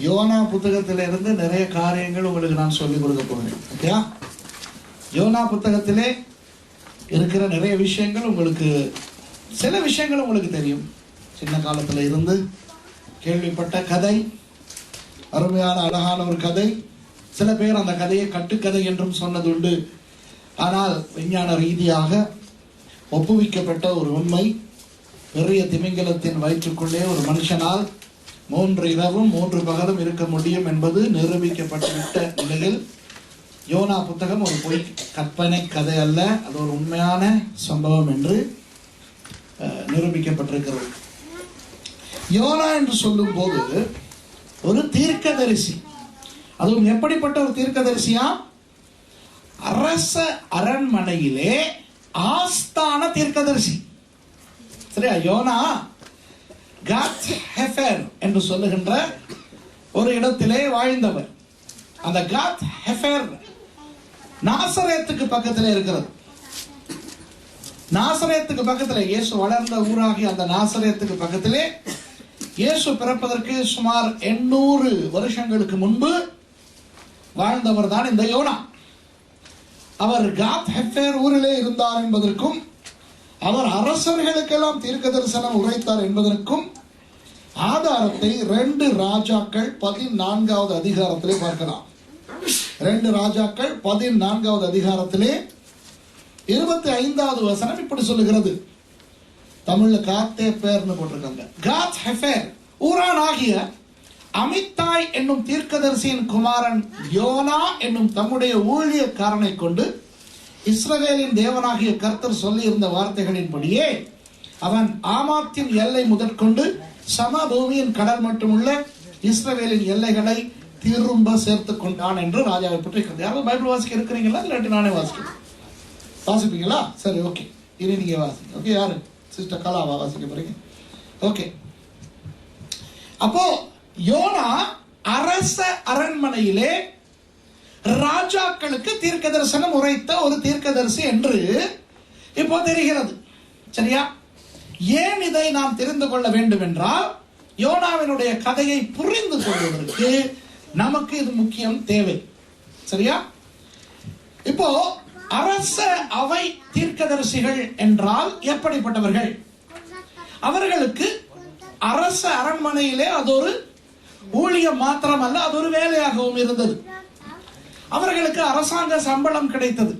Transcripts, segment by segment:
YONO புத்தகத்திலிருந்து நிறைய காரியங்கள் உங்களுக்கு நான் சொல்லிக் கொடுக்க போகிறேன். ஓகே, யோனா புத்தகத்திலே இருக்கிற நிறைய விஷயங்கள் உங்களுக்கு, சில விஷயங்கள் உங்களுக்கு தெரியும். சின்ன காலத்தில் இருந்து கேள்விப்பட்ட கதை, அருமையான அழகான ஒரு கதை. சில பேர் அந்த கதையை கட்டுக்கதை என்றும் சொன்னது உண்டு. ஆனால் விஞ்ஞான ரீதியாக ஒப்புவிக்கப்பட்ட ஒரு உண்மை, பெரிய திமிங்கலத்தின் வயிற்றுக்குள்ளே ஒரு மனுஷனால் 3 இரவும் 3 பகலும் இருக்க முடியும் என்பது நிரூபிக்கப்பட்டுவிட்ட நிலையில் யோனா புத்தகம் ஒரு பொய் கற்பனை கதை அல்ல, அது ஒரு உண்மையான சம்பவம் என்று நிரூபிக்கப்பட்டிருக்கிறது. யோனா என்று சொல்லும் போது ஒரு தீர்க்கதரிசி, அதுவும் எப்படிப்பட்ட ஒரு தீர்க்கதரிசியா? அரச அரண்மனையிலே ஆஸ்தான தீர்க்கதரிசி. சரியா? யோனா காத் ஹெஃபர் என்று சொல்லுகின்ற ஒரு இடத்திலே வாழ்ந்தவர். அந்த காத் ஹெஃபர் நாசரேத்துக்கு பக்கத்திலே இருக்கிறது. நாசரேத்துக்கு பக்கத்திலே, இயேசு வளர்ந்த ஊராகி அந்த நாசரேத்துக்கு பக்கத்திலே, இயேசு பிறப்பதற்கு சுமார் 800 வருஷங்களுக்கு முன்பு வாழ்ந்தவர் தான் இந்த யோனா. அவர் காத் ஹெஃபர் ஊரிலே இருந்தார் என்பதற்கும், அவர் அரசர்களுக்கெல்லாம் தீர்க்க தரிசனம் உரைத்தார் என்பதற்கும் ஆதாரத்தை 2 ராஜாக்கள் 14வது அதிகாரத்திலே பார்க்கலாம். 2 ராஜாக்கள் 14வது அதிகாரத்திலே 25வது வசனம் இப்படி சொல்லுகிறது. தமிழ்ல காத்தே பேர்னு போட்டிருக்காங்க. காத் ஹெஃபர் ஊரான் ஆகிய அமித்தாய் என்னும் தீர்க்கதரிசியின் குமாரன் யோனா என்னும் தம்முடைய ஊழியக்காரனை கொண்டு இஸ்ரவேலின் தேவனாகிய கர்த்தர் சொல்லி இருந்த வார்த்தைகளின்படியே அவன் ஆமாத்தின் எல்லை முதற்கொண்டு சமபூமியின் கடல் மட்டுமுள்ள இஸ்ரவேலின் எல்லைகளை திரும்ப சேர்த்துக் கொண்டான் என்று ராஜாவை பற்றி. யாரும் பைபிள் வாசிக்க இருக்கிறீங்களா? இல்லாட்டி நானே வாசிக்கிறேன். வாசிப்பீங்களா? சரி, ஓகே, இனி நீங்க வாசிங்க. ஓகே, யாரு? சிஸ்டர் கலாவா வாசிக்க போறீங்க? ஓகே. அப்போ யோனா அரச அரண்மனையிலே ராஜாக்களுக்கு தீர்க்க தரிசனம் உரைத்த ஒரு தீர்க்கதரிசி என்று இப்போ தெரிகிறது. சரியா? ஏன் இதை நாம் தெரிந்து கொள்ள வேண்டும் என்றால், யோனாவினுடைய கதையை புரிந்து கொள்வதற்கு நமக்கு இது முக்கியம், தேவை. சரியா? இப்போ அரச அவை தீர்க்கதரிசிகள் என்றால் எப்படிப்பட்டவர்கள்? அவர்களுக்கு அரச அரண்மனையிலே அது ஒரு ஊழியம் மாத்திரமல்ல, அது ஒரு வேலையாகவும் இருந்தது. அவர்களுக்கு அரசாங்க சம்பளம் கிடைத்தது.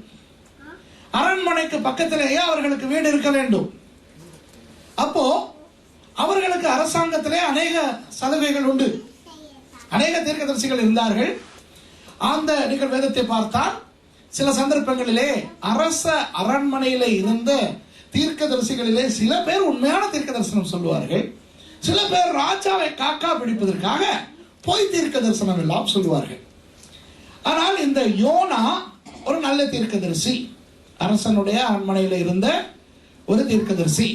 அரண்மனைக்கு பக்கத்திலேயே அவர்களுக்கு வீடு இருக்க வேண்டும். அப்போ அவர்களுக்கு அரசாங்கத்திலே அநேக சலுகைகள் உண்டு. அநேக தீர்க்கதரிசிகள் இருந்தார்கள். அந்த நீங்கள் வேதத்தை பார்த்தால் சில சந்தர்ப்பங்களிலே அரச அரண்மனையிலே இருந்த தீர்க்கதரிசிகளிலே சில பேர் உண்மையான தீர்க்க தரிசனம் சொல்லுவார்கள். சில பேர் ராஜாவை காக்கா பிடிப்பதற்காக பொய் தீர்க்க தரிசனம் எல்லாம் சொல்லுவார்கள். ஆனால் இந்த யோனா ஒரு நல்ல தீர்க்கதரிசி, அரசனுடைய அரண்மனையில இருந்த ஒரு தீர்க்கதரிசி.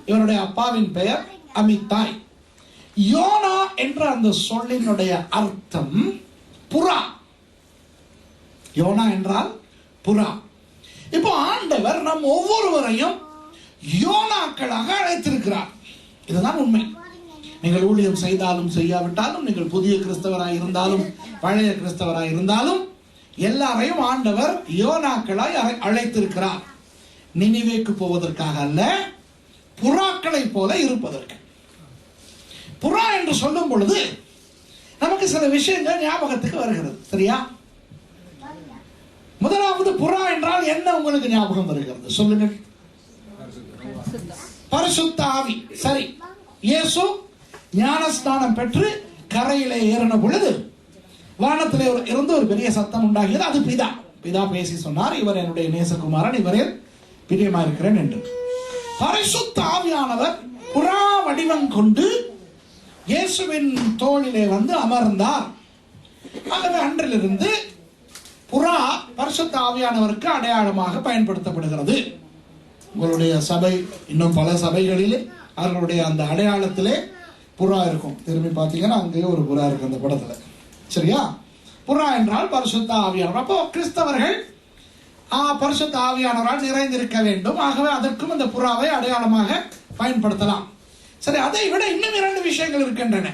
இவருடைய அப்பாவின் பெயர் அமித்தாய். யோனா என்ற அந்த சொல்லினுடைய அர்த்தம் புறா. யோனா என்றால் புறா. இப்போ ஆண்டவர் நம் ஒவ்வொருவரையும் யோனாக்களாக அழைத்திருக்கிறார். இதுதான் உண்மை. நீங்கள் ஊழியம் செய்தாலும் செய்யாவிட்டாலும், நீங்கள் புதிய கிறிஸ்தவராய் இருந்தாலும் பழைய கிறிஸ்தவராய் இருந்தாலும், எல்லாரையும் ஆண்டவர் யோனாக்களாய் அழைத்திருக்கிறார். நினிவேக்கு போவதற்காக அல்ல, புறாக்களை போல இருப்பதற்கு. புறா என்று சொல்லும் பொழுது நமக்கு சில விஷயங்கள் ஞாபகத்துக்கு வருகிறது. சரியா? முதலாவது, புறா என்றால் என்ன உங்களுக்கு ஞாபகம் வருகிறது? சொல்லுங்கள். பரிசுத்த ஆவி. சரி, இயேசு ஞானஸ்நானம் பெற்று கரையிலே ஏறின பொழுது வானத்திலே இருந்து ஒரு பெரிய சத்தம் உண்டாகியது. அது பிதா பேசி சொன்னார், இவர் என்னுடைய நேசகுமாரன், இவரில் பிரியமா இருக்கிறேன் என்று. பரிசுத்த ஆவியானவர் புறா வடிவம் கொண்டு இயேசுவின் தோளிலே வந்து அமர்ந்தார். ஆகவே அன்றிலிருந்து புறா பரிசுத்த ஆவியானவருக்கு அடையாளமாக பயன்படுத்தப்படுகிறது. உங்களுடைய சபை, இன்னும் பல சபைகளிலே அவர்களுடைய அந்த அடையாளத்திலே புறா இருக்கும். திரும்பி பார்த்தீங்கன்னா அங்கேயே ஒரு புறா இருக்கு அந்த படத்துல. சரியா? புறா என்றால் பரிசுத்த ஆவியானவர். அப்போ கிறிஸ்தவர்கள் பரிசுத்த ஆவியானவரால் நிறைந்திருக்க வேண்டும். ஆகவே அதற்கும் இந்த புறாவை அடையாளமாக பயன்படுத்தலாம். சரி, அதை விட இன்னும் 2 விஷயங்கள் இருக்கின்றன.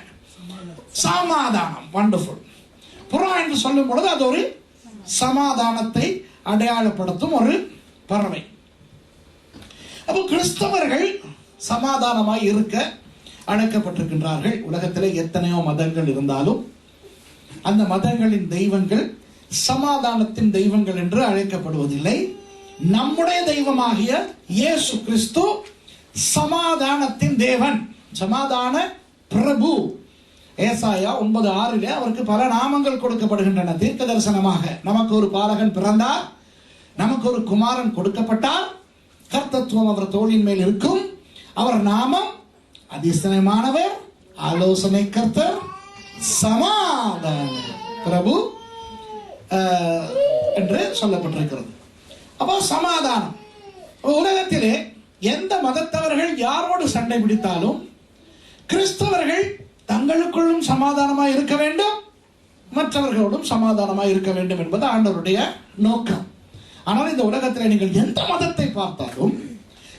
சமாதானம். வண்டர்ஃபுல். புறா என்று சொல்லும் பொழுது அது ஒரு சமாதானத்தை அடையாளப்படுத்தும் ஒரு பறவை. அப்போ கிறிஸ்தவர்கள் சமாதானமாய் இருக்க அழைக்கப்பட்டிருக்கின்றார்கள். உலகத்திலே எத்தனையோ மதங்கள் இருந்தாலும் அந்த மதங்களின் தெய்வங்கள் சமாதானத்தின் தெய்வங்கள் என்று அழைக்கப்படுவதில்லை. நம்முடைய தெய்வமாகிய இயேசு கிறிஸ்து சமாதானத்தின் தேவன், சமாதான பிரபு. ஏசாயா 9:6 அவருக்கு பல நாமங்கள் கொடுக்கப்படுகின்றன. தீர்க்க தரிசனமாக நமக்கு ஒரு பாலகன் பிறந்தார், நமக்கு ஒரு குமாரன் கொடுக்கப்பட்டார், கர்த்தத்துவம் அவர் தோளின் மேல் இருக்கும், அவர் நாமம் அதிசயமானவர், ஆலோசனை கர்த்தர், சமாதான பிரபு என்று சொல்லப்பட்டிருக்கிறது. அப்போ சமாதானம். உலகத்திலே எந்த மதத்தவர்கள் யாரோடு சண்டை பிடித்தாலும் கிறிஸ்தவர்கள் தங்களுக்குள்ளும் சமாதானமாய் இருக்க வேண்டும், மற்றவர்களோடும் சமாதானமாய் இருக்க வேண்டும் என்பது ஆண்டவருடைய நோக்கம். ஆனால் இந்த உலகத்தில் நீங்கள் எந்த மதத்தை பார்த்தாலும்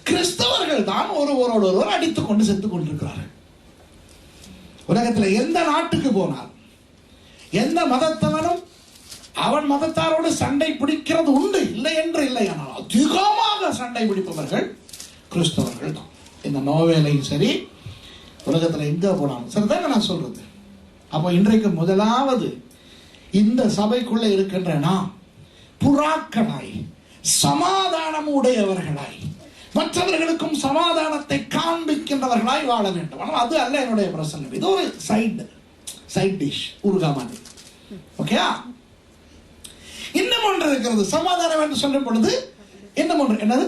கிறிஸ்தவர்கள் தான் ஒருவரோடு ஒருவர் அடித்துக் கொண்டு செத்துக் கொண்டிருக்கிறார்கள். உலகத்தில் எந்த நாட்டுக்கு போனால் எந்த மதத்தவனும் அவன் மதத்தாரோடு சண்டை பிடிக்கிறது உண்டு, இல்லை என்று இல்லை. ஆனால் அதிகமாக சண்டை பிடிப்பவர்கள் கிறிஸ்தவர்கள் தான். இந்த நோவேலையும் சரி, உலகத்தில் எங்க போனாலும் சரிதாங்க நான் சொல்றது. அப்போ இன்றைக்கு முதலாவது இந்த சபைக்குள்ள இருக்கின்ற நாம் புறாக்களாய் சமாதானம் உடையவர்களாய் மற்றவர்களுக்கும் சமாதானத்தை காண்பிக்கின்றவர்களாய் வாழ வேண்டும். ஆனால் அது அல்ல என்னுடைய பிரசங்கம். இது ஒரு சைட் டிஷ், ஊறுகாய். ஓகே. இன்னும் ஒன்று இருக்கிறது. சமாதானம் என்று சொல்லும் பொழுது இன்னும் ஒன்று என்னது?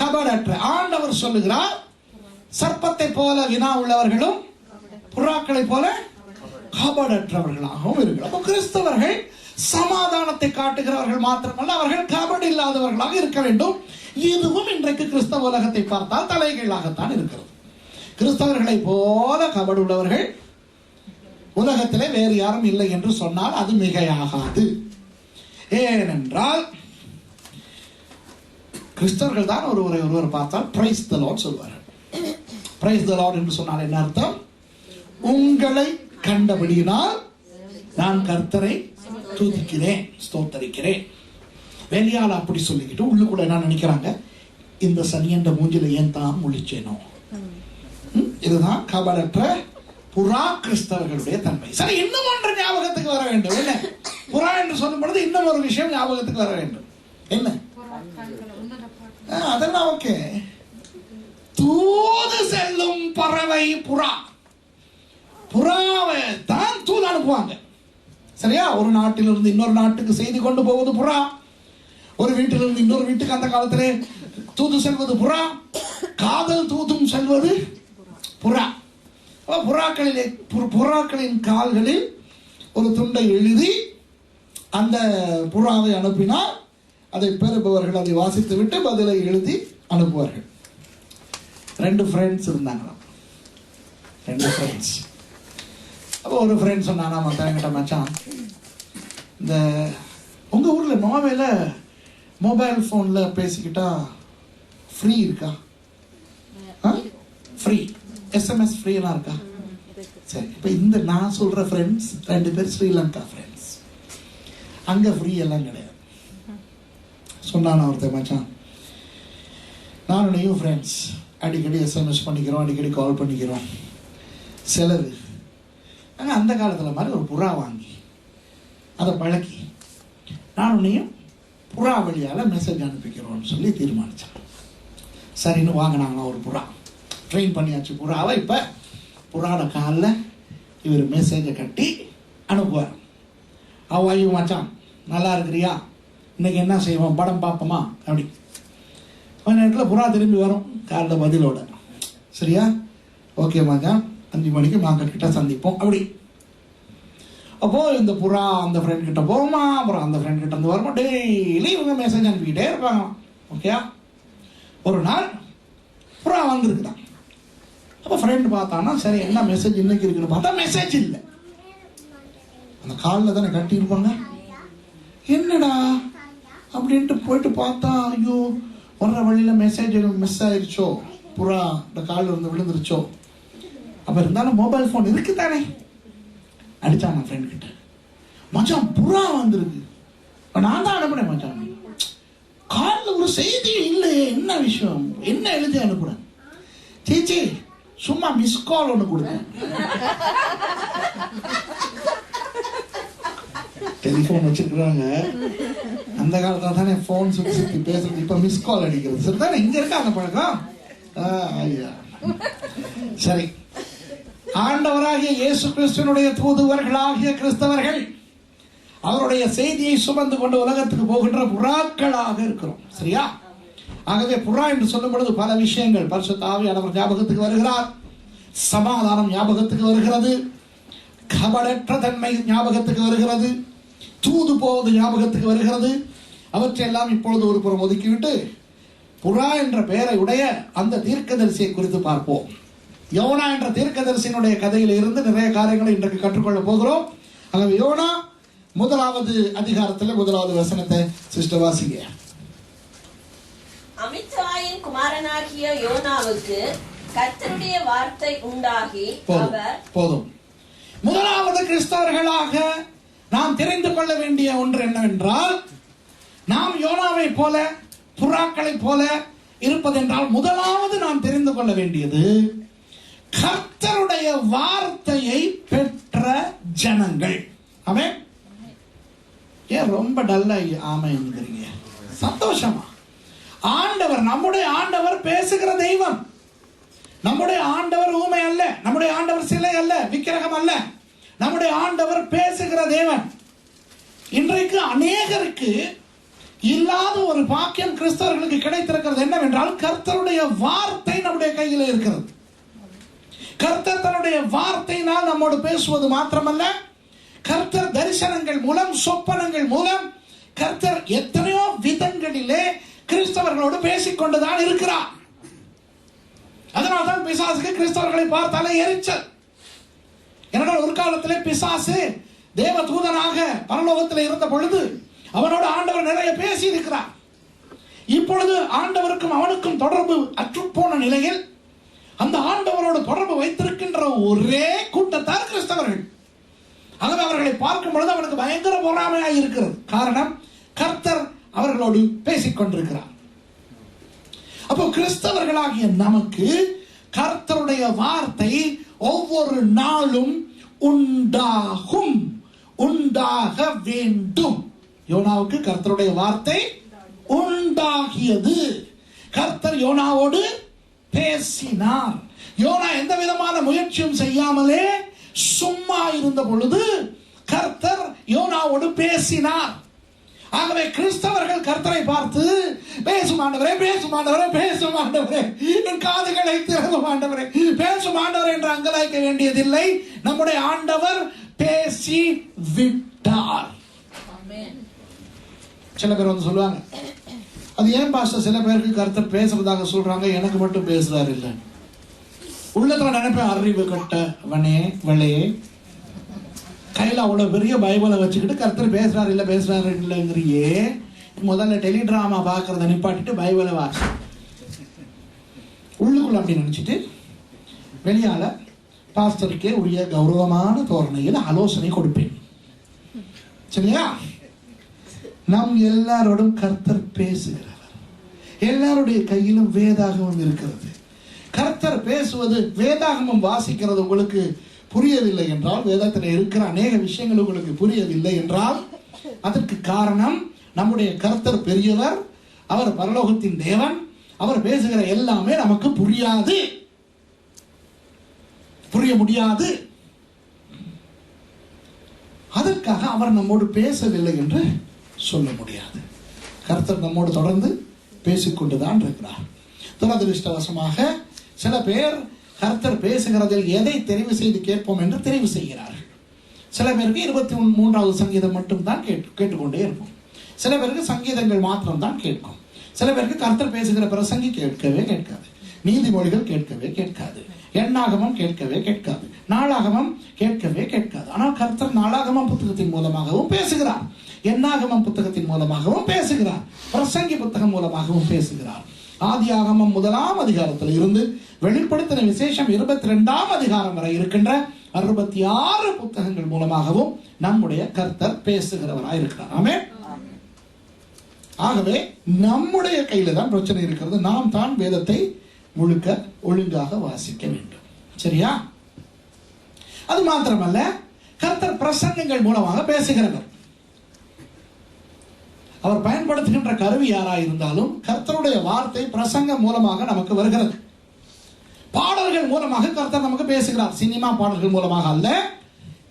கபடற்ற. ஆண்டவர் சொல்லுகிறார், சர்ப்பத்தை போல வினா உள்ளவர்களும் புறாக்களை போல கபடற்றவர்களாகவும் இருக்கிறார். கிறிஸ்தவர்கள் சமாதானத்தை காட்டுகிறவர்கள் மாத்திரமல்ல, அவர்கள் கபடு இல்லாதவர்களாக இருக்க வேண்டும். இதுவும் இன்றைக்கு கிறிஸ்தவ உலகத்தை பார்த்தால் தலைகீழாகத்தான் இருக்கிறது. கிறிஸ்தவர்களை போல கபடு உள்ளவர்கள் உலகத்திலே வேறு யாரும் இல்லை என்று சொன்னால் அது மிகையாகாது. ஏனென்றால் கிறிஸ்தவர்கள் தான் ஒருவர் பார்த்தால் பிரைஸ் தி லார்ட் சொல்வார்கள். பிரைஸ் தி லார்ட் என்று சொன்னால் என்ன அர்த்தம்? உங்களை கண்டபடியினால் நான் கர்த்தரை துதிக்கிறேன், ஸ்தோத்தரிக்கிறேன். வெளியால் அப்படி சொல்லிக்கிட்டு உள்ளுக்குள்ள என்ன நினைக்கிறாங்க? இந்த சனியன்ற மூஞ்சில ஏன் தான் முழிச்சேனோ. இதுதான் கபடற்ற புறா கிறிஸ்தவர்களுடைய தன்மை. சரி, இன்னும் ஒன்று ஞாபகத்துக்கு வர வேண்டும். என்ன? புறா என்று சொல்லும் பொழுது இன்னும் ஒரு விஷயம் ஞாபகத்துக்கு வர வேண்டும். என்ன? அதெல்லாம் ஓகே. தூது செல்லும் பறவை புறா. புறாவை தான் தூது அனுப்புவாங்க. சரியா? ஒரு நாட்டிலிருந்து இன்னொரு நாட்டுக்கு செய்தி கொண்டு போவது புறா. ஒரு வீட்டிலிருந்து இன்னொரு வீட்டுக்கு அந்த காலத்திலே தூது செல்வது புறா. காதல் தூதும் செல்வது புறா. புறாக்களின் கால்களில் ஒரு துண்டை எழுதி அந்த புறாவை அனுப்பினால் அதை பெறுபவர்கள் அதை வாசித்து விட்டு பதிலை எழுதி அனுப்புவார்கள். 2 ஃப்ரெண்ட்ஸ் இருந்தாங்களாம். 2 ஃப்ரெண்ட்ஸ். அப்போ ஒரு ஃப்ரெண்ட் சொன்னானா மற்றவங்கிட்ட, மச்சான், இந்த உங்கள் ஊரில் நோவேல மொபைல் ஃபோனில் பேசிக்கிட்டா ஃப்ரீ இருக்கா? ஃப்ரீ SMS ஃப்ரீலாம் இருக்கா? சரி, இப்போ இந்த நான் சொல்கிற ஃப்ரெண்ட்ஸ் 2 பேர் ஸ்ரீலங்கா ஃப்ரெண்ட்ஸ். அங்கே ஃப்ரீ எல்லாம் கிடையாது. சொன்னானா ஒருத்தர், மச்சான், நானும் நீயும் ஃப்ரெண்ட்ஸ் அடிக்கடி SMS பண்ணிக்கிறோம், அடிக்கடி கால் பண்ணிக்கிறோம், செலவு. ஆனால் அந்த காலத்தில் மாதிரி ஒரு புறா வாங்கி அதை பழக்கி நானும் நீயும் புறா வழியால் மெசேஜ் அனுப்பிக்கிறோம்னு சொல்லி தீர்மானித்தான். சரின்னு வாங்கினாங்களா ஒரு புறா. ட்ரெயின் பண்ணியாச்சு புறாவை. இப்போ புறாட காலில் இவர் மெசேஜை கட்டி அனுப்புவார். அவ்வாயு மச்சான், நல்லா இருக்கிறியா? இன்னைக்கு என்ன செய்வோம்? படம் பார்ப்போமா? அப்படி கொஞ்ச நேரத்தில் புறா திரும்பி வரும் காலில் பதிலோட. சரியா? ஓகே மச்சான், 5 மணிக்கு மார்க்கெட் கிட்ட சந்திப்போம். அப்படி அப்போ இந்த புறா அந்த ஃப்ரெண்ட் கிட்ட போகுமா, அப்புறம் அந்த ஃப்ரெண்ட் கிட்ட இருந்து வருமா, டெய்லி இவங்க மெசேஜ் அனுப்பிக்கிட்டே இருப்பாங்க. ஓகே. ஒரு நாள் புறா வந்துருக்குதான். அப்போ ஃப்ரெண்ட் பார்த்தானா, சரி என்ன மெசேஜ் இன்னைக்கு இருக்குன்னு பார்த்தா மெசேஜ் இல்லை. அந்த காலில் தானே கட்டியிருப்பாங்க. என்னடா அப்படின்ட்டு போயிட்டு பார்த்தா, ஐயோ வர்ற வழியில் மெசேஜ் மிஸ் ஆயிடுச்சோ, புறா இந்த காலில் இருந்து விழுந்துருச்சோ. அப்போ இருந்தாலும் மொபைல் ஃபோன் இருக்கு தானே, அடிச்சான் ஃப்ரெண்ட் கிட்ட, மச்சான் புறா வந்திருக்கு. நான் தான் அனுப்புனேன் மச்சான், காலில் ஒரு செய்தி இல்லையே, என்ன விஷயம், என்ன எழுதி அனுப்புறேன். சீச்சி சும்மா மிஸ் கால் ஒன்று கொடுத்தேன். டெலிஃபோன் வச்சிருக்கிறாங்க, அந்த காலத்துல தானே போன் சுத்தி சுத்தி பேசுறது, இப்ப மிஸ் கால் அடிக்கிறது. சரிதானே, இங்க இருக்கா அந்த பழக்கம். சரி, ஆண்டவராகிய இயேசு கிறிஸ்துவினுடைய தூதுவர்களாகிய கிறிஸ்தவர்கள் அவருடைய செய்தியை சுமந்து கொண்டு உலகத்துக்கு போகின்ற புறாக்களாக இருக்கிறோம். சரியா? ஆகவே புறா என்று சொல்லும் பொழுது பல விஷயங்கள், பரிசுத்த ஆவியானவர் ஞாபகத்துக்கு வருகிறார், சமாதானம் ஞாபகத்துக்கு வருகிறது, கபடற்ற தன்மை ஞாபகத்துக்கு வருகிறது, தூது போவது ஞாபகத்துக்கு வருகிறது. அவற்றையெல்லாம் இப்பொழுது ஒரு புறம் ஒதுக்கிவிட்டு புறா என்ற பெயரை உடைய அந்த தீர்க்கதரிசியை குறித்து பார்ப்போம். யோனா என்ற தீர்க்கதரிசியினுடைய கதையில் இருந்து நிறைய காரியங்களை இன்றைக்கு கற்றுக்கொள்ள போகிறோம். ஆகவே யோனா முதலாவது அதிகாரத்தில் முதலாவது வசனத்தை சிஸ்டர் வாசிங்க. அமித்தாயின் குமாரனாகிய யோனாவுக்கு கர்த்தருடைய வார்த்தை உண்டாகி அவர் போதும். முதலாவது கிறிஸ்தவர்களாக நாம் தெரிந்து கொள்ள வேண்டிய ஒன்று என்னவென்றால், நாம் யோனாவை போல புறாக்களை போல இருப்பதென்றால் முதலாவது நாம் தெரிந்து கொள்ள வேண்டியது கர்த்தருடைய வார்த்தையை பெற்ற ஜனங்கள். ஆமென். ஏன் ரொம்ப டல்லா ஆமைங்கிறீங்க? சந்தோஷமா? ஆண்டவர், நம்முடைய ஆண்டவர் பேசுகிற தெய்வம். நம்முடைய ஆண்டவர் ஊமை அல்ல, நம்முடைய ஆண்டவர் சிலை அல்ல, விக்கிரகம் அல்ல. நம்முடைய ஆண்டவர் பேசுகிற தேவன். இன்றைக்கு அநேகருக்கு இல்லாத ஒரு பாக்கியம் கிறிஸ்தவர்களுக்கு கிடைத்திருக்கிறது என்னவென்றால், கர்த்தருடைய வார்த்தை நம்முடைய கையில் இருக்கிறது. கர்த்தர் தன்னுடைய வார்த்தையினால் நம்மோடு பேசுவது மாத்திரமல்ல, கர்த்தர் தரிசனங்கள் மூலம், சொப்பனங்கள் மூலம் கர்த்தர் எத்தனையோ விதங்களிலே கிறிஸ்தவர்களோடு பேசிக்கொண்டுதான் இருக்கிறார். அதனால்தான் பிசாசுக்கு கிறிஸ்தவர்களை பார்த்தாலே எரிச்சல். ஏனென்றால் ஒரு காலத்திலே பிசாசு தேவ தூதனாக பரலோகத்தில் இருந்த பொழுது அவனோடு ஆண்டவர் நிறைய பேசி இருக்கிறார். இப்பொழுது ஆண்டவருக்கும் அவனுக்கும் தொடர்பு அற்றுப்போன நிலையில் அந்த ஆண்டவரோடு தொடர்பு வைத்திருக்கின்ற ஒரே கூட்டத்தார் கிறிஸ்தவர்கள். ஆகவே அவர்களை பார்க்கும் பொழுது அவனுக்கு பயங்கர பொறாமையாக இருக்கிறது. காரணம், கர்த்தர் அவர்களோடு பேசிக் கொண்டிருக்கிறார். அப்போ கிறிஸ்தவர்களாகிய நமக்கு கர்த்தருடைய வார்த்தை ஒவ்வொரு நாளும் உண்டாகும், உண்டாக வேண்டும். யோனாவுக்கு கர்த்தருடைய வார்த்தை உண்டாகியது. கர்த்தர் யோனாவோடு பேசினார். யோனா எந்த விதமான முயற்சியும் செய்யாமலே சும்மா இருந்த பொழுது கர்த்தர் யோனாவோடு பேசினார். ஆகவே கிறிஸ்தவர்கள் கர்த்தரை பார்த்து, பேசும் ஆண்டவரே, பேசும் ஆண்டவரே, பேசும் ஆண்டவரே, என் காதுகளை திறக்கும் ஆண்டவரே, பேசும் ஆண்டவரே என்று அங்கலாய்க்க வேண்டியதில்லை. நம்முடைய ஆண்டவர் பேசி விட்டார். சில பேர் வந்து சொல்லுவாங்க, அது ஏன் பாஸ்டர் சில பேருக்கு கர்த்தர் பேசுறதாக சொல்றாங்க, எனக்கு மட்டும் பேசுறாரு இல்லை. உள்ளத்துல நினைப்பேன், அறிவு கட்டவனே வளையே, கையில அவ்வளவு பெரிய பைபிளை வச்சுக்கிட்டு கர்த்தர் பேசுறாரு இல்ல பேசுறாரு இல்லைங்கிறியே, முதல்ல டெலிடிராமா பாக்குறத நிப்பாட்டிட்டு பைபிளை வாசி. உள்ளுக்குள்ள அப்படி நினைச்சிட்டு வெளியால பாஸ்டருக்கே உரிய கௌரவமான தோரணையில் ஆலோசனை கொடுப்பேன். சரியா? நம் எல்லாரோடும் கர்த்தர் பேசுகிறார். எல்லாருடைய கையிலும் வேதாகமம் இருக்கிறது. கர்த்தர் பேசுவது, வேதாகமம் வாசிக்கிறது உங்களுக்கு புரியவில்லை என்றால், வேதத்தில் இருக்கிற அநேக விஷயங்கள் உங்களுக்கு புரியவில்லை என்றால், அதற்கு காரணம் நம்முடைய கர்த்தர் பெரியவர், அவர் பரலோகத்தின் தேவன், அவர் பேசுகிற எல்லாமே நமக்கு புரியாது, புரிய முடியாது. அதற்காக அவர் நம்மோடு பேசவில்லை என்று சொல்ல முடியாது. கர்த்தர் நம்மோடு தொடர்ந்து பேசிக்கொண்டுதான் இருக்கிறார். துரதிருஷ்டவசமாக சில பேர் கர்த்தர் பேசுகிறதில் எதை தெரிவு செய்து கேட்போம் என்று தெரிவு செய்கிறார்கள். சில பேருக்கு 23வது சங்கீதம் மட்டும் தான் கேட்டுக்கொண்டே இருக்கும். சில பேருக்கு சங்கீதங்கள் மாத்திரம் தான் கேட்கும். சில பேருக்கு கர்த்தர் பேசுகிற பிரசங்கி கேட்கவே கேட்காது, நீதிமொழிகள் கேட்கவே கேட்காது, எண்ணாகமம் கேட்கவே கேட்காது, நாளாகமம் கேட்கவே கேட்காது. ஆனால் கர்த்தர் நாளாகமம் புத்தகத்தின் மூலமாகவும் பேசுகிறார், எண்ணாகமம் புத்தகத்தின் மூலமாகவும் பேசுகிறார், பிரசங்கி புத்தகம் மூலமாகவும் பேசுகிறார். ஆதியாகமம் 1ஆம் அதிகாரத்தில் இருந்து வெளிப்படுத்தின விசேஷம் 22ஆம் அதிகாரம் வரை இருக்கின்ற 66 புத்தகங்கள் மூலமாகவும் நம்முடைய கர்த்தர் பேசுகிறவராய் இருக்கிறார். ஆமென். ஆகவே நம்முடைய கையில தான் பிரச்சனை இருக்கிறது. நாம் தான் வேதத்தை முழுக்க ஒழுங்காக வாசிக்க வேண்டும். சரியா? அது மாத்திரமல்ல, கர்த்தர் பிரசங்கங்கள் மூலமாக பேசுகிறவர். அவர் பயன்படுத்துகின்ற கருவி யாராயிருந்தாலும் கர்த்தருடைய வார்த்தை பிரசங்கம் மூலமாக நமக்கு வருகிறது. பாடல்கள் மூலமாக கர்த்தர் நமக்கு பேசுகிறார். சினிமா பாடல்கள் மூலமாக அல்ல,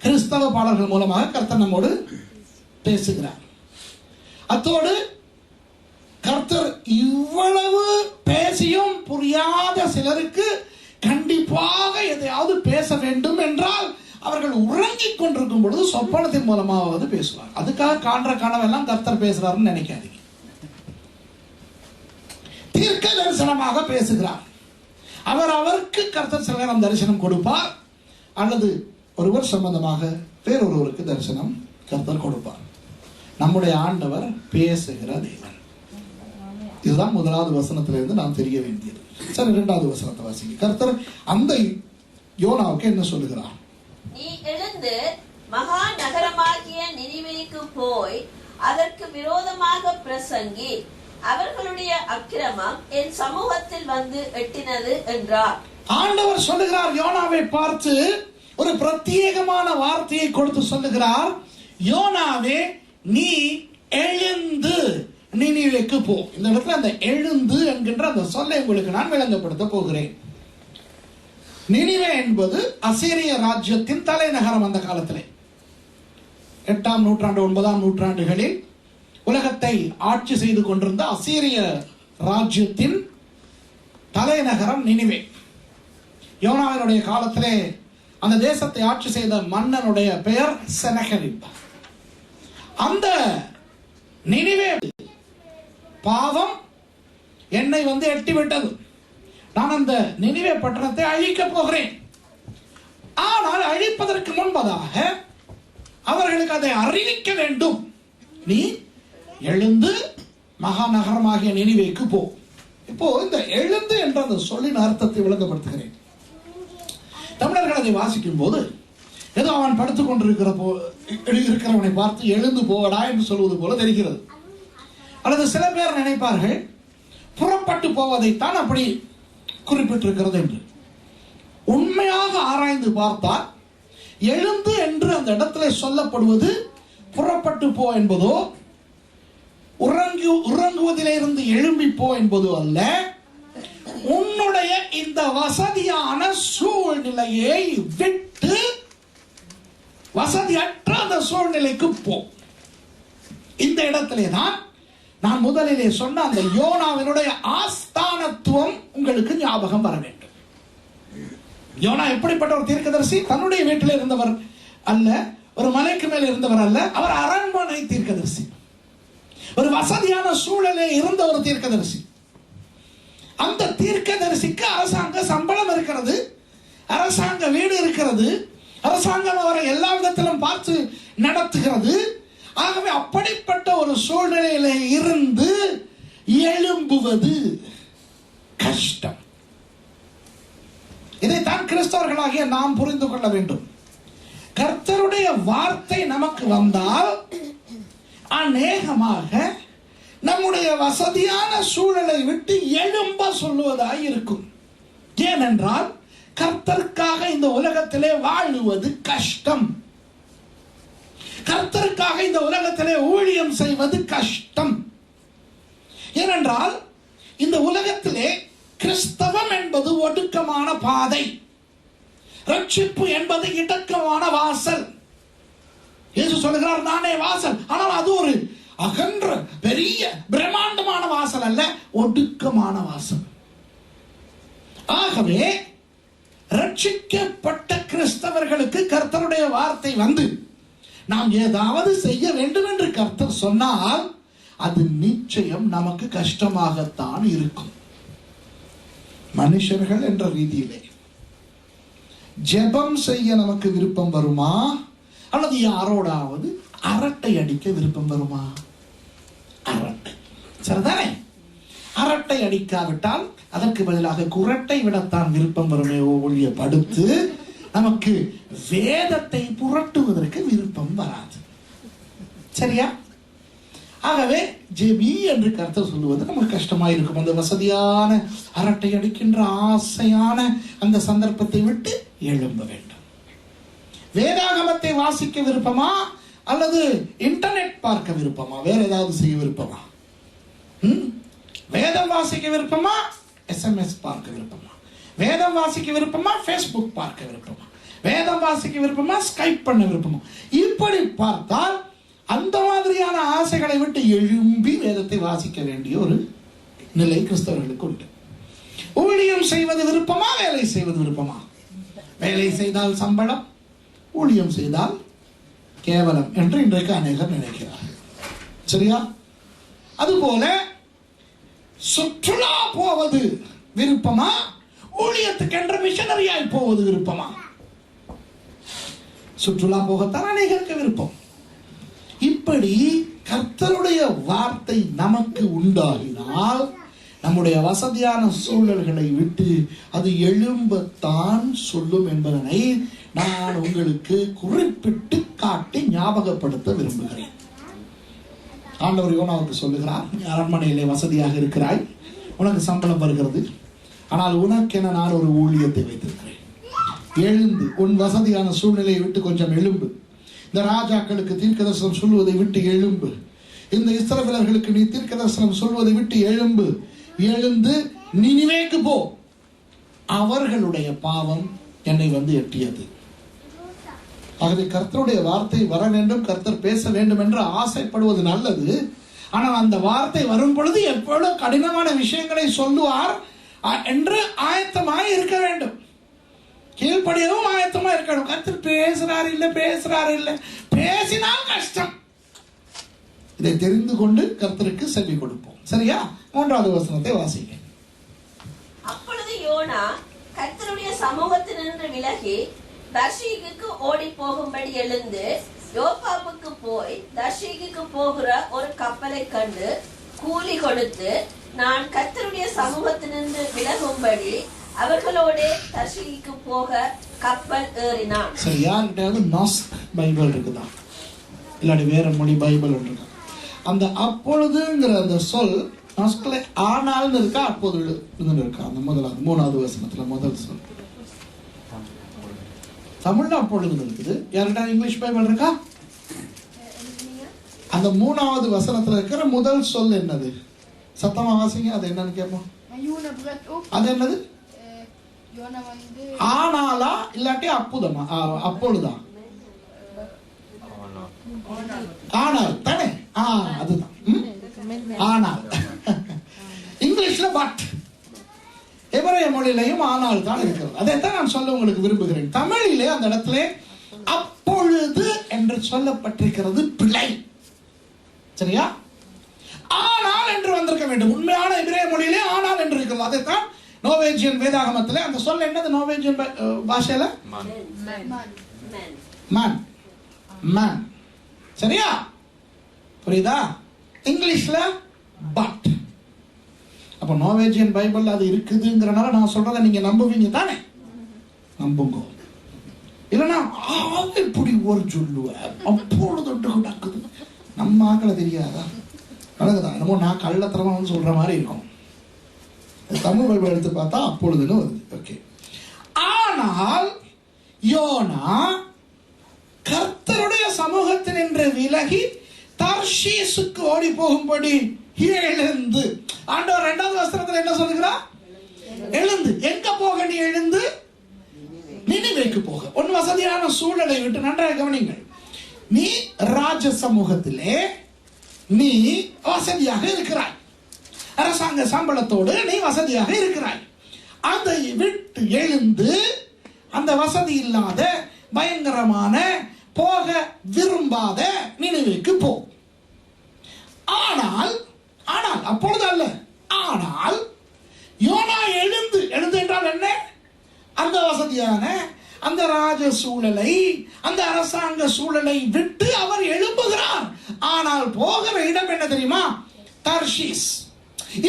கிறிஸ்தவ பாடல்கள் மூலமாக கர்த்தர் நம்மோடு பேசுகிறார். அத்தோடு கர்த்தர் இவ்வளவு பேசியும் புரியாத சிலருக்கு கண்டிப்பாக எதையாவது பேச வேண்டும் என்றால் அவர்கள் உறங்கிக் கொண்டிருக்கும் பொழுது சொப்பனத்தின் மூலமாவது பேசுவார். அதுக்காக காண்ற கனவெல்லாம் கர்த்தர் பேசுறாருன்னு நினைக்காதீங்க. தீர்க்க தரிசனமாக பேசுகிறார். அவருக்கு கர்த்தர் சில நேரம் தரிசனம் கொடுப்பார், அல்லது ஒருவர் சம்பந்தமாக வேறொருவருக்கு தரிசனம் கர்த்தர் கொடுப்பார். நம்முடைய ஆண்டவர் பேசுகிற தேவன். இதுதான் முதலாவது வசனத்திலிருந்து நாம் தெரிய வேண்டியது. சரி, இரண்டாவது வசனத்தை வாசிங்க. கர்த்தர் அந்த யோனாவுக்கு என்ன சொல்லுகிறார்? நீ எழுந்து மகா நகரமாகிய நினிவேக்கு போய் அதற்கு விரோதமாக பிரசங்கி, அவர்களுடைய அக்கிரமம் என் சமூகத்தில் வந்து எட்டினது என்றார். ஆண்டவர் சொல்லுகிறார், யோனாவை பார்த்து ஒரு பிரத்யேகமான வார்த்தையை கொடுத்து சொல்லுகிறார், யோனாவே நீ எழுந்து நினிவேக்கு போ. இந்த இடத்துல அந்த எழுந்து என்கின்ற அந்த சொல்லை உங்களுக்கு நான் விளங்கப்படுத்த போகிறேன். நினிவே என்பது அசீரிய ராஜ்யத்தின் தலைநகரம். அந்த காலத்திலே 8ஆம் நூற்றாண்டு 9ஆம் நூற்றாண்டுகளில் உலகத்தை ஆட்சி செய்து கொண்டிருந்த அசீரிய ராஜ்யத்தின் தலைநகரம் நினிவே. யோனாவினுடைய காலத்திலே அந்த தேசத்தை ஆட்சி செய்த மன்னனுடைய பெயர் செனகெரிப். அந்த நினிவே பாவம் என்னை வந்து எட்டிவிட்டது, நான் அந்த நினிவே பட்டணத்தை அழிக்க போகிறேன். ஆனால் அழிப்பதற்கு முன்பதாக அவர்களுக்கு அதை அறிவிக்க வேண்டும். நீ எழுந்து மகாநகரமாகிய நினிவேக்கு போ. இப்போ இந்த எழுந்து என்ற அந்த சொல்லின் அர்த்தத்தை விளங்கப்படுத்துகிறேன். தமிழர்கள் அதை வாசிக்கும் போது ஏதோ அவன் படுத்துக் கொண்டிருக்கிறவனை பார்த்து எழுந்து போவடா என்று சொல்வது போல தெரிகிறது. அல்லது சில பேர் நினைப்பார்கள் புறப்பட்டு போவதைத்தான் அப்படி குறிப்பிட்டிருக்கிறது என்று. உண்மையாக ஆராய்ந்து பார்த்தால் எழுந்து என்று அந்த இடத்துல சொல்லப்படுவது புறப்பட்டு போ என்பதோ உறங்குவதிலிருந்து எழும்பி போ என்பதோ அல்ல. உன்னுடைய இந்த வசதியான சூழ்நிலையை விட்டு வசதியற்ற அந்த சூழ்நிலைக்கு போ. இந்த இடத்திலே தான் நான் முதலிலே சொன்ன அந்த யோனாவினுடைய ஆஸ்தானத்துவம் உங்களுக்கு ஞாபகம் வர வேண்டும். யோனா எப்படிப்பட்ட ஒரு தீர்க்கதரிசி? தன்னுடைய வீட்டில் இருந்தவர் அல்ல, ஒரு மலைக்கு மேல் இருந்தவர் அல்ல, அவர் அரண்மனை தீர்க்கதரிசி. ஒரு வசதியான சூழலில் இருந்த ஒரு தீர்க்கதரிசி. அந்த தீர்க்கதரிசிக்கு அரசாங்க சம்பளம் இருக்கிறது, அரசாங்க வீடு இருக்கிறது, அரசாங்கம் அவரை எல்லா விதத்திலும் பார்த்து நடத்துகிறது. ஆகவே அப்படிப்பட்ட ஒரு சூழ்நிலையில இருந்து எழும்புவது கஷ்டம். இதைத்தான் கிறிஸ்தவர்களாகிய நாம் புரிந்து கொள்ள வேண்டும். கர்த்தருடைய வார்த்தை நமக்கு வந்தால் அநேகமாக நம்முடைய வசதியான சூழலை விட்டு எழும்ப சொல்லுவதாய் இருக்கும். ஏனென்றால் கர்த்தருக்காக இந்த உலகத்திலே வாழுவது கஷ்டம். கர்த்தருக்காக இந்த உலகத்திலே ஊழியம் செய்வது கஷ்டம். ஏனென்றால் இந்த உலகத்திலே கிறிஸ்தவம் என்பது ஒடுக்கமான பாதை, ரட்சிப்பு என்பது இடுக்கமான வாசல். இயேசு சொல்லுகிறார், நானே வாசல். ஆனால் அது ஒரு அகன்ற பெரிய பிரம்மாண்டமான வாசல் அல்ல, ஒடுக்கமான வாசல். ஆகவே ரட்சிக்கப்பட்ட கிறிஸ்தவர்களுக்கு கர்த்தருடைய வார்த்தை வந்து நாம் ஏதாவது செய்ய வேண்டும் என்று கர்த்தர் சொன்னால் அது நிச்சயம் நமக்கு கஷ்டமாகத்தான் இருக்கும். மனுஷர்கள் என்ற ரீதியிலே ஜெபம் செய்ய நமக்கு விருப்பம் வருமா, அல்லது யாரோடாவது அரட்டை அடிக்க விருப்பம் வருமா? அரட்டை சரிதானே. அரட்டை அடிக்காவிட்டால் அதற்கு பதிலாக குரட்டை விடத்தான் விருப்பம் வருமே ஒழிய படுத்து நமக்கு வேதத்தை புரட்டுவதற்கு விருப்பம் வராது. சரியா? ஆகவே ஜெபி என்று கர்த்தர் சொல்லுவது நமக்கு கஷ்டமாக இருக்கும். அந்த வசதியான அரட்டை அடிக்கின்ற ஆசையான அந்த சந்தர்ப்பத்தை விட்டு எழும்ப வேண்டும். வேதாகமத்தை வாசிக்க விருப்பமா அல்லது இன்டர்நெட் பார்க்க விருப்பமா? வேற ஏதாவது செய்ய விருப்பமா? வேதம் வாசிக்க விருப்பமா? SMS பார்க்க விருப்பமா? வேதம் வாசிக்க விருப்பமா? ஃபேஸ்புக் பார்க்க விருப்பமா? வேதம் வாசிக்க விருப்பமா? ஸ்கைப் பண்ண விருப்பமா? இப்படி பார்த்தால் அந்த மாதிரியான ஆசைகளை விட்டு எழும்பி வேதத்தை வாசிக்க வேண்டிய ஒரு நிலை கிறிஸ்தவர்களுக்கு உண்டு. ஊழியம் செய்வது விருப்பமா? வேலை செய்வது விருப்பமா? வேலை செய்தால் சம்பளம், ஊழியம் செய்தால் கேவலம் என்று இன்றைக்கு அநேகர் நினைக்கிறார்கள். சரியா? அதுபோல சுற்றுலா போவது விருப்பமா? ஊழியத்துக்கென்று மிஷனரியாய் போவது விருப்பமா? சுற்றுலா போகத்தான் அநேகருக்கு விருப்பம். இப்படி கர்த்தருடைய வார்த்தை நமக்கு உண்டாகினால் நம்முடைய வசதியான சூழல்களை விட்டு அது எழும்பத்தான் சொல்லும் என்பதனை நான் உங்களுக்கு குறிப்பிட்டு காட்டி ஞாபகப்படுத்த விரும்புகிறேன். ஆண்டவர் யோனாவுக்கு சொல்லுகிறார், அரண்மனையிலே வசதியாக இருக்கிறாய், உனக்கு சம்பளம் வருகிறது, ஆனால் உனக்கென நான் ஒரு ஊழியத்தை வைத்திருக்கிறேன். எழுந்து உன் வசதியான சூழ்நிலையை விட்டு கொஞ்சம் எழும்பு. இந்த ராஜாக்களுக்கு தீர்க்கதரிசனம் சொல்வதை விட்டு எழும்பு. இந்த இஸ்ரவேலர்களுக்கு நீ தீர்க்கதரிசனம் சொல்வதை விட்டு எழும்பு. எழுந்து நினிவேக்கு போ, அவர்களுடைய பாவம் என்னை வந்து எட்டியது. ஆகவே கர்த்தருடைய வார்த்தை வர வேண்டும், கர்த்தர் பேச வேண்டும் என்று ஆசைப்படுவது நல்லது. ஆனால் அந்த வார்த்தை வரும் பொழுது எப்பொழுது கடினமான விஷயங்களை சொல்லுவார் என்று ஆயத்தமாய் இருக்க வேண்டும். கீழ்ப்படியவும் ஆயத்தமா இருக்கணும். கர்த்தர் பேசுறாரு இல்ல, பேசினால் கஷ்டம். இதை தெரிந்து கொண்டு கர்த்தருக்கு செவி கொடுப்போம். சரியா? 3வது வசனத்தை வாசிங்க. அப்பொழுது யோனா கர்த்தருடைய சமூகத்தினின்று விலகி தர்ஷீகுக்கு ஓடி போகும்படி எழுந்து யோப்பாவுக்கு போய் தர்ஷீகுக்கு போகிற ஒரு கப்பலை கண்டு கூலி கொடுத்து நான் கர்த்தருடைய சமூகத்தினின்று விலகும்படி அவர்களோட தர்ஷீகுக்கு போக கப்பல் ஏறினான். சரி, யார்கிட்ட நாஸ்க் பைபிள் இருக்குதா இல்லாட்டி வேற மொழி பைபிள் இருக்கு? அந்த அப்பொழுதுங்கிற அந்த சொல் நாஸ்க்ல ஆனால்னு இருக்கா அப்போது இருக்கா? அந்த முதலாவது 3வது வசனத்துல முதல் சொல் தமிழ்ல அப்பொழுது இருக்குது. யார்கிட்ட இங்கிலீஷ் பைபிள் இருக்கா? அந்த 3வது வசனத்துல இருக்கிற முதல் சொல் என்னது? சத்தமா வாசிங்க. அது என்னன்னு கேட்போம். அது என்னது? ஆனாலா இல்லாட்டி அப்புதமா? அப்பொழுதா? ஆனால் தானே? அதுதான் ஆனால். இங்கிலீஷ்ல பட், எபிரேய மொழியிலையும் ஆனால் தான் இருக்கிறது. அதைத்தான் நான் சொல்ல உங்களுக்கு விரும்புகிறேன். தமிழிலே அந்த இடத்துல அப்பொழுது என்று சொல்லப்பட்டிருக்கிறது பிழை. சரியா? ஆனால் என்று வந்திருக்க வேண்டும். உண்மையான எபிரேய மொழியிலே ஆனால் என்று இருக்கிறது. அதைத்தான் நோவேஜியன் வேதாகமத்திலே அந்த சொல் என்னது? நோவேஜியன் பாஷையில மேன், மேன். சரியா? புரியுதா? இங்கிலீஷ்ல பட். அப்ப நோவேஜியன் பைபிள் அது இருக்குதுங்கிறனால நான் சொல்றதை நீங்க நம்புவீங்க தானே? நம்புங்க. இல்லைன்னா இப்படி ஒரு சொல்லுவேன் அப்பொழுது நடக்குது. நம்ம ஆக்களை தெரியாதா? நடக்குதா? என்னமோ நான் கள்ளத்தரமா வந்து சொல்ற மாதிரி இருக்கும். தமிழ் பைபிள் எடுத்து பார்த்தா அப்பொழுதுன்னு வருது. ஓகே. ஆனால் யோனா கர்த்தருடைய சமூகத்தினின்று விலகி தர்ஷீசுக்கு ஓடி போகும்படி எழுந்து. ஆண்டவர் 2வது வசனத்துல என்ன சொல்லுகிறார்? எழுந்து. எங்க போக நீ? எழுந்து நினிவேக்கு போக. உன் வசதியான சூழலை விட்டு. நன்றாக கவனிங்கள். நீ ராஜ சமூகத்திலே நீ வசதியாக இருக்கிறாய். அரசாங்க சம்பளத்தோடு நீ வசதியாக இருக்கிறாய். அதை விட்டு எழுந்து அந்த வசதி இல்லாத பயங்கரமான போக விரும்பாத நினைவுக்கு போ. ஆனால் அப்பொழுது அல்ல. ஆனால் யோனா எழுந்து என்றால் என்ன? அந்த வசதியான அந்த ராஜ சூழலை, அந்த அரசாங்க சூழலை விட்டு அவர் எழும்புகிறார். ஆனால் போகிற இடம் என்ன தெரியுமா? தர்ஷீஸ்.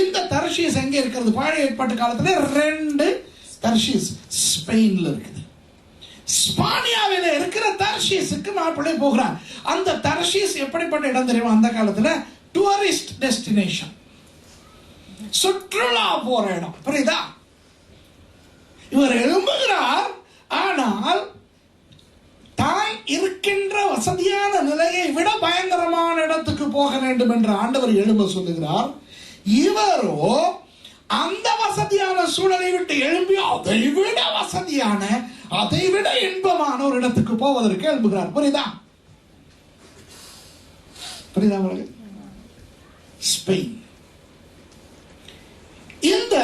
இந்த தர்ஷீஸ் எங்க இருக்கிறது? பழைய ஏற்பாட்டு காலத்துல 2 தர்ஷீஸ் ஸ்பெயின்ல இருக்குது. ஸ்பானியாவில் இருக்கிற தர்ஷீஸுக்கு மாப்பிள்ளை போகிறார். அந்த தர்ஷீஸ் எப்படிப்பட்ட இடம் தெரியுமா? அந்த காலத்துல டூரிஸ்ட் டெஸ்டினேஷன், சுற்றுலா போற இடம். புரியுதா? இவர் எழும்புகிறார். ஆனால் தான் இருக்கின்ற வசதியான நிலையை விட பயங்கரமான இடத்துக்கு போக வேண்டும் என்று ஆண்டவர் எழும்ப சொல்லுகிறார். இவரோ அந்த வசதியான சூழலை விட்டு எழும்பி அதை விட வசதியான, அதை விட இன்பமான ஒரு இடத்துக்கு போவதற்கு எழும்புகிறார். புரியுதா? புரியுதா உங்களுக்கு? ஸ்பெயின். இந்த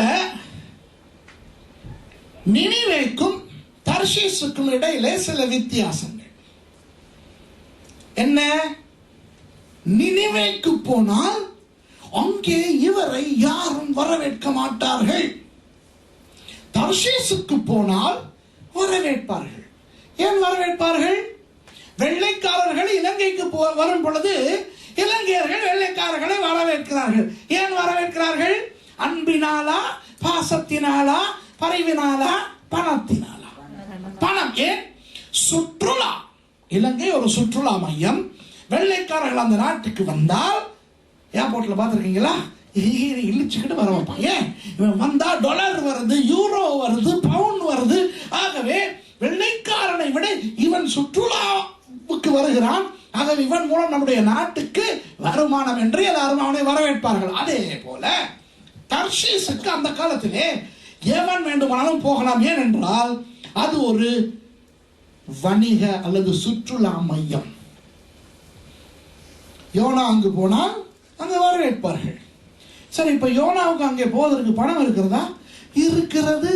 நினிவேக்கும் தர்ஷீஸுக்கும் இடையிலே சில வித்தியாசங்கள். என்ன? நினிவேக்கு போனால் அங்கே இவரை யாரும் வரவேற்க மாட்டார்கள். தர்ஷீஸுக்கு போனால் வரவேற்பார்கள். ஏன் வரவேற்பார்கள்? வெள்ளைக்காரர்கள் இலங்கைக்கு வரும் பொழுது இலங்கையர்கள் வெள்ளைக்காரர்களை வரவேற்கிறார்கள். ஏன் வரவேற்கிறார்கள்? அன்பினாலா, பாசத்தினாலா, பரிவினாலா, பணத்தினாலா? பணம். ஏன்? சுற்றுலா. இலங்கை ஒரு சுற்றுலா மையம். வெள்ளைக்காரர்கள் அந்த நாட்டுக்கு வந்தால் ஏர்போர்ட்ல பார்த்துருக்கீங்களா, இழிச்சுக்கிட்டு வர வைப்பான். ஏன்? இவன் வந்தா டாலர் வருது, யூரோ வருது, பவுண்ட் வருது. ஆகவே வெள்ளைக்காரனை விட இவன் சுற்றுலாவுக்கு வருகிறான். ஆகவே இவன் மூலம் நம்முடைய நாட்டுக்கு வருமானம் என்று எல்லாரும் அவனை வரவேற்பார்கள். அதே போல தர்ஷீஸுக்கு அந்த காலத்திலே எவன் வேண்டுமானாலும் போகலாம். ஏன் என்றால் அது ஒரு வணிக அல்லது சுற்றுலா மையம். யோனா அங்கு போனால் அங்கே வரவேற்பார்கள். சரி, இப்ப யோனாவுக்கு அங்கே போவதற்கு பணம் இருக்கிறதா? இருக்கிறது.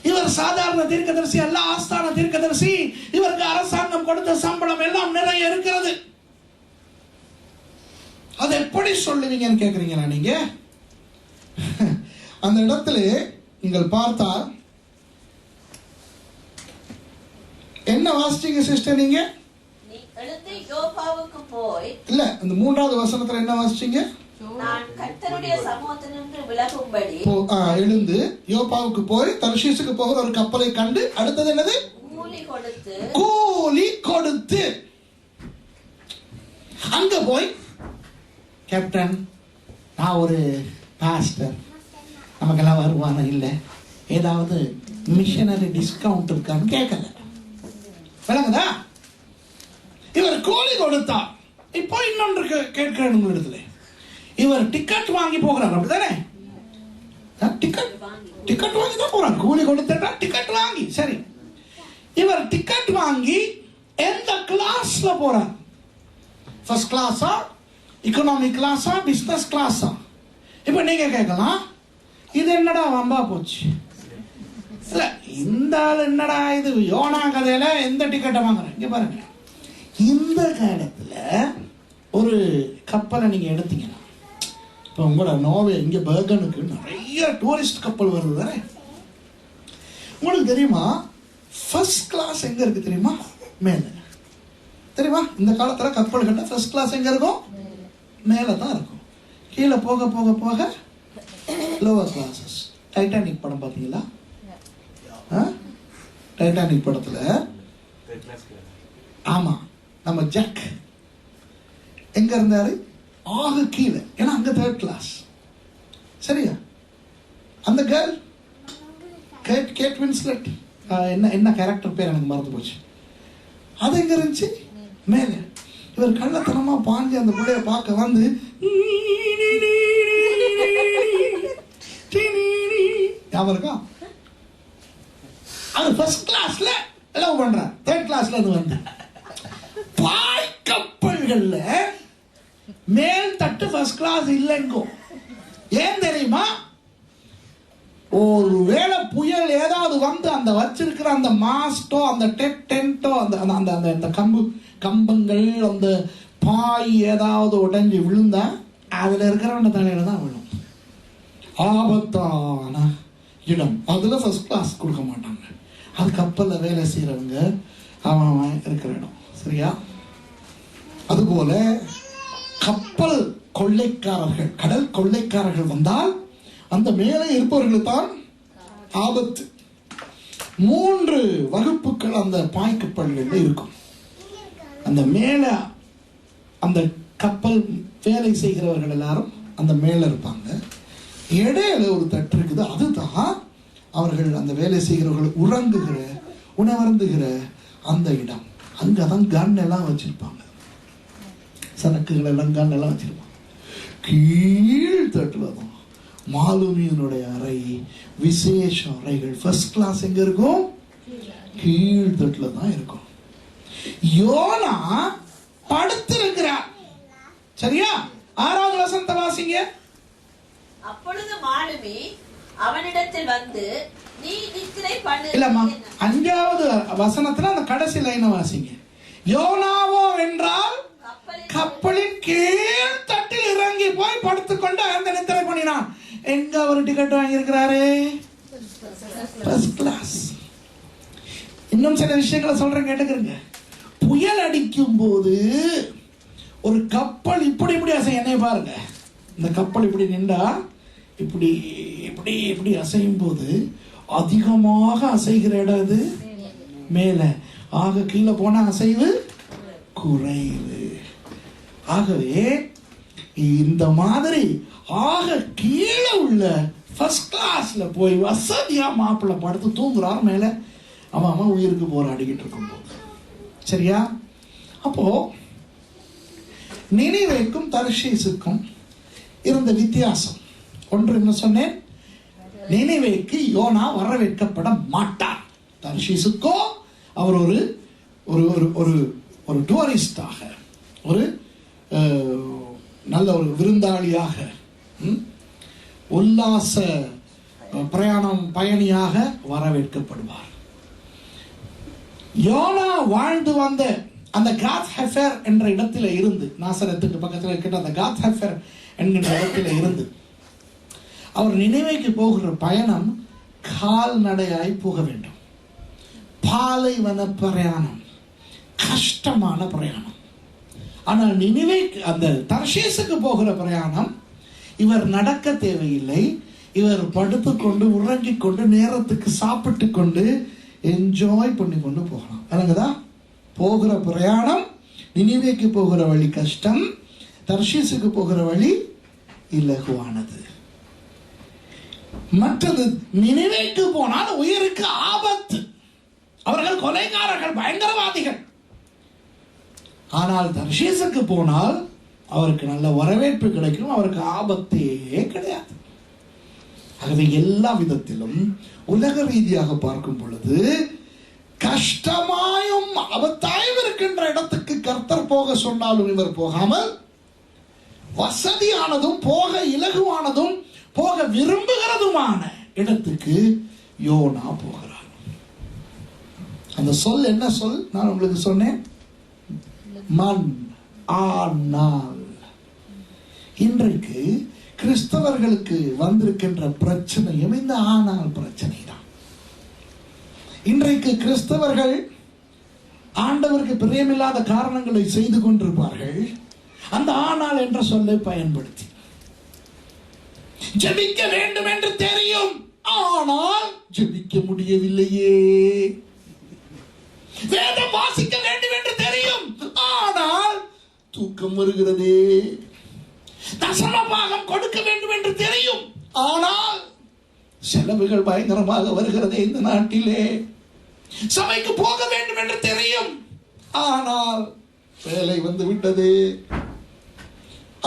இவர் சாதாரண தீர்க்கதரிசி அல்ல, ஆஸ்தான தீர்க்கதரிசி. இவருக்கு அரசாங்கம் கொடுத்த சம்பளம் எல்லாம் நிறைய இருக்கிறது. அது எப்படி சொல்லுவீங்கன்னு கேக்குறீங்களா நீங்க? அந்த இடத்துல நீங்கள் பார்த்தால் என்ன வாசிச்சீங்க சிஸ்டர்? நீங்க யோப்பாவுக்கு போய் இல்ல, இந்த 3வது வசனத்துல என்ன வாசிச்சீங்க? நான் கர்த்தருடைய சமூகத்தினின்று விலகும்படி எழுந்து யோப்பாவுக்கு போய் தர்ஷீஸுக்கு போகிற ஒரு கப்பலை கண்டு, அடுத்தது என்னது? கூலி கொடுத்து அங்க போய், கேப்டன் நான் ஒரு பாஸ்டர், நமக்கெல்லாம் வருவானா இல்ல, ஏதாவது மிஷனரி டிஸ்கவுண்ட் இருக்கான்னு கேட்கல. விளங்குதா? இவர் கூலி கொடுத்தார். இப்போ இன்னொன்று கேட்கிறேன் உங்களிடத்துல. இவர் டிக்கெட் வாங்கி போகிறார், அப்படிதானே? டிக்கெட் வாங்கி தான் போறார். கூலி கொடுத்தா டிக்கெட் வாங்கி. சரி, இவர் டிக்கெட் வாங்கி எந்த கிளாஸ்ல போறார்? ஃபர்ஸ்ட் கிளாஸா, எக்கனாமிக் கிளாஸா, பிசினஸ் கிளாஸா? இப்ப நீங்க கேட்கலாம், இது என்னடா வம்பா போச்சு. இல்ல, இந்த ஆள் என்னடா இது யோனா கதையில எந்த டிக்கெட்டை வாங்குறேன்? இங்க பாருங்க, இந்த காலத்துல ஒரு கப்பலை நீங்க எடுத்தீங்கன்னா, இப்போ உங்களோட நோவே இங்க பெர்கனுக்கு நிறைய டூரிஸ்ட் கப்பல் வருது தானே? உங்களுக்கு தெரியுமா ஃபர்ஸ்ட் கிளாஸ் எங்க இருக்கு தெரியுமா? மேல. தெரியுமா? இந்த காலத்துல கப்பல்கள்ல ஃபர்ஸ்ட் கிளாஸ் எங்க இருக்கும்? மேல தான் இருக்கும். கீழே போக போக போக லோவர் கிளாஸஸ். டைட்டானிக் படம் பாத்தீங்களா? டைட்டானிக் படத்துல ஆமா, நம்ம ஜாக் எங்க இருந்தாரு? ஆக கீழே. ஏன்னா அங்க 3rd கிளாஸ். சரியா? அந்த கேர்ள் கேட் வின்ஸ்லெட், என்ன கேரக்டர் பேர் எனக்கு மறந்து போச்சு. அது எங்க இருந்துச்சு? மேல. இவர் கள்ளத்தனமா பாஞ்சு அந்த பிள்ளைய பார்க்க வந்து ஞாபகம் இருக்கா? அது ஃபர்ஸ்ட் கிளாஸ்ல லவ் பண்றார், 3rd கிளாஸ்ல இருந்து வந்து. பாய் கப்பல்கள்ல மேல் தட்டு ஃபர்ஸ்ட் கிளாஸ் இல்லைங்கோ. ஏன் தெரியுமா? ஒரு வேளை புயல் ஏதாவது வந்து அந்த வச்சிருக்கிற அந்த மாஸ்டோ, அந்த டென்ட்டோ, அந்த கம்பங்கள், அந்த பாய் ஏதாவது உடைஞ்சு விழுந்தா அதுல இருக்கிறவன தலையில தான் விழும். ஆபத்தான இடம். அதுல ஃபர்ஸ்ட் கிளாஸ் கொடுக்க மாட்டாங்க. அது கப்பல்ல வேலை செய்யறவங்க அவன் இருக்கிற இடம். சரியா? அதுபோல கப்பல் கொள்ளைக்காரர்கள், கடல் கொள்ளைக்காரர்கள் வந்தால் அந்த மேலே இருப்பவர்களுக்கு தான் ஆபத்து. 3 வகுப்புகள் அந்த பாய்க்கப்பல்ல இருக்கும். அந்த மேல அந்த கப்பல் வேலை செய்கிறவர்கள் எல்லாரும் அந்த மேல இருப்பாங்க. இடையில ஒரு தட்டு இருக்குது. அதுதான் அவர்கள் அந்த வேலை செய்கிறவர்கள் உறங்குகிற உணவருந்துகிற அந்த இடம். அங்கதான் கன் எல்லாம் வச்சிருப்பாங்க, சரக்குகள் எல்லாம் கன் எல்லாம் வச்சிருப்பாங்க. கீழ் தட்டுல தான் மாலுமியினுடைய அறை, விசேஷ அறைகள், ஃபர்ஸ்ட் கிளாஸ் எங்க இருக்கும்? கீழ் தட்டுல தான் இருக்கும். யோனா படுத்திருக்கிறார். சரியா? 6வது வசனத்தை வாசிங்க. அப்பொழுது மாலுமி அவனிடத்தில் வந்து, நீ நித்திரை பண்ணு. இல்லம்மா, 5வது வசனத்துல அந்த கடைசி லைனை வாசிங்க. யோனாவோ என்றால் கப்பலின் கீழ் தட்டில் இறங்கி போய் படுத்துக்கொண்டு அந்த நித்திரை பண்ணினான். எங்க ஒரு டிக்கெட் வாங்கியிருக்கிறாரு? First class. இன்னும் சில விஷயங்களை சொல்றேன், கேட்டுக்கிறீங்க. புயல் அடிக்கும் போது ஒரு கப்பல் இப்படி இப்படி அசையும். என்னைய பாருங்க, இந்த கப்பல் இப்படி நின்றா இப்படி இப்படி இப்படி அசையும் போது அதிகமாக அசைகிற இடம் இது மேல. ஆக கீழே போன அசைவு குறைவு. ஆகவே இந்த மாதிரி ஆக கீழே உள்ள ஃபர்ஸ்ட் கிளாஸ்ல போய் வசதியா மாப்பிள்ளை படுத்து தூங்குறாரு மேல. அவன் உயிருக்கு போராடிக்கிட்டு இருக்கும் போது. சரியா? அப்போ நினிவேக்கும் தர்ஷீசுக்கும் இருந்த வித்தியாசம் ஒன்று என்ன சொன்னேன்? நினிவேக்கு யோனா வரவேற்கப்பட மாட்டார். தர்ஷீசுக்கோ அவர் ஒரு ஒரு ஒரு ஒரு டூரிஸ்டாக, ஒரு நல்ல ஒரு விருந்தாளியாக, உல்லாச பயணியாக வரவேற்கப்படுவார். யோனா வாழ்ந்து வந்த அந்த காத் ஹெஃபர் என்ற இடத்துல இருந்து, நாசரத்துக்கு பக்கத்தில் இருக்கின்ற அந்த காத் ஹெஃபர் என்கின்ற இடத்துல இருந்து அவர் நினைவைக்கு போகிற பயணம் கால்நடையாய் போக வேண்டும். பாலைவன பிரயாணம், கஷ்டமான பிரயாணம். ஆனால் நினைவைக்கு அந்த தர்ஷீசுக்கு போகிற பிரயாணம் இவர் நடக்க தேவையில்லை. இவர் படுத்துக்கொண்டு உறங்கிக் கொண்டு நேரத்துக்கு சாப்பிட்டு கொண்டு என்ஜாய் பண்ணி கொண்டு போகலாம். அதுங்கதான் போகிற பிரயாணம். நினிவேக்கு போகிற வழி கஷ்டம், தர்ஷீசுக்கு போகிற வழி இலகுவானது. மற்றது நினிவேக்கு போனால் உயிருக்கு ஆபத்து. அவர்கள் கொலைகாரர்கள், பயங்கரவாதிகள். ஆனால் தர்ஷீசுக்கு போனால் அவருக்கு நல்ல வரவேற்பு கிடைக்கும், அவருக்கு ஆபத்தே கிடையாது. ஆகவே எல்லா விதத்திலும் உலக ரீதியாக பார்க்கும் பொழுது கஷ்டமாயும் ஆபத்தாயும் இருக்கின்ற இடத்துக்கு கர்த்தர் போக சொன்னாலும் இவர் போகாமல், வசதியானதும் போக இலகுவானதும் போக விரும்புகிறதுமான இடத்துக்கு யோனா போகிறார். அந்த சொல் என்ன சொல்? நான் உங்களுக்கு சொன்னேன், மண். ஆனால் இன்றைக்கு கிறிஸ்தவர்களுக்கு வந்திருக்கின்ற பிரச்சனையும் இந்த ஆனால் பிரச்சனை தான். இன்றைக்கு கிறிஸ்தவர்கள் ஆண்டவருக்கு பிரியமில்லாத காரணங்களை செய்து கொண்டிருப்பார்கள். அந்த ஆனால் என்ற சொல்லை பயன்படுத்தி ஜெபிக்க வேண்டும் என்று தெரியும், ஆனால் ஜெபிக்க முடியவில்லையே. வேதம் வாசிக்க வேண்டும் என்று தெரியும், ஆனால் தூக்கம் வருகிறதே. தசம பாகம் கொடுக்க வேண்டும் என்று தெரியும், ஆனால் செலவுகள் பயங்கரமாக வருகிறதே இந்த நாட்டிலே. சபைக்கு போக வேண்டும் என்று தெரியும், ஆனால் வேலை வந்து விட்டது.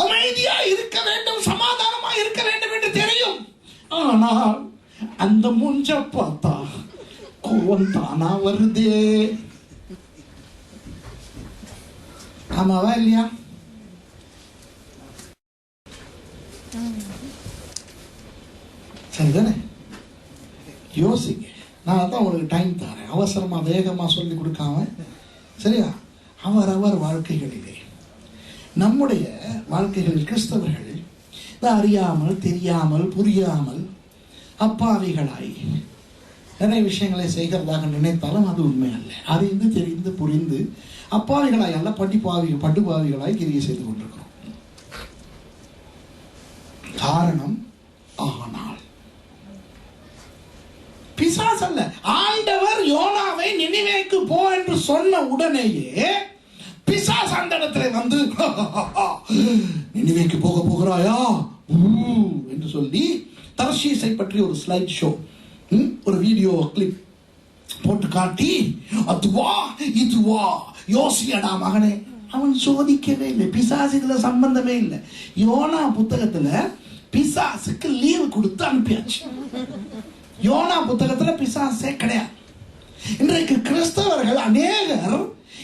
அமைதியா இருக்க வேண்டும், சமாதானமா இருக்க வேண்டும் என்று தெரியும், ஆனால் அந்த முஞ்ச பார்த்தா கோவம் தானா வருதே. ஆமாவா இல்லையா? சரிதானே? யோசிங்க. நான் தான் உங்களுக்கு டைம் தரேன், அவசரமா வேகமா சொல்லி கொடுக்காம. சரியா? அவரவர் வாழ்க்கைகளிலே, நம்முடைய வாழ்க்கைகளில் கிறிஸ்தவர்கள் அறியாமல் தெரியாமல் புரியாமல் அப்பாவிகளாய் நிறைய விஷயங்களை செய்கிறதாக நினைத்தாலும் அது உண்மை அல்ல. அறிந்து தெரிந்து புரிந்து அப்பாவிகளாய் அல்ல, பட்டுப்பாவிகளாய் கிரியை செய்து கொண்டிருக்கிறோம். காரணம் ஆனால் பிசாசு அல்ல. ஆண்டவர் யோனாவை நினிவேக்கு போ என்று சொன்ன உடனேயே பிசாசு அந்த இடத்துல வந்து நினிவேக்கு போகிறாயா என்று சொல்லி தர்ஷீஸை பற்றி ஒரு ஸ்லைட் ஷோ, ஒரு வீடியோ கிளிப் போட்டு காட்டி, அதுவா இதுவா யோசியடா மகனே. அவன் சோதிக்கவே இல்லை. பிசாசு இதுல சம்பந்தமே இல்லை. யோனா புத்தகத்துல பிசாசுக்கு லீவு கொடுத்து அனுப்பியாச்சு. யோனா புத்தகத்துல பிசாசே கிடையாது. இன்றைக்கு கிறிஸ்தவர்கள் அநேகர்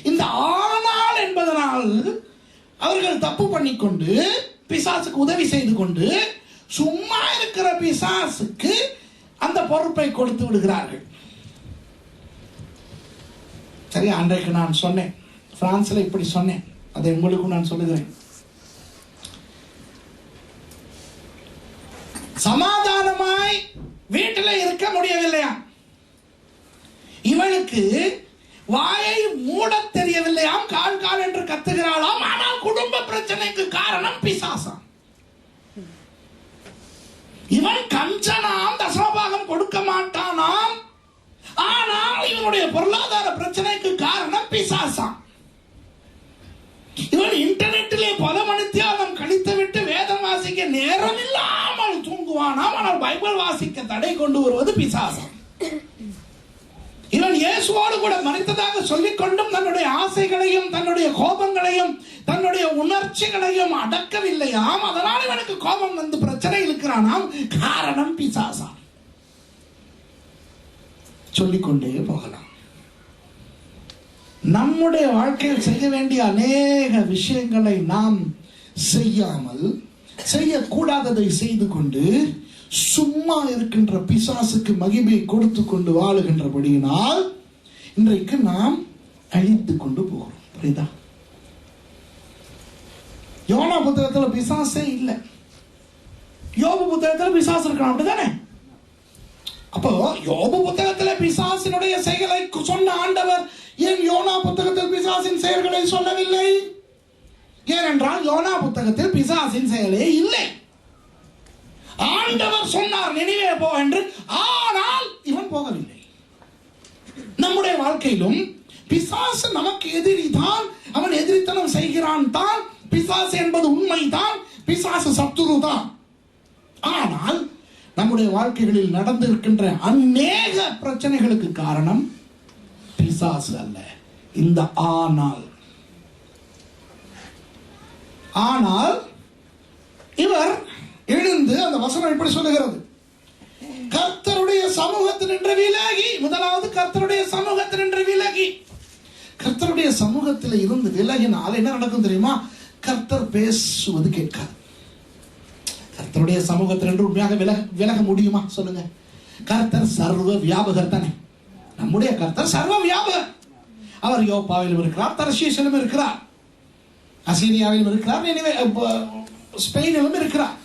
இந்த ஆனால் என்பதனால் அவர்கள் தப்பு பண்ணிக்கொண்டு பிசாசுக்கு உதவி செய்து கொண்டு சும்மா இருக்கிற பிசாசுக்கு அந்த பொறுப்பை கொடுத்து விடுகிறார்கள். சரி, அன்றைக்கு நான் சொன்னேன், பிரான்ஸ்ல இப்படி சொன்னேன், அதை உங்களுக்கும் நான் சொல்லுகிறேன். சமாதானமாய் வீட்டில் இருக்க முடியவில்லையா? இவளுக்கு வாயை மூட தெரியவில்லையாம், கால் கால் என்று கத்துகிறாளாம். ஆனால் குடும்ப பிரச்சனைக்கு காரணம் பிசாசாம். இவன் கஞ்சனாம், தசமபாகம் கொடுக்க மாட்டானாம். ஆனால் இவனுடைய பொருளாதார பிரச்சனைக்கு காரணம் பிசாசாம். இவன் இன்டர்நெட்டிலே பல மணித்தியாலம் கழித்து விட்டு வேதம் வாசிக்க நேரம் இல்லாமல் தூங்குவானாம். ஆனால் பைபிள் வாசிக்க தடை கொண்டு வருவது பிசாசாம். இவன் இயேசுவோடு கூட மரித்ததாக சொல்லிக் கொண்டும் தன்னுடைய ஆசைகளையும் தன்னுடைய கோபங்களையும் தன்னுடைய உணர்ச்சிகளையும் அடக்கவில்லையாம். அதனால் இவனுக்கு கோபம் வந்து பிரச்சனை இருக்கிறானாம். காரணம் பிசாசாம். சொல்லிக்கொண்டே போகலாம். நம்முடைய வாழ்க்கையில் செய்ய வேண்டிய அநேக விஷயங்களை நாம் செய்யாமல், செய்யக்கூடாததை செய்து கொண்டு சும்மா இருக்கின்ற பிசாசுக்கு மகிமை கொடுத்து கொண்டு வாழுகின்றபடியினால் இன்றைக்கு நாம் அழித்து கொண்டு போகிறோம். புரியுதா? யோனா புத்தகத்தில் பிசாசே இல்லை. யோபு புத்தகத்தில் பிசாசு இருக்கலாம், அப்படிதானே? அப்போ யோபு புத்தகத்தில் பிசாசினுடைய செயலை சொன்ன ஆண்டவர் ஏன் யோனா புத்தகத்தில் பிசாசின் செயல்களை சொல்லவில்லை? ஏனென்றால் யோனா புத்தகத்தில் பிசாசின் செயலே இல்லை. ஆண்டவர் சொன்னார் நினிவே போ என்று, ஆனால் இவன் போகவில்லை. நம்முடைய வாழ்க்கையிலும் பிசாசு நமக்கு எதிரி தான். அவன் எதிரித்தனம் செய்கிறான் தான். பிசாசு என்பது உண்மைதான். பிசாசு சத்துரு தான். ஆனால் நம்முடைய வாழ்க்கைகளில் நடந்திருக்கின்ற அநேக பிரச்சனைகளுக்கு காரணம் பிசாசு அல்ல, இந்த ஆனால். ஆனால் இவர் எழுந்து, அந்த வசனம் இப்படி சொல்லுகிறது, கர்த்தருடைய சமூகத்தினின்று விலகி. முதலாவது கர்த்தருடைய சமூகத்தினின்று விலகி. கர்த்தருடைய சமூகத்தில் இருந்து விலகினால் என்ன நடக்கும் தெரியுமா? கர்த்தர் பேசுவது கேட்காது. கர்த்தருடைய சமூகத்தினின்று உண்மையாக விலக முடியுமா சொல்லுங்க? கர்த்தர் சர்வ வியாபகர் தானே. நம்முடைய கர்த்தர் சர்வ வியாபகர். அவர் யோப்பாவிலும் இருக்கிறார், தர்ஷீஷிலும் இருக்கிறார், அசீரியாவிலும் இருக்கிறார், ஸ்பெயினிலும் இருக்கிறார்.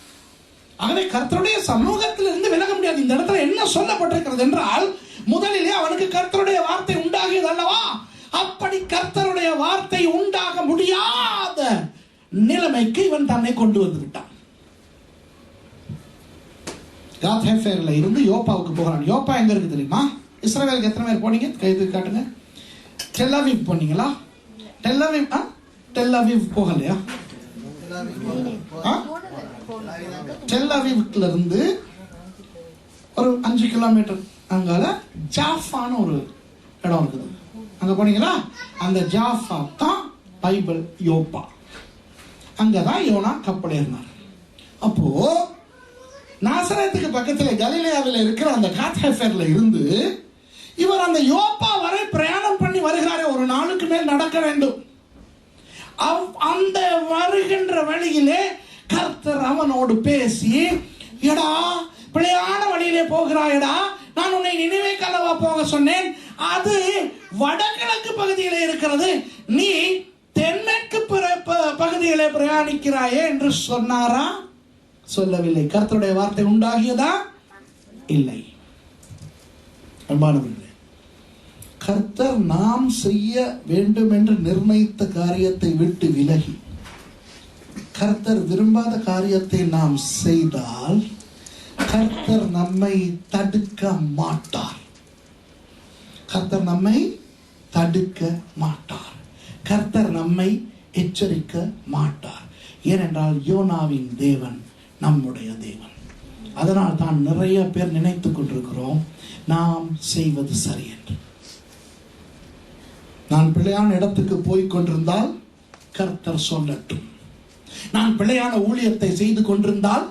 ஆகவே கர்த்தருடைய சமூகத்தில் இருந்து விலக முடியாது. இந்த இடத்துல என்ன சொல்லப்பட்டிருக்கிறது என்றால், முதலிலே அவனுக்கு கர்த்தருடைய வார்த்தை உண்டாகியது அல்லவா? அப்படி கர்த்தருடைய வார்த்தை உண்டாக முடியாத நிலைமைக்கு இவன் தன்னை கொண்டு வந்து விட்டான். காத்ஹேஃபேர்ல இருந்து யோப்பாவுக்கு போகிறான். யோப்பா எங்க இருக்கு தெரியுமா? இஸ்ரவேலுக்கு எத்தனை பேர் போனீங்க? கைது காட்டுங்க. டெல் அவீவ் போனீங்களா? டெல் அவீவ் போகலையா? டெல் அவீவ்ல இருந்து ஒரு 5 கிலோமீட்டர் அங்கால ஜாஃபான ஒரு இடம் இருக்குது. அங்க போனீங்களா? அந்த ஜாஃபா தான் பைபிள் யோப்பா. அங்கதான் யோனா கப்பல் ஏறினார். அப்போ நாசரேத்துக்கு பக்கத்தில் கலிலேயாவில் இருக்கிற அந்த காத்ஹேஃபேர்ல இருந்து இவர் அந்த யோப்பா வரை பிரயாணம் பண்ணி வருகிறாரே, ஒரு நாளுக்கு மேல் நடக்க வேண்டும். அந்த வருகின்ற வழியிலே கர்த்தர் அவனோடு பேசி, எடா பிழையான வழியிலே போகிறாயடா, நான் உன்னை நினைவேக்கு அல்லவா போக சொன்னேன், அது வடகிழக்கு பகுதியிலே இருக்கிறது, நீ தென்மேற்கு பகுதியிலே பிரயாணிக்கிறாயே என்று சொன்னாரா? சொல்லவில்லை. கர்த்தருடைய வார்த்தை உண்டாகியதா? இல்லை. அன்பானவர்களே, கர்த்தர் நாம் செய்ய வேண்டும் என்று நிர்ணயித்த காரியத்தை விட்டு விலகி கர்த்தர் விரும்பாத காரியத்தை நாம் செய்தால் கர்த்தர் நம்மை தடுக்க மாட்டார். கர்த்தர் நம்மை தடுக்க மாட்டார், கர்த்தர் நம்மை எச்சரிக்க மாட்டார். ஏனென்றால் யோனாவின் தேவன் நம்முடைய தேவன். அதனால் தான் நிறைய பேர் நினைத்துக் கொண்டிருக்கிறோம் நாம் செய்வது சரி என்று. நான் பிழையான இடத்துக்கு போய் கொண்டிருந்தால் கர்த்தர் சொல்லட்டும், நான் பிழையான ஊழியத்தை செய்து கொண்டிருந்தால்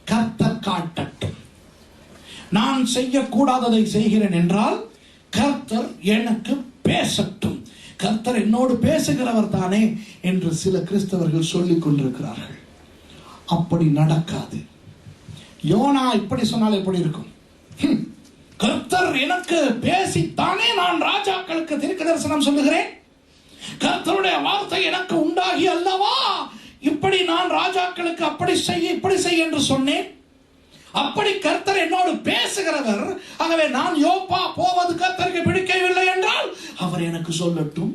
கர்த்தர் காட்டட்டும், நான் செய்யக்கூடாததை செய்கிறேன் என்றால் கர்த்தர் எனக்கு பேசட்டும், கர்த்தர் என்னோடு பேசுகிறவர் தானே என்று சில கிறிஸ்தவர்கள் சொல்லிக் கொண்டிருக்கிறார்கள். அப்படி நடக்காது. யோனா இப்படி சொன்னால் எப்படி இருக்கும்? கர்த்தர் எனக்கு பேசித்தானே நான் ராஜாக்களுக்கு தீர்க்க தரிசனம் சொல்லுகிறேன், கர்த்தருடைய வார்த்தை எனக்கு உண்டாகி அல்லவா இப்படி நான் ராஜாக்களுக்கு அப்படி செய்ய இப்படி செய்ய என்று சொன்னேன். அப்படி கர்த்தர் என்னோடு பேசுகிறவர். ஆகவே நான் யோப்பா போவது கர்த்தருக்கு பிடிக்கவில்லை என்றால் அவர் எனக்கு சொல்லட்டும்,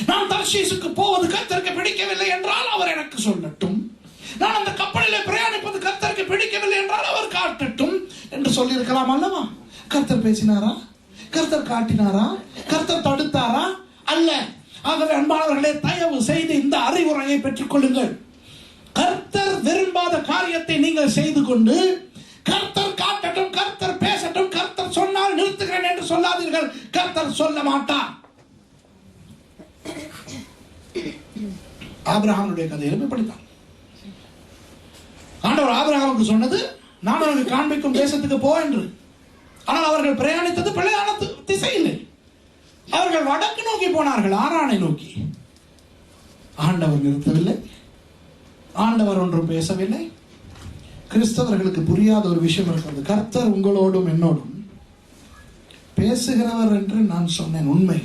நான் தர்ஷீசுக்கு போவது கர்த்தருக்கு பிடிக்கவில்லை என்றால் அவர் எனக்கு சொல்லட்டும், நான் அந்த கப்பலிலே பிரயாணிப்பது கர்த்தருக்கு பிடிக்கவில்லை என்றால் அவர் காட்டட்டும் என்று சொல்லி இருக்கலாம் அல்லவா? கர்த்தர் பேசினாரா? கர்த்தர் காட்டினாரா? கர்த்தர் தடுத்தாரா? அல்ல. ஆகவே அன்பானவர்களே, தயவு செய்து இந்த அறிவுரையை பெற்றுக் கொள்ளுங்கள். கர்த்தர் விரும்பாத காரியத்தை நீங்கள் செய்து கொண்டு கர்த்தர் காட்டட்டும், கர்த்தர் பேசட்டும், கர்த்தர் சொன்னால் நிறுத்துகிறேன் என்று சொல்லாதீர்கள். கர்த்தர் சொல்ல மாட்டார். ஆபிரகாமுடைய கதையிலும் இப்படித்தான். ஆண்டவர் ஆபிரகாமுக்கு சொன்னது, நான் அவருக்கு காண்பிக்கும் தேசத்துக்கு போ என்று. ஆனால் அவர்கள் பிரயாணித்தது பிழையான திசையில். அவர்கள் வடக்கு நோக்கி போனார்கள், ஆரானை நோக்கி. ஆண்டவர் நிறுத்தவில்லை, ஆண்டவர் ஒன்றும் பேசவில்லை. கிறிஸ்தவர்களுக்கு புரியாத ஒரு விஷயம் இருக்கிறது. கர்த்தர் உங்களோடும் என்னோடும் பேசுகிறவர் என்று நான் சொன்னேன், உண்மை.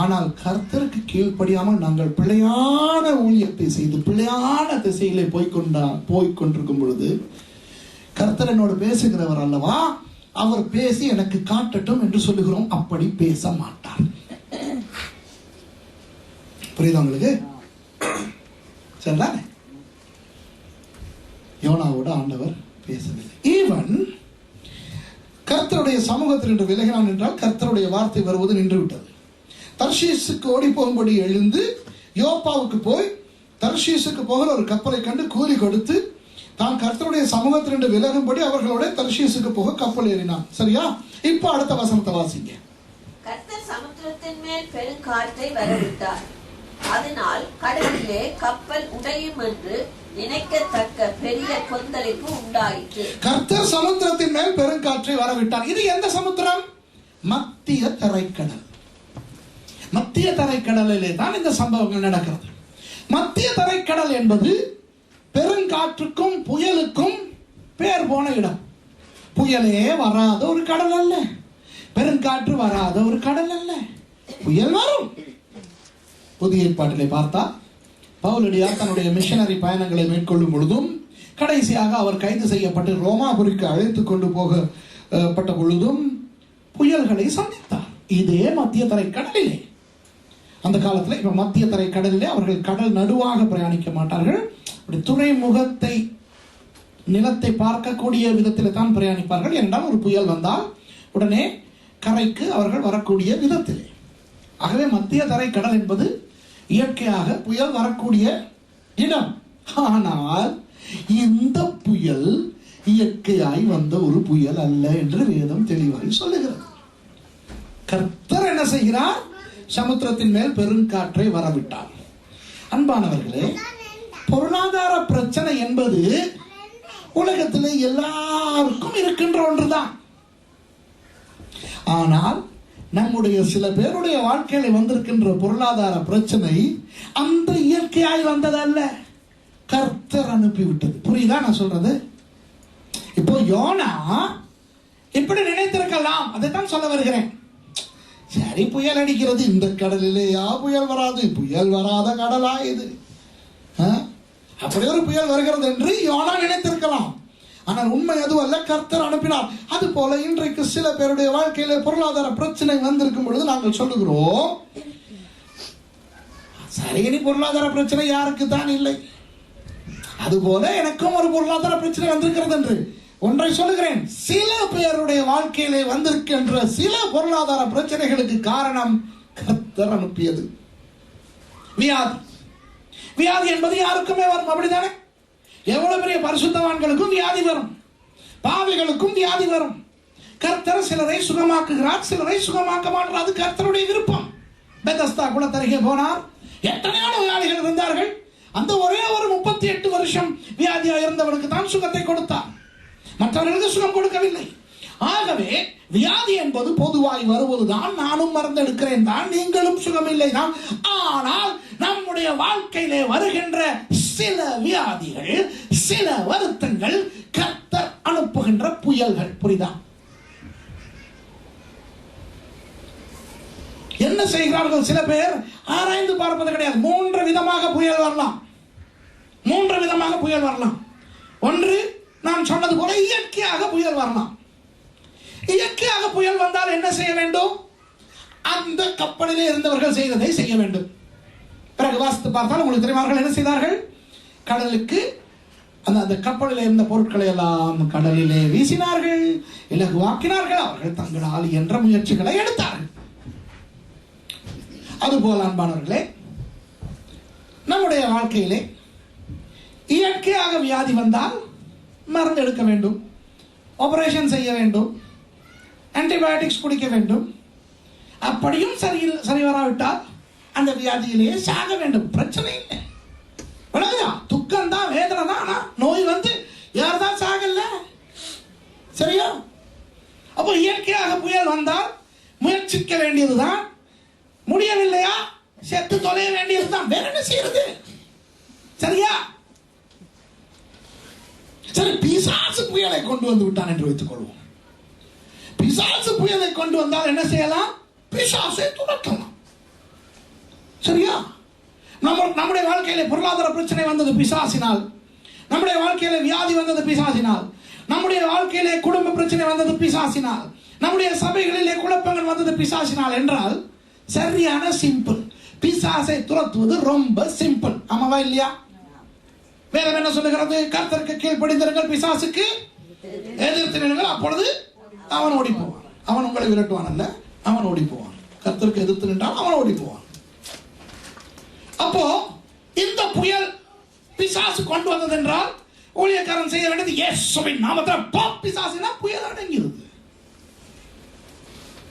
ஆனால் கர்த்தருக்கு கீழ்ப்படியாமல் நாங்கள் பிழையான ஊழியத்தை செய்து பிழையான திசையிலே போய்கொண்டிருக்கும் பொழுது கர்த்தர் என்னோடு பேசுகிறவர் அல்லவா, அவர் பேசி எனக்கு காட்டட்டும் என்று சொல்லுகிறோம். அப்படி பேச மாட்டார். புரியுதா உங்களுக்கு? சரிதானே? யோனாவோட ஆண்டவர் பேசவில்லை. ஈவன் கர்த்தருடைய சமூகத்தில் நின்று விலகினான் என்றால் கர்த்தருடைய வார்த்தை வருவது நின்று விட்டது. தர்ஷீசுக்கு ஓடி போகும்படி எழுந்து யோப்பாவுக்கு போய் தர்ஷீசுக்கு போகிற ஒரு கப்பலை கண்டு கூலி கொடுத்து தான் கர்த்தருடைய சமூகத்திலிருந்து விலகும்படி அவர்களோட தர்ஷீசுக்கு போக கப்பல் ஏறினான். சரியா? இப்ப அடுத்த வசனத்தை வாசிங்க. கர்த்தர் சமுத்திரத்தின் மேல் பெருங்காற்றை வரவிட்டார், அதனால் கடலிலே கப்பல் உடையும் என்று நினைக்கத்தக்க பெரிய கொந்தளிப்பு உண்டாயிற்று. கர்த்தர் சமுத்திரத்தின் மேல் பெருங்காற்றை வரவிட்டார். இது எந்த சமுத்திரம்? மத்திய தரைக்கடல். மத்திய தரைக்கடலிலே தான் இந்த சம்பவங்கள் நடக்கிறது. மத்திய தரைக்கடல் என்பது பெருங்காற்றுக்கும் புயலுக்கும் பேர் போன இடம். புயலே வராத ஒரு கடல் அல்ல, பெருங்காற்று வராத ஒரு கடல் அல்ல. புயல் வரும். புதிய ஏற்பாட்டிலே பார்த்தா பவுலடியார் தன்னுடைய மிஷனரி பயணங்களை மேற்கொள்ளும் பொழுதும் கடைசியாக அவர் கைது செய்யப்பட்டு ரோமாபுரிக்கு அழைத்துக் கொண்டு போகப்பட்ட பொழுதும் புயல்களை சந்தித்தார். இதே மத்திய தரைக்கடலிலே. அந்த காலத்தில் இப்ப மத்திய தரைக்கடலிலே அவர்கள் கடல் நடுவாக பிரயாணிக்க மாட்டார்கள். துறைமுகத்தை நிலத்தை பார்க்கக்கூடிய விதத்தில் தான் பிரயாணிப்பார்கள். என்றால் ஒரு புயல் வந்தால் உடனே கரைக்கு அவர்கள் வரக்கூடிய விதத்திலே. ஆகவே மத்திய தரைக்கடல் என்பது இயற்கையாக புயல் வரக்கூடிய இடம். ஆனால் இந்த புயல் இயற்கையாய் வந்த ஒரு புயல் அல்ல என்று வேதம் தெளிவாக சொல்லுகிறது. கர்த்தர் என்ன செய்கிறார்? சமுத்திரத்தின் மேல் பெருங்காற்றை வரவிட்டார். அன்பானவர்களே, பொருளாதார பிரச்சனை என்பது உலகத்தில் எல்லாருக்கும் இருக்கின்ற ஒன்றுதான். ஆனால் நம்முடைய சில பேருடைய வாழ்க்கையில வந்திருக்கின்ற பொருளாதார பிரச்சனை அந்த இயற்கையாய் வந்ததல்ல, கர்த்தர் அனுப்பிவிட்டது. புரியுதா நான் சொல்றது? இப்போ யோனா இப்படி நினைத்திருக்கலாம், அதைத்தான் சொல்ல வருகிறேன். சரி, புயல் அடிக்கிறது, இந்த கடலிலேயா புயல் வராது? புயல் வராத கடலா இது? அப்படி ஒரு புயல் வருகிறது என்று யோனா நினைத்திருக்கலாம். ஆனால் உண்மை அதுவல்ல, கர்த்தர் அனுப்பினார். அது போல இன்றைக்கு சில பேருடைய வாழ்க்கையில பொருளாதார பிரச்சனை வந்திருக்கும் பொழுது நாங்கள் சொல்லுகிறோம், சரி, இனி பொருளாதார பிரச்சனை யாருக்கு தான் இல்லை, அதுபோல எனக்கும் ஒரு பொருளாதார பிரச்சனை வந்திருக்கிறது என்று ஒன்றை சொல்லுகிறேன், சில பேருடைய வாழ்க்கையிலே வந்திருக்கின்ற சில பொருளாதார பிரச்சனைகளுக்கு காரணம் கர்த்தர் அனுப்பியது வியாதி. வியாதி என்பது யாருக்குமே வரும், அப்படித்தானே? எவ்வளவு பெரிய பரிசுத்தவான்களுக்கும் வியாதி வரும், பாவிகளுக்கும் வியாதி வரும். கர்த்தர் சிலரை சுகமாக்குகிறார், சிலரை சுகமாக்க மாட்டார். அது கர்த்தருடைய விருப்பம். பெதஸ்தா குளத்தருகே போனார், எத்தனையோ நோயாளிகள் இருந்தார்கள். அந்த ஒரே ஒரு 38 வருஷம் வியாதியா இருந்தவனுக்கு தான் சுகத்தை கொடுத்தார், மற்றவர்களுக்கு சுகம் கொடுக்கவில்லை. ஆகவே வியாதி என்பது பொதுவாய் வருவதுதான். நானும் மறந்தெடுக்கிறேன் தான், நீங்களும் சுகமில்லை தான். ஆனால் நம்முடைய வாழ்க்கையிலே வருகின்ற சில வியாதிகள், சில வருத்தங்கள் கர்த்தர் அனுப்புகின்ற புயல்கள். புரியுதா? என்ன செய்கிறார்கள் சில பேர்? ஆராய்ந்து பார்ப்பது கிடையாது. 3 விதமாக புயல் வரலாம். 3 விதமாக புயல் வரலாம். ஒன்று, நான் சொன்னது போல இயற்கையாக புயல் வரலாம். இயற்கையாக புயல் வந்தால் என்ன செய்ய வேண்டும்? அந்த கப்பலிலே இருந்தவர்கள் செய்ததை செய்ய வேண்டும். பிறகு வாசித்து பார்த்தால் உங்களுக்கு தெரியுமார்கள் என்ன செய்தார்கள்? கடலுக்கு அந்த கப்பலில் இருந்த பொருட்களை எல்லாம் கடலிலே வீசினார்கள், இலகுவாக்கினார்கள். அவர்கள் தங்களால் என்ற முயற்சிகளை எடுத்தார்கள். அதுபோல அன்பானவர்களே, நம்முடைய வாழ்க்கையிலே இயற்கையாக வியாதி வந்தால் மருந்து எடுக்க வேண்டும், ஆபரேஷன் செய்ய வேண்டும், ஆன்டிபயோட்டிக்ஸ் குடிக்க வேண்டும். அப்படியும் சரி வராவிட்டால் அந்த வியாதியிலேயே சாக வேண்டும். பிரச்சனை இல்லை, துக்கம் தான், வேதனை தான். ஆனா நோய் வந்து யார்தான் சாகல, சரியா? அப்போ இயற்கையாக புயல் வந்தால் முயற்சிக்க வேண்டியதுதான். முடியவில்லையா, செத்து தொலைய வேண்டியதுதான். வேற என்ன செய்யறது? சரியா? சரி, பிசாசு புயலை கொண்டு வந்து விட்டான் என்று வைத்துக் கொள்வோம். பிசாசு புயலை கொண்டு வந்தால் என்ன செய்யலாம்? பிசாசை துரத்தலாம். சரியா? நம்முடைய வாழ்க்கையில பொருளாதார பிரச்சனை வந்தது பிசாசினால், நம்முடைய வாழ்க்கையில வியாதி வந்தது பிசாசினால், நம்முடைய வாழ்க்கையிலே குடும்ப பிரச்சனை வந்தது பிசாசினால், நம்முடைய சபைகளிலே குழப்பங்கள் வந்தது பிசாசினால் என்றால் சரியான சிம்பிள். பிசாசை துரத்துவது ரொம்ப சிம்பிள். ஆமாவா இல்லையா? வேதம் என்ன சொல்லுகிறது? கர்த்தருக்கு கீழ்ப்படிந்திருங்கள், பிசாசுக்கு எதிர்த்து நில்லுங்கள், அப்பொழுது அவன் ஓடி போவான். அவன் உங்களை விரட்டுவான் அல்ல, அவன் ஓடி போவான். கர்த்தருக்கு எதிர்த்து நின்றால் அவன் ஓடி போவான். அப்போ இந்த புயல் பிசாசு கொண்டு வந்தது என்றால் ஊழியக்காரன் செய்ய வேண்டியது இயேசுவின் நாமத்தில் போ, பிசாசுனா புயல் அடங்கிருது.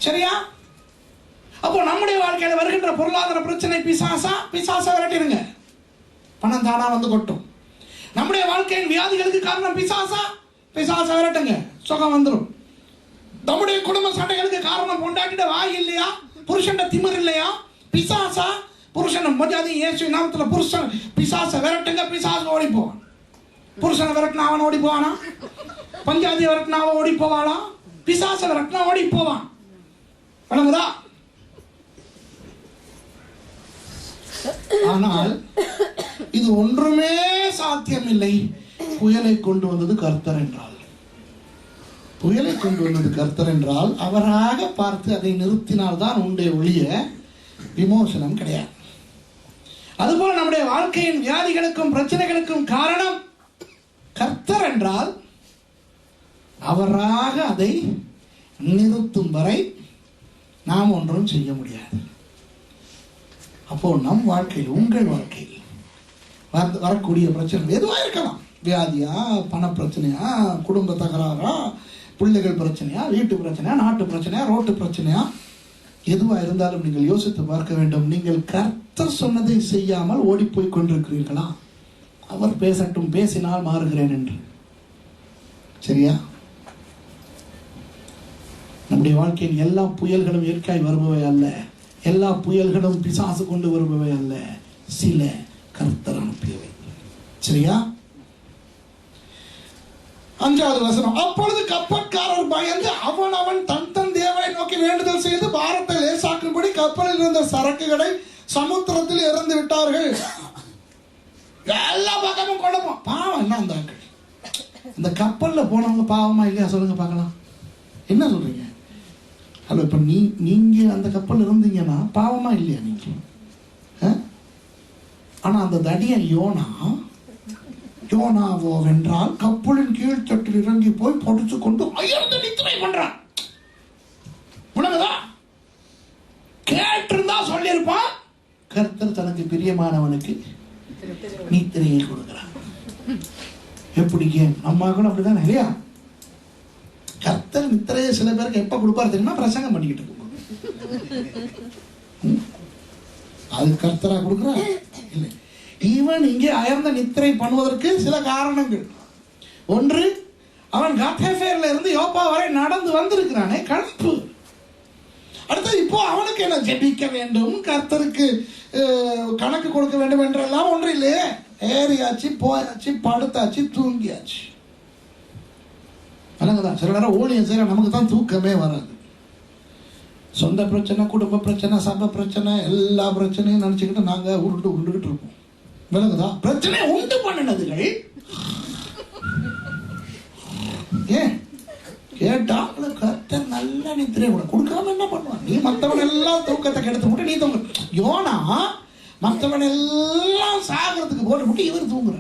சரியா? அப்போ நம்முடைய வாழ்க்கையில வருகின்ற பொருளாதார பிரச்சனை பிசாசா விரட்டிடுங்க, பணம் தானா வந்து கொட்டும். நம்முடைய வாழ்க்கையின் வியாதிகளுக்கு காரணம் பிசாசா விரட்டுங்க, சுகம் வந்துடும். நம்முடைய குடும்ப சண்டைகளுக்கு காரணம் பொண்டாட்டிட வாய் இல்லையா, புருஷன் திமிர் இல்லையா, பிசாசா. புருஷன் மரியாதை இயேசு நாமத்துல புருஷன் பிசாசை விரட்டுங்க, பிசாசு ஓடி போவான். புருஷனை விரட்டினா அவன் ஓடி போவானா? பஞ்சாதியை விரட்டினா அவன் ஓடி போவாளா? பிசாசை விரட்டினா ஓடி போவான். வணங்குதா? ஆனால் இது ஒன்றுமே சாத்தியமில்லை. புயலை கொண்டு வந்தது கர்த்தர் என்றால், புயலை கொண்டு வந்தது கர்த்தர் என்றால் அவராக பார்த்து அதை நிறுத்தினால்தான் உண்டே ஒழிய விமோசனம் கிடையாது. அதுபோல நம்முடைய வாழ்க்கையின் வியாதிகளுக்கும் பிரச்சனைகளுக்கும் காரணம் கர்த்தர் என்றால் அவராக அதை நிறுத்தும் வரை நாம் ஒன்றும் செய்ய முடியாது. அப்போ நம் வாழ்க்கையில், உங்கள் வாழ்க்கையில் வரக்கூடிய பிரச்சனை எதுவா இருக்கலாம். வியாதியா, பண பிரச்சனையா, குடும்ப தகராறா, பிள்ளைகள் பிரச்சனையா, வீட்டு பிரச்சனையா, நாட்டு பிரச்சனையா, ரோட்டு பிரச்சனையா, எதுவா இருந்தாலும் நீங்கள் யோசித்து பார்க்க வேண்டும். நீங்கள் கர்த்தர் சொன்னதை செய்யாமல் ஓடி போய் கொண்டிருக்கிறீர்களா? அவர் பேசட்டும், பேசினால் மாறுகிறேன் என்று. சரியா? நம்முடைய வாழ்க்கையின் எல்லா புயல்களும் இயற்கையாய் வருபவை அல்ல, எல்லா புயல்களும் பிசாசு கொண்டு வருபவை அல்ல, சில கர்த்தர் அனுப்பியவை. சரியா? 5வது வசனம். அப்பொழுது கப்பற்காரர் பயந்து அவன் தன் தேவனை நோக்கி வேண்டுதல் செய்து பாரத்தை லேசாக்கும்படி கப்பலில் இருந்த சரக்குகளை சமுத்திரத்தில் இறந்து விட்டார்கள். எல்லா பக்கமும் குழப்பம். பாவம் என்ன அந்த இந்த கப்பல்ல போனவங்க பாவமா இல்லையா? சொல்லுங்க பார்க்கலாம். என்ன சொல்றீங்க? ஹலோ, இப்ப நீங்க அந்த கப்பல் இருந்தீங்கன்னா பாவமா இல்லையா நீங்க? ஆனா அந்த தடியன் யோனா யோனாவோ வென்றால் கப்பலின் கீழ்த்தட்டில் இறங்கி போய் பொடிச்சு கொண்டு அயர்ந்து நித்திரை பண்றான். உணவுதா கேட்டிருந்தா சொல்லியிருப்பான், கர்த்தர் தனக்கு பிரியமானவனுக்கு நித்திரையை கொடுக்கிறான். எப்படி நம்ம அப்படிதான் இல்லையா? கர்த்தர் நித்திரையை சில பேருக்கு எப்ப கொடுப்பாரு தெரியுமா? பிரசங்கம் பண்ணிக்கிட்டு இருக்கும். அது கர்த்தரா கொடுக்கிறார் இல்லை. இவன் இங்கே அயர்ந்த நித்திரை பண்ணுவதற்கு சில காரணங்கள். ஒன்று, அவன் காத்தேஃபேர்ல இருந்து யோப்பா வரை நடந்து வந்திருக்கிறானே, களைப்பு. அடுத்தது, இப்போ அவனுக்கு என்ன ஜெபிக்க வேண்டும், கர்த்தருக்கு கணக்கு கொடுக்க வேண்டும் என்றெல்லாம் ஒன்று இல்லையே. ஏறியாச்சு, போயாச்சு, படுத்தாச்சு, தூங்கியாச்சு. அழகுதான். சில நேரம் ஊழியம் செய்ய நமக்கு தான் தூக்கமே வராது. சொந்த பிரச்சனை, குடும்ப பிரச்சனை, சபை பிரச்சனை, எல்லா பிரச்சனையும் நினைச்சுக்கிட்டு நாங்க உருண்டுகிட்டு இருப்போம். விளங்குதா? பிரச்சனை உண்டு பண்ணினதுகள் ஏன் கேட்டா கர்த்தர் நல்ல நித்திரை கொடுக்காம என்ன பண்ணுவான்? நீ மற்றவன் எல்லாம் தூக்கத்தை கெடுத்து விட்டு நீ தூங்க. யோனா மற்றவன் எல்லாம் சாகிறதுக்கு போட்டு விட்டு இவர் தூங்குற.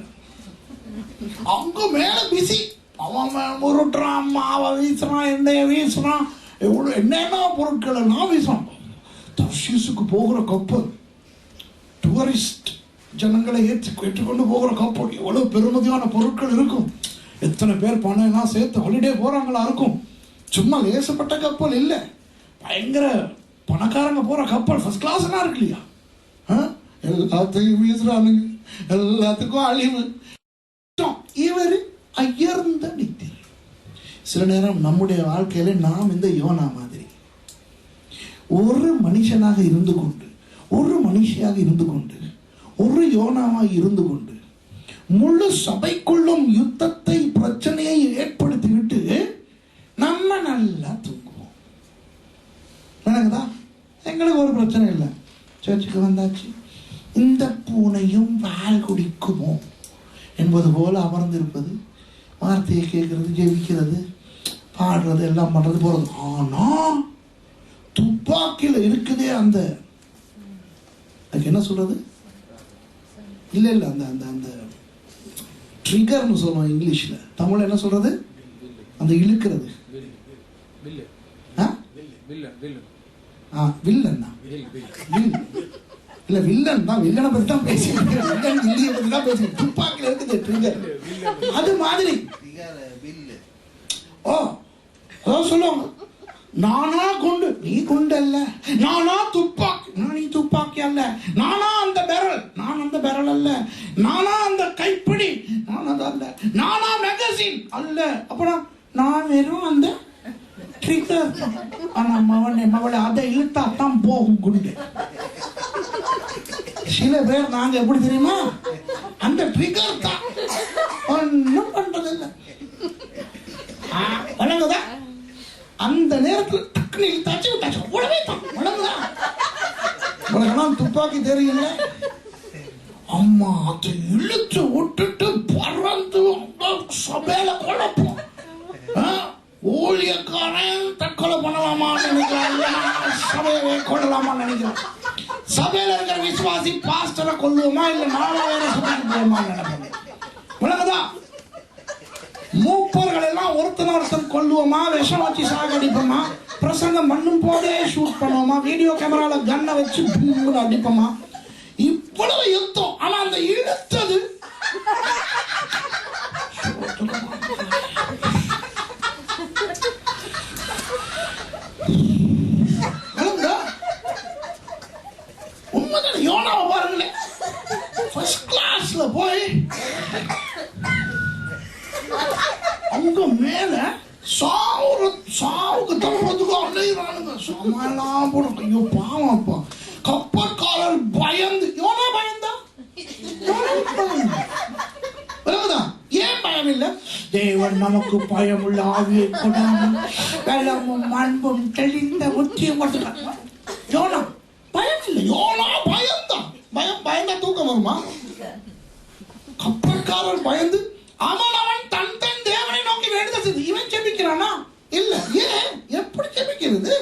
அங்க மேல பிசி. அவன் முருட்டுறான், மாவை வீசுறான், எண்ணெய வீசுறான், எவ்வளவு என்னென்ன பொருட்கள் எல்லாம் வீசுறான். தர்ஷீசுக்கு போகிற கப்பல், டூரிஸ்ட் ஜனங்களை ஏற்றுக்கொண்டு போகிற கப்பல், எவ்வளவு பெருமதியான பொருட்கள் இருக்கும். எத்தனை பேர் பணம் எல்லாம் சேர்த்து ஹாலிடே போறாங்களா இருக்கும். சும்மா லேசப்பட்ட கப்பல் இல்லை, பயங்கர பணக்காரங்க போற கப்பல், ஃபர்ஸ்ட் கிளாஸ் எல்லாம் இருக்கு இல்லையா? எல்லாத்தையும் வீசுறானுங்க, எல்லாத்துக்கும் அழிவு. இவர் அயர்ந்த நித்திரை. சில நேரம் நம்முடைய வாழ்க்கையில நாம் இந்த யோனா மாதிரி ஒரு மனுஷனாக இருந்து கொண்டு, ஒரு மனுஷியாக இருந்து கொண்டு, ஒரு யோனாவாக இருந்து கொண்டு முழு சபைக்குள்ளும் யுத்தத்தை, பிரச்சனையை ஏற்படுத்திவிட்டு நம்ம நல்லா தூங்குவோம். எங்களுக்கு ஒரு பிரச்சனை இல்லை, சர்ச்சுக்கு வந்தாச்சு, இந்த பூனையும் பால் குடிக்குமோ என்பது போல அமர்ந்திருப்பது, வார்த்தையை கேட்கறது, ஜெபிக்கிறது, பாடுறது, எல்லாம் பண்றது போறது. ஆனா துப்பாக்கியில் இருக்குதே அந்த, அதுக்கு என்ன சொல்றது? இல்ல இல்ல அந்த அந்த அந்த ட்ரிகர்னு சொல்லுவோம் இங்கிலீஷ்ல. தமிழ்ல என்ன சொல்றது? அந்த இழுக்கிறது. வில்லன் தான். இல்ல வில்லன் தான். வில்லனை பத்தி தான் பேசிக்கிறேன். வில்லன் இல்லையை பத்தி தான் பேசுகிறேன். துப்பாக்கில இருக்குது ட்ரிகர். அது மாதிரி அதான் சொல்லுவாங்க, நானா குண்டு, நீ குண்டு அல்ல. நானா துப்பாக்கி, நீ துப்பாக்கி அல்ல. நானா அந்த பெரல், நான் அந்த பெரல் அல்ல. நானா அந்த கைப்பிடி, நான் அது அல்ல. நானா மேகசின் அல்ல. அப்புறம் நான் வெறும் அந்த ட்ரிகர். ஆனா மவளை அதை இழுத்தா தான் போகும் குண்டு. சில பேர் நாங்க எப்படி தெரியுமா? அந்த ட்ரிகர் தான், ஒன்னும் பண்றது இல்லை. வழங்குதா? அந்த நேரத்தில் டக்குனு இழுத்தாச்சு விட்டாச்சு, உடனே தான். வழங்குதா? உனக்கெல்லாம் துப்பாக்கி தெரியல. அம்மா அதை இழுத்து விட்டுட்டு பறந்து சபையில குழப்பம். ஊழியக்காரன் தற்கொலை பண்ணலாமான்னு நினைக்கிறான், சபையை கொள்ளலாமான்னு நினைக்கிறான். சபையில இருக்கிற விசுவாசி பாஸ்டரை கொல்லுவோமா இல்ல நாலா வேற சபைக்கு போவோமான்னு நினைப்பாங்க. வழங்குதா? மூப்பர்கள் எல்லாம் ஒருத்தன் கொல்லுவோமா, விஷம் வச்சு சாகடிப்போமா, பிரசங்கம் பண்ணும் போதே ஷூட் பண்ணுவோமா, வீடியோ கேமரால கன்னை வச்சு அடிப்போமா, இவ்வளவு யுத்தம். ஆனா அந்த இழுத்தது உண்மைதான். யோனாவை பாருங்களேன், ஃபர்ஸ்ட் கிளாஸ்ல போய் அங்க மேல சாவுக்கு தப்புறதுக்கு அலையிறானுங்க. சமாளம் போடும். ஐயோ பாவம்ப்பா. கப்பற்காரர் பயந்து, யோனா பயந்தா? ஏன் பயம் இல்ல? தேவன் நமக்கு பயம் உள்ள ஆவியை கொடாமல் வெள்ளமும் அன்பும் தெளிந்த புத்தியும் கொடுத்துட்டார். யோனா பயம் இல்லை, யோனா பயந்தான். பயந்தா தூக்கம் வருமா? கப்பற்காரர் பயந்து அவன் தன் தேவனை நோக்கி வேண்டுதல் செய்து. இவன் ஜெபிக்கிறானா? இல்ல. ஏன்? எப்படி ஜெபிக்கிறது?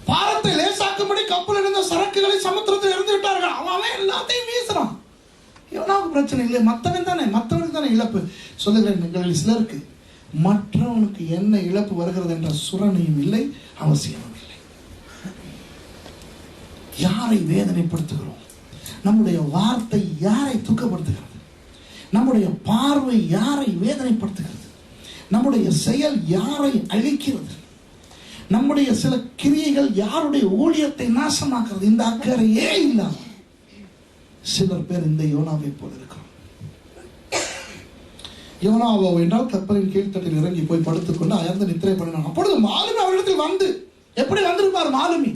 பாரத்தை லேசாக்கும்படி கப்பல் இருந்த சரக்குகளை சமுத்திரத்தில் இருந்து விட்டார்கள். அவன் எல்லாத்தையும் வீசுறான். யோனாவுக்கு பிரச்சனை இல்லை, மற்றவனுக்கு தானே இழப்பு. சொல்லுகிறேன், எங்களில் சிலருக்கு மற்றவனுக்கு என்ன இழப்பு வருகிறது என்ற சுரணையும் இல்லை, அவசியமும் இல்லை. யாரை வேதனைப்படுத்துகிறோம்? நம்முடைய வார்த்தை யாரை துக்கப்படுத்துகிறது? நம்முடைய பார்வை யாரை வேதனைப்படுத்துகிறது? நம்முடைய செயல் யாரை அழிக்கிறது? நம்முடைய சில கிரியைகள் யாருடைய ஊழியத்தை நாசமாக்குறது? இந்த அக்கறையே இல்லாம சிலர் பேர் இந்த யோனாவை போல இருக்கிறோம். யோனாவோ என்றால் கப்பலின் கீழ்த்தட்டில் இறங்கி போய் படுத்துக்கொண்டு அயர்ந்து நித்திரை பண்ணினான். அப்பொழுது மாலுமி அவரிடத்தில் வந்து, எப்படி வந்திருப்பார் மாலுமி?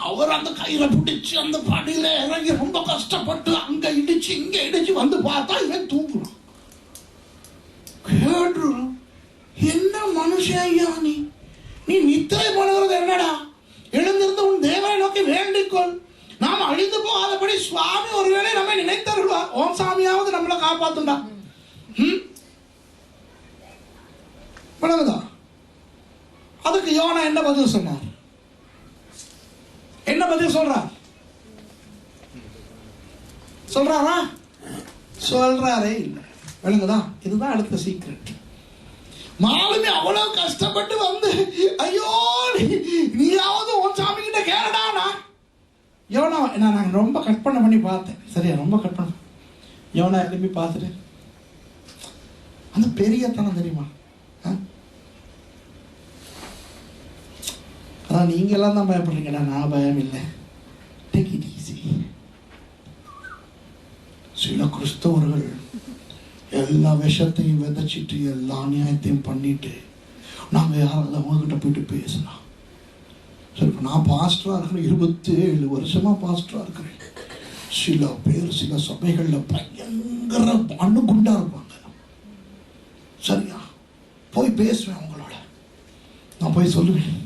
அவர் அந்த கையில பிடிச்சு அந்த படியில இறங்கி ரொம்ப கஷ்டப்பட்டு அங்க இடிச்சு இங்க இடிச்சு வந்து பார்த்தா இவன் தூங்குறான். கேட்டுறான், என்ன மனுஷன் ஐயா நீ நித்திரை பண்ணுகிறது என்னடா? எழுந்திருந்து உன் தேவனை நோக்கி வேண்டிக்கொள், நாம் அழிந்து போகாதபடி சுவாமி ஒருவேளை நம்மை நினைத்தருள்வார். ஓம் சாமியாவது நம்மளை காப்பாத்துண்டா. அதுக்கு யோனா என்ன பதில் சொன்னார்? என்ன பதில் சொல்றாரா? சொல்றாரே இல்லை. விளங்குதா? இதுதான் அடுத்த சீக்ரெட். மாலுமி அவ்வளவு கஷ்டப்பட்டு வந்து, ஐயோ நீயாவது உன் சாமி கிட்ட கேளடானா. யோனா நான் ரொம்ப கற்பனை பண்ணி பார்த்தேன். சரியா, ரொம்ப கற்பனை. யோனா எழுப்பி பார்த்துட்டு, அந்த பெரியத்தனம் தெரியுமா? அதான் நீங்க எல்லாம் தான் பயப்படுறீங்கடா, நான் பயம் இல்லை. Take it easy. சில கிறிஸ்தவர்கள் எல்லா விஷத்தையும் விதைச்சிட்டு எல்லா நியாயத்தையும் பண்ணிட்டு நாங்க யாராவது அவங்ககிட்ட போயிட்டு பேசலாம். சரி, நான் பாஸ்டரா இருக்கிறேன், 27 வருஷமா பாஸ்டரா இருக்கிறேன். சில பேர் சில சபைகள்ல பயங்கர அணுகுண்டா இருப்பாங்க. சரியா, போய் பேசுவேன் அவங்களோட. நான் போய் சொல்லுவேன்,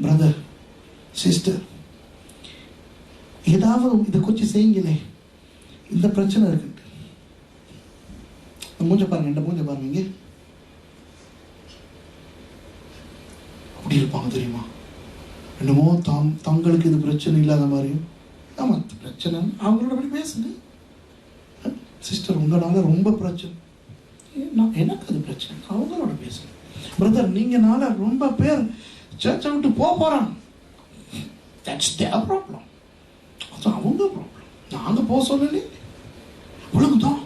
பிரதர் சிஸ்டர் ஏதாவது இதை கொஞ்சம் செய்யுங்களே, இந்த பிரச்சனை இருக்கு. மூஞ்ச பாருங்க, இந்த மூஞ்ச பாருங்க, இங்க அப்படி இருப்பாங்க தெரியுமா? என்னமோ தங்களுக்கு இது பிரச்சனை இல்லாத மாதிரியும். ஆமா, பிரச்சனை அவங்களோட போய் பேசுங்க. சிஸ்டர் உங்களால ரொம்ப பிரச்சனை, எனக்கு அது பிரச்சனை, அவங்களோட பேசுங்க. பிரதர் நீங்கனால ரொம்ப பேர் சர்ச்சை விட்டு போறாங்க. That's their problem. அது அவங்க ப்ராப்ளம், நாங்க போக சொல்லல. ஒழுங்குதான்.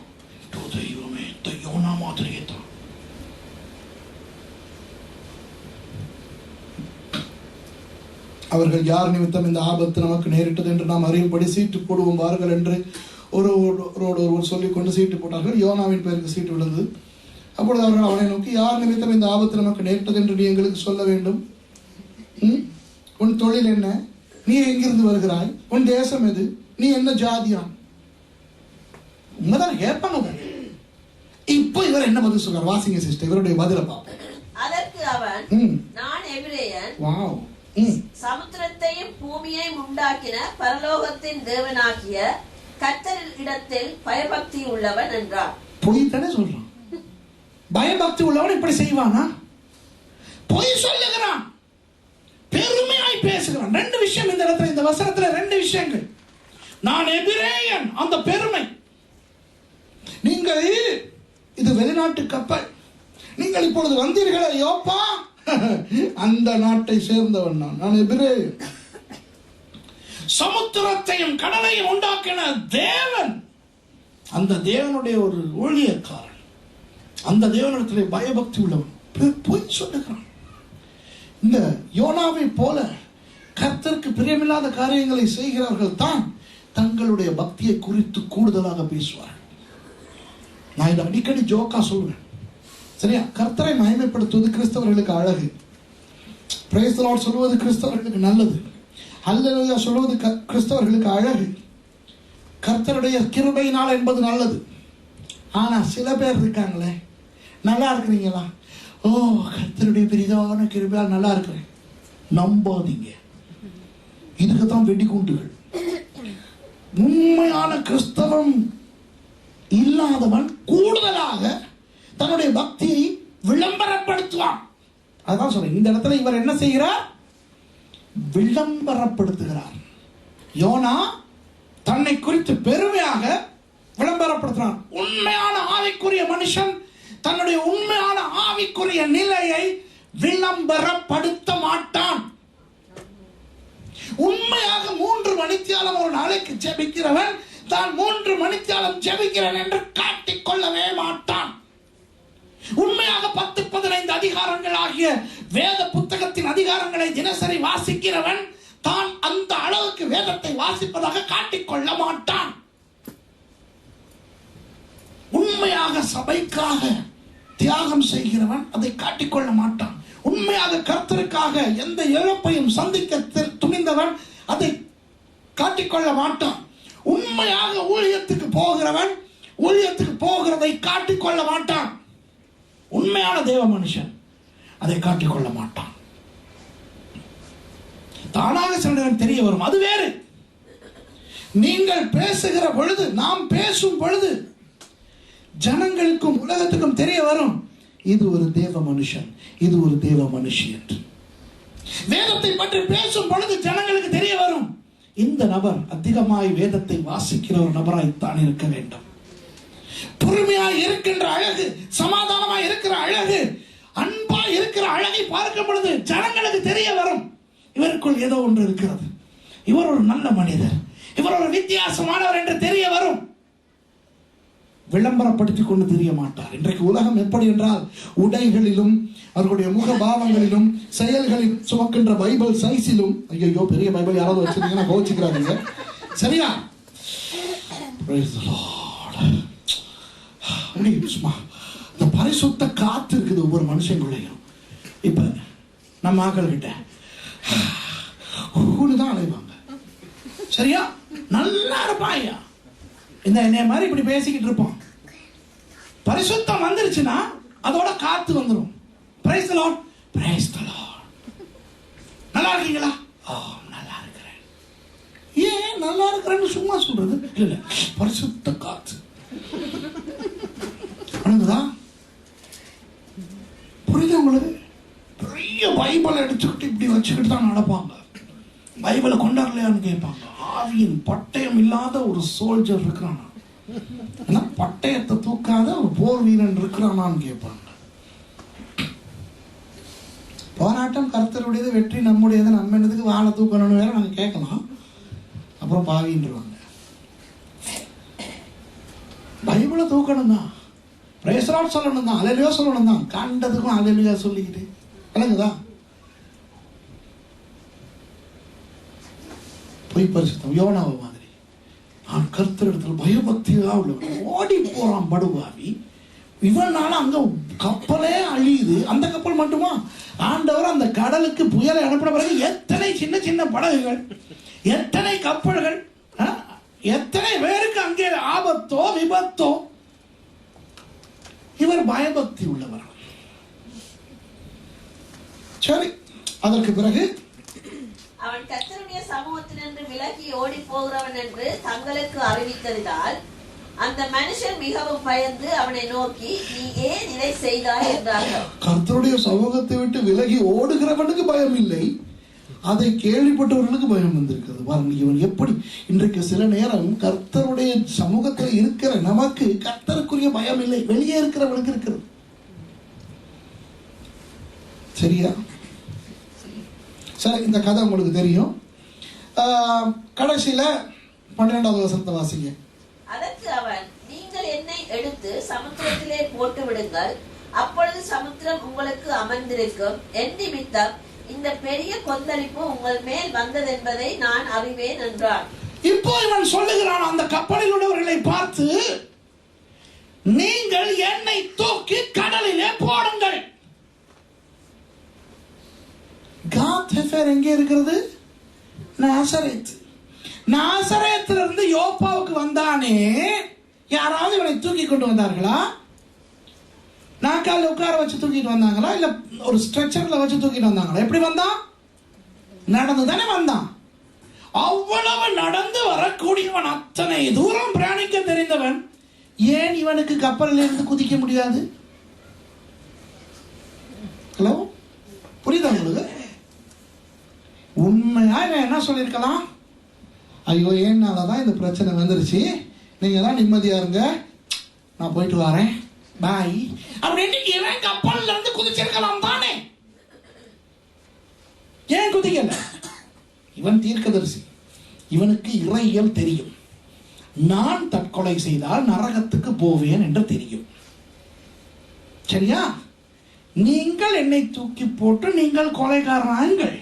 தெய்வமே, யோனா மாதிரியே தான். அவர்கள் யார் நிமித்தம் இந்த ஆபத்து நமக்கு நேரிட்டது என்று நாம் அறியும்படி சீட்டு போடுவோம் வார்கள் என்று ஒருவர் சொல்லிக் கொண்டு சீட்டு போட்டார்கள். யோனாவின் பேருக்கு சீட்டு விழுந்தது. அப்பொழுது அவர்கள் அவனை நோக்கி, யார் நிமித்தம் இந்த ஆபத்து நமக்கு நேரிட்டது என்று நீ எங்களுக்கு சொல்ல வேண்டும். உன் தொழில் என்ன? நீ எங்கிருந்து வருகிறாய்? உன் தேசம் எது? நீ என்ன ஜாதியான்? உண்மைதான் கேட்பாங்க. இப்போ இவர் என்ன பதில் சொல்றார்? வாசிங்க சிஸ்டர், இவருடைய பதில பார்ப்போம். அதற்கு அவன், நான் எபிரேயன், சமுத்திரத்தையும் பூமியையும் உண்டாக்கின பரலோகத்தின் தேவனாகிய கர்த்தரிடத்தில் பயபக்தி உள்ளவன் என்றார். பொய் தானே சொல்றான். பயபக்தி உள்ளவன் இப்படி செய்வானா? பொய் சொல்லுகிறான், பெருமையாய் பேசுகிறான். ரெண்டு விஷயம் இந்த இடத்துல, இந்த வசனத்துல ரெண்டு விஷயங்கள். நான் எபிரேயன், அந்த பெருமை. நீங்கள் இது வெளிநாட்டு கப்பல், நீங்கள் இப்பொழுது வந்தீர்களே யோப்பா, அந்த நாட்டை சேர்ந்தவன் நான் எபிரேயன். சமுத்திரத்தையும் கடலையும் உண்டாக்கின தேவன், அந்த தேவனுடைய ஒரு ஊழியக்காரன், அந்த தேவனிடத்திலே பயபக்தி உள்ளவன் பொய் சொல்லுகிறான். இந்த யோனாவை போல கர்த்தருக்கு பிரியமில்லாத காரியங்களை செய்கிறவர்கள் தான் தங்களுடைய பக்தியை குறித்து கூடுதலாக பேசுவார்கள். நான் இதை அடிக்கடி ஜோக்கா சொல்றேன். சரியா, கர்த்தரை மகிமைப்படுத்துவது கிறிஸ்தவர்களுக்கு அழகு. பிரைஸ் தி லார்ட் சொல்வது கிறிஸ்தவர்களுக்கு நல்லது. ஹல்லேலூயா சொல்வது கிறிஸ்தவர்களுக்கு அழகு. கர்த்தருடைய கிருபையினால் என்பது நல்லது. ஆனா சில பேர் இருக்காங்களே, நல்லா இருக்கிறீங்களா? ஓ, கர்த்தருடைய பெரிதான கிருபையால் நல்லா இருக்கிறேன். நம்பாதீங்க, இதுக்குதான் வெடிகுண்டுகள். உண்மையான கிறிஸ்தவம் இல்லாதவன் கூடுதலாக தன்னுடைய பக்தியை விளம்பரப்படுத்துவான். அதான் சொல்றேன், இந்த இடத்துல இவர் என்ன செய்கிறார்? விளம்பரப்படுத்துகிறார். யோனா தன்னை குறித்து பெருமையாக விளம்பரப்படுத்துறான். உண்மையான ஆவிக்குரிய மனுஷன் தன்னுடைய உண்மையான ஆவிக்குரிய நிலையை விளம்பரப்படுத்த மாட்டான். உண்மையாக 3 மணித்தியாலம் ஒரு நாளைக்கு ஜெபிக்கிறவன் தான் 3 மணித்தியாலம் ஜெபிக்கிறேன் என்று காட்டிக் கொள்ளவே மாட்டான். உண்மையாக 10-15 அதிகாரங்கள் ஆகிய வேத புத்தகத்தின் அதிகாரங்களை தினசரி வாசிக்கிறவன் தான் அந்த அளவுக்கு வேதத்தை வாசிப்பதாக காட்டிக்கொள்ள மாட்டான். உண்மையாக சபைக்காக தியாகம் செய்கிறவன் அதை காட்டிக்கொள்ள மாட்டான். உண்மையாக கர்த்தருக்காக எந்த இழப்பையும் சந்திக்க துணிந்தவன் அதை காட்டிக்கொள்ள மாட்டான். உண்மையாக ஊழியத்துக்கு போகிறவன் ஊழியத்துக்கு போகிறதை காட்டிக்கொள்ள மாட்டான். உண்மையான தேவ மனுஷன் அதை காட்டிக்கொள்ள மாட்டான். தானாக சில நேரம் தெரிய வரும், அது வேறு. நீங்கள் பேசுகிற பொழுது, நாம் பேசும் பொழுது ஜனங்களுக்கும் உலகத்துக்கும் தெரிய வரும், இது ஒரு தேவ மனுஷன், இது ஒரு தேவ மனுஷி என்று. வேதத்தை பற்றி பேசும் பொழுது ஜனங்களுக்கு தெரிய வரும், இந்த நபர் அதிகமாய் வேதத்தை வாசிக்கிற ஒரு நபராய்த்தான் இருக்க வேண்டும். பொறுமையாய் இருக்கின்ற அழகு, சமாதானமாய் இருக்கிற அழகு, அன்பாய் இருக்கிற அழகை பார்க்கும் பொழுது ஜனங்களுக்கு தெரிய வரும், இவருக்குள் ஏதோ ஒன்று இருக்கிறது, இவர் ஒரு நல்ல மனிதர், இவர் ஒரு வித்தியாசமானவர் என்று தெரிய வரும். விளம்பரப்படுத்திக் கொண்டு தெரிய மாட்டார். இன்றைக்கு உலகம் எப்படி என்றால், உடைகளிலும் அவர்களுடைய முகபாவங்களிலும் செயல்களில் சுமக்கின்ற பைபிள் சைஸிலும், ஐயோ பெரிய பைபிள் யாராவது வச்சிருந்தீங்கன்னா கோச்சிக்கிறாங்க, சரியா? இந்த பரிசுத்த காத்து இருக்குது ஒவ்வொரு மனுஷங்களுடையும். இப்ப நம்ம ஆக்கள் கிட்ட தான் அலைவாங்க, சரியா? நல்லா இருப்பாயா, இந்த என்னைய மாதிரி இப்படி பேசிக்கிட்டு இருப்போம். பரிசுத்தம் வந்துருச்சுன்னா அதோட காத்து வந்துடும். Praise the Lord, praise the Lord. நல்லா இருக்கீங்களா? நல்லா இருக்கிறேன். ஏன் நல்லா இருக்கிறேன்னு சும்மா சொல்றது இல்ல, பரிசுத்த காத்து. புரியுது உங்களுக்கு? பெரிய பைபிளை எடுத்துக்கிட்டு இப்படி வச்சுக்கிட்டு தான் நடப்பாங்க. பைபிளை கொண்டாடலையான்னு கேட்பாங்க. ஆவியின் பட்டயம் இல்லாத ஒரு சோல்ஜர் இருக்கிறானா, பட்டயத்தை தூக்காத ஒரு போர் வீரன் இருக்கிறானான்னு கேட்பாங்க. போராட்டம் கர்த்தருடையது, வெற்றி நம்முடையது, நம்ம என்னதுக்கு வாழை தூக்கணும்னு வேற நாங்க கேட்கலாம். அப்புறம் பாவின்றுவாங்க. பைபிளை தூக்கணும் தான், பிரைஸ் தி லார்ட் சொல்லணும் தான், அல்லேலூயா சொல்லணும் தான். கண்டதுக்கும் அல்லேலூயா சொல்லிக்கிட்டு விளங்குதா? பொய் பரிசுத்தம் யோனாவை மாதிரி நான் கர்த்தரிடத்தில் பயபக்தியா உள்ளவன். ஓடி போறான் படுபாவி. இவனால அங்க கப்பலே அழியுது. அந்த கப்பல் மட்டுமா? ஆண்டவர் அந்த கடலுக்கு புயலை அனுப்பின பிறகு எத்தனை சின்ன சின்ன படகுகள், எத்தனை கப்பல்கள், எத்தனை பேருக்கு அங்கே ஆபத்தோ விபத்தோ. இவர் பயபக்தி உள்ளவர். சரி, அதற்கு பிறகு அவன் கர்த்தருடைய சமூகத்தினின்று விலகி ஓடி போகிறவன் என்று தங்களுக்கு அறிவித்ததால் அந்த மனுஷன் மிகவும் பயந்து அவனை நோக்கி, நீ ஏன் இதை செய்தாய் என்றார்கள். கர்த்தருடைய சமூகத்தை விட்டு விலகி ஓடுகிறவனுக்கு பயம் இல்லை, அதை கேள்விப்பட்டவர்களுக்கு பயம் வந்திருக்கிறது. பாருங்க, இவன் எப்படி இன்றைக்கு சில நேரம் கர்த்தருடைய சமூகத்தில் இருக்கிற நமக்கு கர்த்தருக்குரிய பயம் இல்லை, வெளியே இருக்கிறவனுக்கு இருக்கிறது. சரியா? சரி, இந்த கதை உங்களுக்கு தெரியும். கடைசியில 12வது வசனத்தை வாசிங்க. அதற்கு அவன், நீங்கள் என்னை எடுத்து சமுத்திரத்திலே போட்டு விடுங்கள், அப்பொழுது சமுத்திரம் உங்களுக்கு அமர்ந்திருக்கும். என் நிமித்தம் இந்த பெரிய கொந்தளிப்பு உங்கள் மேல் வந்தது என்பதை நான் அறிவேன் என்றான். இப்போ இவன் சொல்லுகிறான் அந்த கப்பலில் உள்ளவர்களை பார்த்து, நீங்கள் என்னை தூக்கி கடலிலே போடுங்கள். காத் ஹெஃபர் எங்கே இருக்கிறது? நாசரேத். நாசரேத்திலிருந்து யோப்பாவுக்கு வந்தானே, யாராவது இவனை தூக்கி கொண்டு வந்தார்களா? நாக்கால உட்கார வச்சு தூக்கிட்டு வந்தாங்களா, இல்ல ஒரு ஸ்ட்ரெச்சர்ல வச்சு தூக்கிட்டு வந்தாங்களா? எப்படி வந்தான்? நடந்து தானே வந்தான். அவ்வளவு நடந்து வரக்கூடியவன், அத்தனை தூரம் பிரயாணிக்க தெரிந்தவன், ஏன் இவனுக்கு கப்பலில் இருந்து குதிக்க முடியாது? ஹலோ, புரியுதா உங்களுக்கு? உண்மையா இவன் என்ன சொல்லியிருக்கலாம்? ஐயோ, என்னாலதான் இந்த பிரச்சனை வந்துருச்சு, நீங்க தான் நிம்மதியா இருங்க, நான் போயிட்டு வரேன், பாய் அப்படின்னு இவன் கப்பல்ல இருந்து குதிச்சிருக்கலாம் தானே. ஏன் குதிக்கல? இவன் தீர்க்கதரிசி, இவனுக்கு இறையியல் தெரியும். நான் தற்கொலை செய்தால் நரகத்துக்கு போவேன் என்று தெரியும். சரியா? நீங்கள் என்னை தூக்கி போட்டு நீங்கள் கொலைகாரனாங்கள்,